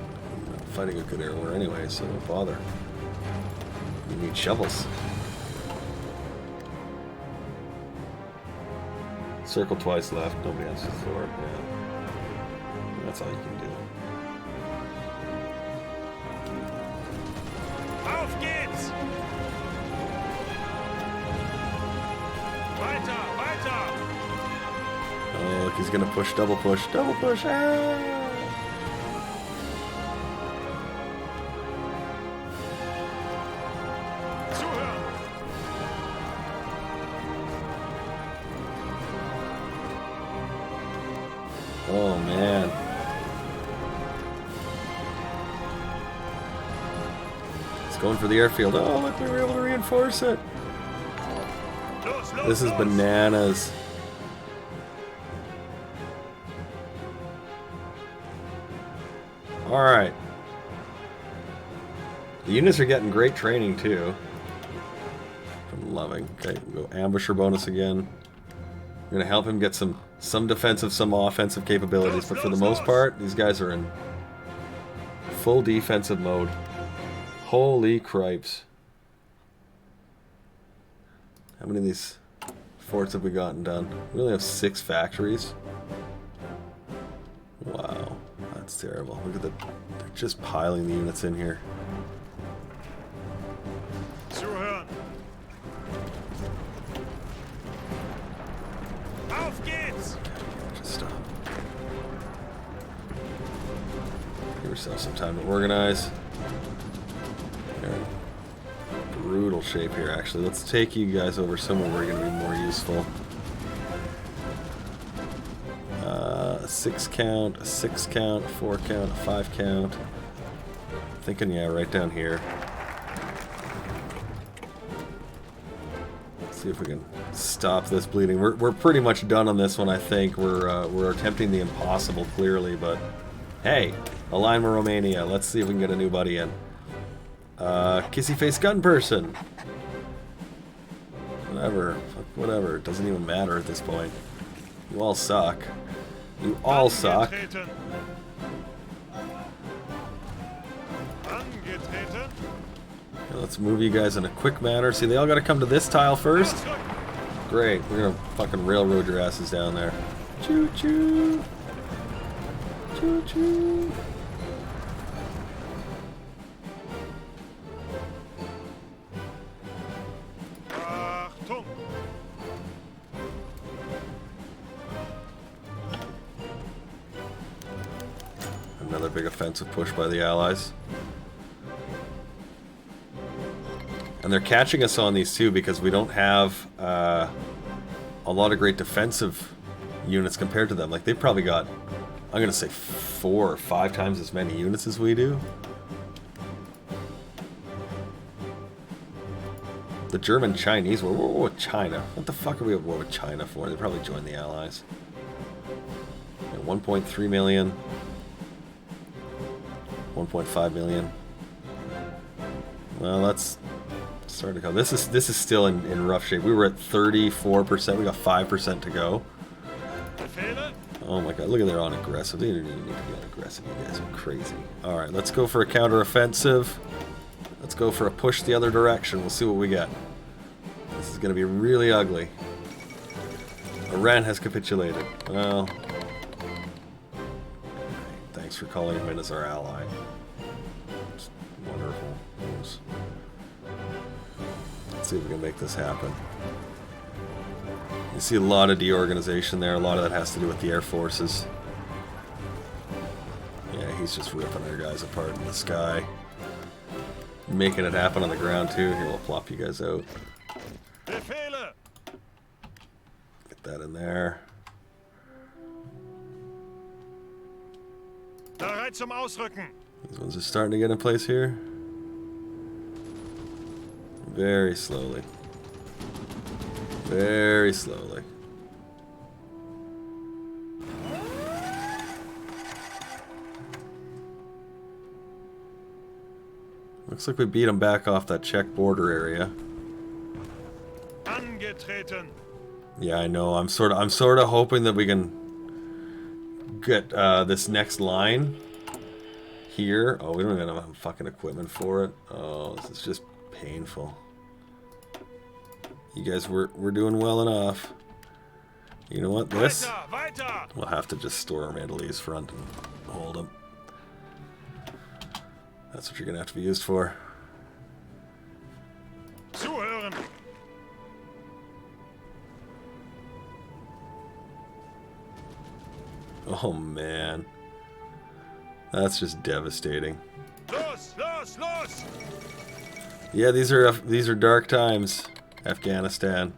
I'm not fighting a good air war anyway, so don't bother. You need shovels. Circle twice left. Nobody answers the door. Yeah. That's all you can do. Auf geht's. Weiter, weiter. Oh, look, he's gonna push, double push, double push. Ah! Zuhören. Oh man. It's going for the airfield. Oh, look, we were able to reinforce it. Los, los, This is los. bananas. Alright. The units are getting great training too. I'm loving. Okay, we'll go ambusher bonus again. We're gonna help him get some defensive, some offensive capabilities, but for the most part, these guys are in full defensive mode. Holy cripes. How many of these forts have we gotten done? We only have 6 factories. Wow, that's terrible. Look at they're just piling the units in here. Zuhören. Auf geht's. Just stop. Give yourself some time to organize. You're in brutal shape here, actually. Let's take you guys over somewhere where you're going to be more useful. A 6 count, a 6 count, a 4 count, a 5 count. I'm thinking, yeah, right down here. Let's see if we can Stop this bleeding. We're pretty much done on this one, I think. We're attempting the impossible, clearly, but hey, align with Romania. Let's see if we can get a new buddy in. Kissy face gun person. Whatever. Fuck whatever. It doesn't even matter at this point. You all suck. You all suck. Angetreten. Angetreten. Okay, let's move you guys in a quick manner. See, they all got to come to this tile first. Great. We're gonna fucking railroad your asses down there. Choo choo. Choo choo. Achtung. Another big offensive push by the Allies. And they're catching us on these too because we don't have a lot of great defensive units compared to them. Like, they've probably got, I'm going to say 4 or 5 times as many units as we do. The German-Chinese war. We're with China. What the fuck are we at war with China for? They probably joined the Allies. Yeah, 1.3 million. 1.5 million. Well, that's starting to come. This is still in rough shape. We were at 34%. We got 5% to go. Befehle. Oh my god, look at their on aggressive. They didn't even need to be on aggressive. You guys are crazy. Alright, let's go for a counter-offensive. Let's go for a push the other direction. We'll see what we get. This is going to be really ugly. Iran has capitulated. Well, thanks for calling him in as our ally. It's wonderful. Let's see if we can make this happen. You see a lot of deorganization there. A lot of that has to do with the air forces. Yeah, he's just ripping our guys apart in the sky. Making it happen on the ground too. Here, we'll plop you guys out. Befehle. Get that in there. Bereit zum Ausrücken. These ones are starting to get in place here. Very slowly. Very slowly. Looks like we beat them back off that Czech border area. Angetreten. Yeah, I know. I'm sort of hoping that we can get this next line here. Oh, we don't even have fucking equipment for it. Oh, this is just painful. You guys, we're doing well enough. You know what? This Weiter, weiter. we'll have to just store our Mandalese front and hold them. That's what you're gonna have to be used for. Zuhören. Oh man, that's just devastating. Los, los, los. Yeah, these are dark times, Afghanistan.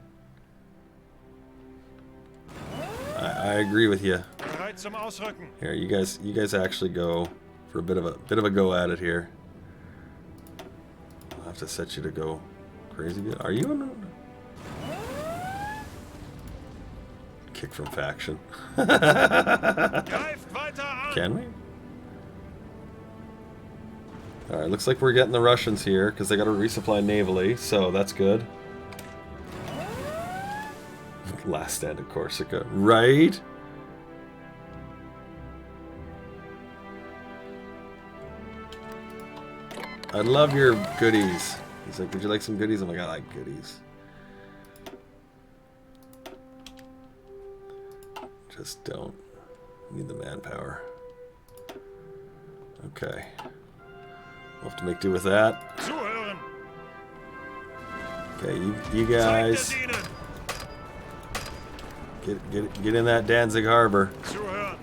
I agree with you. Bereit zum Ausrücken. Here, you guys actually go for a bit of a go at it here. I'll have to set you to go crazy good. Are you in? Kick from faction. Greift weiter an. Can we? Alright, looks like we're getting the Russians here, because they got to resupply navally, so that's good. Last stand of Corsica. Right? I love your goodies. He's like, would you like some goodies? I'm like, I like goodies. Just don't need the manpower. Okay. We'll have to make do with that. Zuhören. Okay, you guys Zeit der Dienen. get in that Danzig Harbor. Zuhören.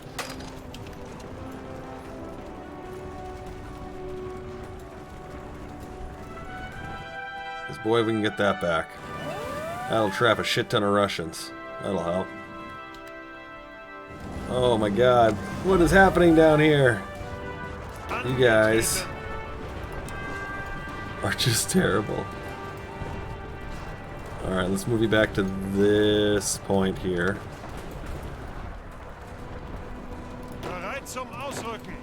Because boy, we can get that back. That'll trap a shit ton of Russians. That'll help. Oh my god. What is happening down here? You guys are just terrible. Alright, let's move you back to this point here. Bereit zum Ausrücken.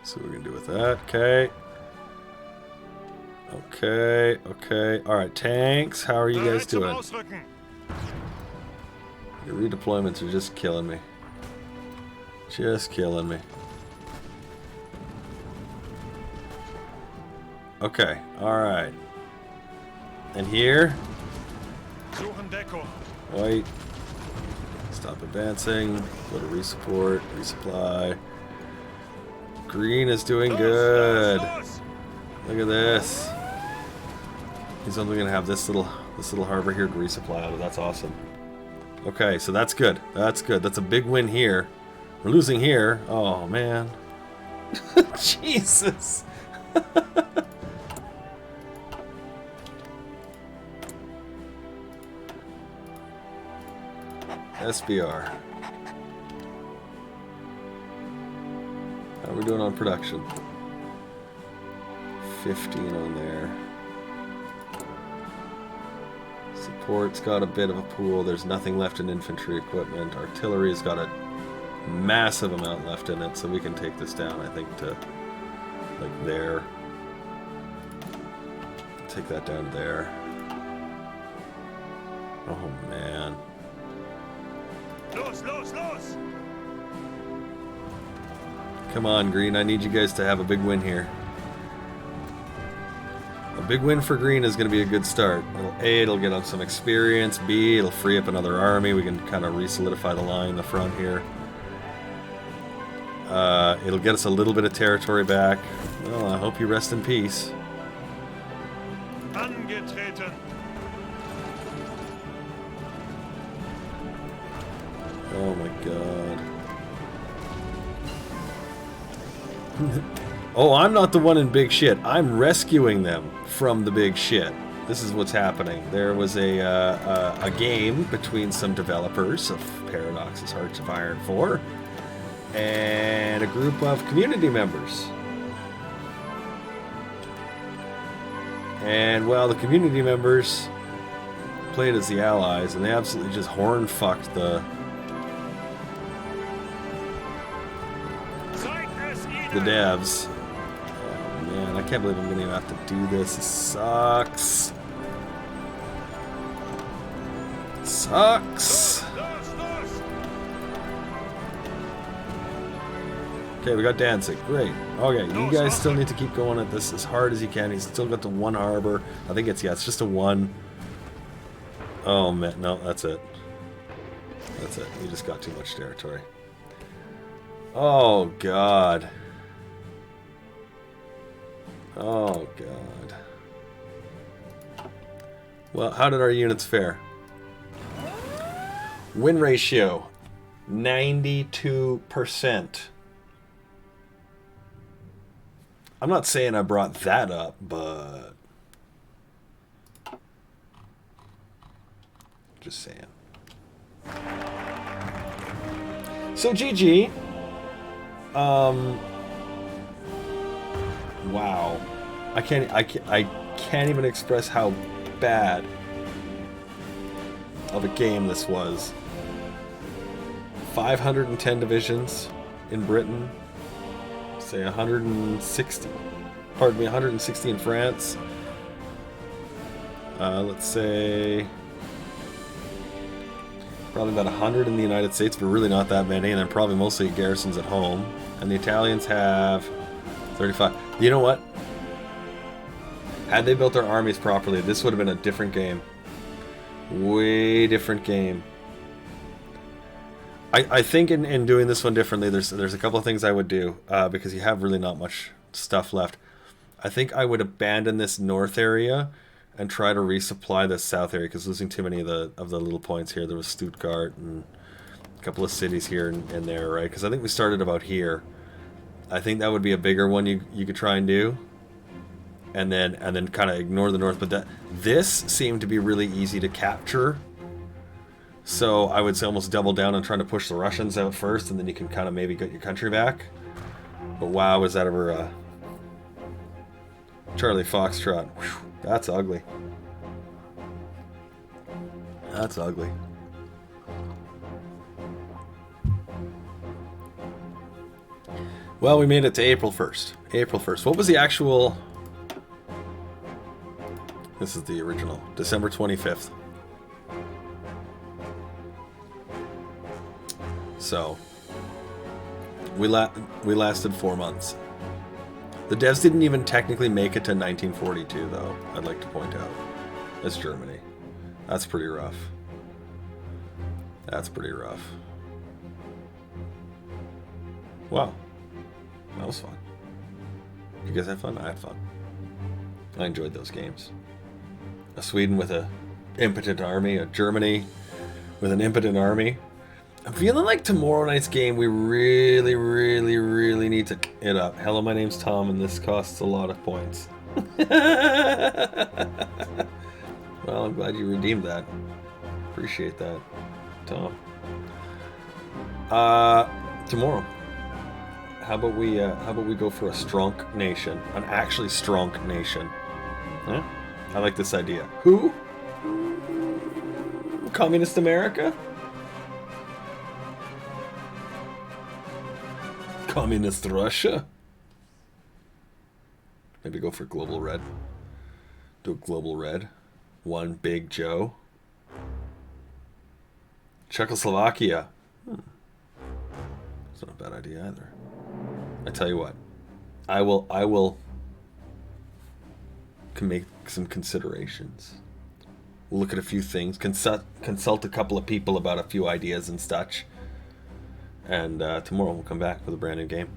See what we're gonna do with that. Okay. Okay, okay. Alright, tanks, how are you guys Bereit zum doing? Ausrücken. Your redeployments are just killing me. Just killing me. Okay, alright. And here? Suchen Deckung. White. Stop advancing. Go to resupport, resupply. Green is doing Los, good. los, los. Look at this. He's only gonna have this little harbor here to resupply out of. That's awesome. Okay, so that's good. That's good. That's a big win here. We're losing here. Oh man. Jesus. SBR. How are we doing on production? 15 on there. Support's got a bit of a pool. There's nothing left in infantry equipment. Artillery's got a massive amount left in it, so we can take this down, I think, to like there. Take that down to there. Oh man. Los, los, los. Come on, Green. I need you guys to have a big win here. A big win for Green is going to be a good start. A, it'll get us some experience. B, it'll free up another army. We can kind of re-solidify the line in the front here. It'll get us a little bit of territory back. Well, I hope you rest in peace. Angetreten. Oh my god. Oh, I'm not the one in big shit. I'm rescuing them from the big shit. This is what's happening. There was a game between some developers of Paradox's Hearts of Iron 4 and a group of community members. And, well, the community members played as the allies, and they absolutely just horn-fucked the devs. Oh man, I can't believe I'm gonna have to do this. This sucks. Sucks. Okay, we got Danzig. Great. Okay, you guys still need to keep going at this as hard as you can. He's still got the one harbor. I think it's, yeah, it's just a one. Oh man, no, that's it. That's it. You just got too much territory. Oh god. Oh god. Well, how did our units fare? Win ratio 92%. I'm not saying I brought that up, but just saying. So GG. Wow. I can't even express how bad of a game this was. 510 divisions in Britain. Say 160. Pardon me, 160 in France. Let's say probably about 100 in the United States, but really not that many, and then probably mostly garrisons at home. And the Italians have 35. You know what? Had they built their armies properly, this would have been a different game. Way different game. I think in doing this one differently, there's a couple of things I would do, because you have really not much stuff left. I think I would abandon this north area and try to resupply this south area, because losing too many of the little points here. There was Stuttgart and a couple of cities here and there, right? Because I think we started about here. I think that would be a bigger one you could try and do, and then kind of ignore the north. But this seemed to be really easy to capture, so I would say almost double down on trying to push the Russians out first, and then you can kind of maybe get your country back. But wow, was that ever Charlie Foxtrot. Whew, that's ugly. That's ugly. Well, we made it to April 1st. April 1st. What was the actual... This is the original. December 25th. So, we lasted 4 months. The devs didn't even technically make it to 1942, though, I'd like to point out. That's Germany. That's pretty rough. That's pretty rough. Wow. That was fun. You guys have fun? I had fun. I enjoyed those games. A Sweden with an impotent army, a Germany with an impotent army. I'm feeling like tomorrow night's game we really, really, really need to it up. Hello, my name's Tom, and this costs a lot of points. Well, I'm glad you redeemed that. Appreciate that, Tom. Tomorrow. How about we go for a strong nation, an actually strong nation? Yeah, I like this idea. Who? Communist America? Communist Russia? Maybe go for Global Red. Do a Global Red. One Big Joe. Czechoslovakia. It's not a bad idea either. I tell you what, I will can make some considerations. We'll look at a few things, consult a couple of people about a few ideas and such, and tomorrow we'll come back with a brand new game.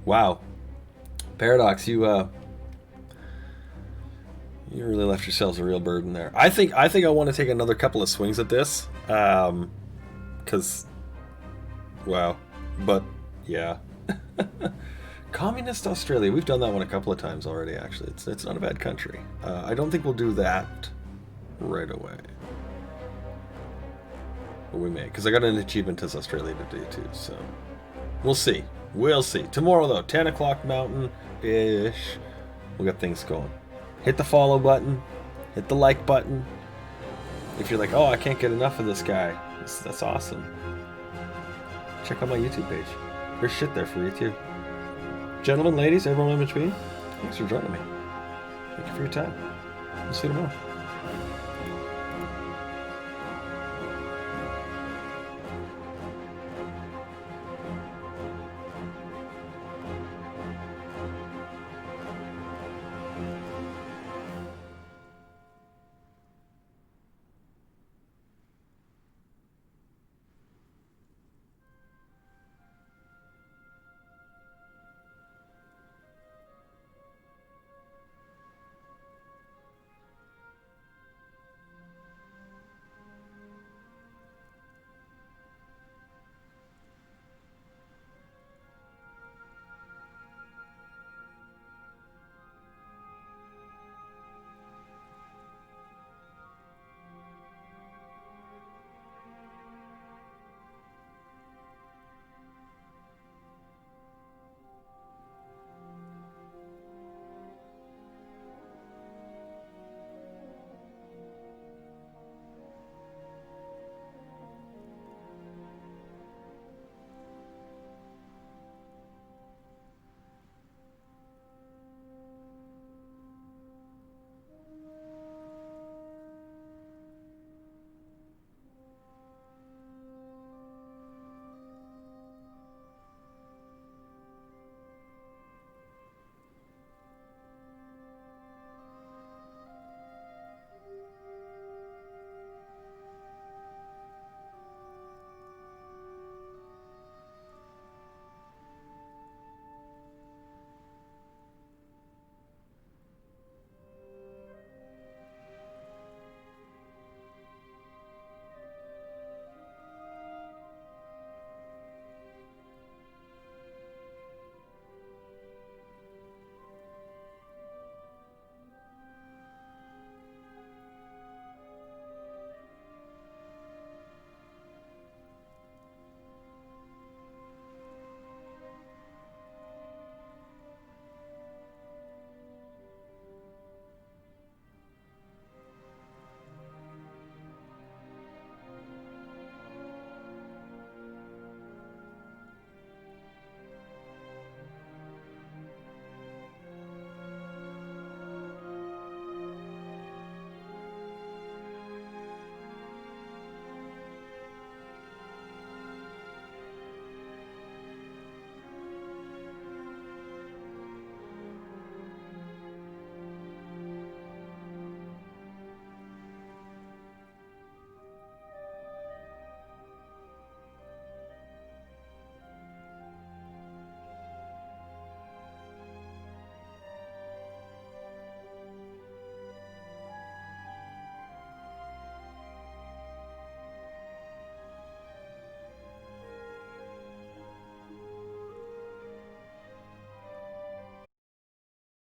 Wow, Paradox, you really left yourselves a real burden there. I think I want to take another couple of swings at this, because wow, but yeah. Communist Australia. We've done that one a couple of times already, actually. It's not a bad country. I don't think we'll do that right away. But we may, because I got an achievement as Australia to do too, so we'll see. We'll see. Tomorrow, though, 10 o'clock Mountain-ish, we'll get things going. Hit the follow button. Hit the like button. If you're like, oh, I can't get enough of this guy, that's awesome. Check out my YouTube page. There's shit there for you too. Gentlemen, ladies, everyone in between, thanks for joining me. Thank you for your time. We'll see you tomorrow.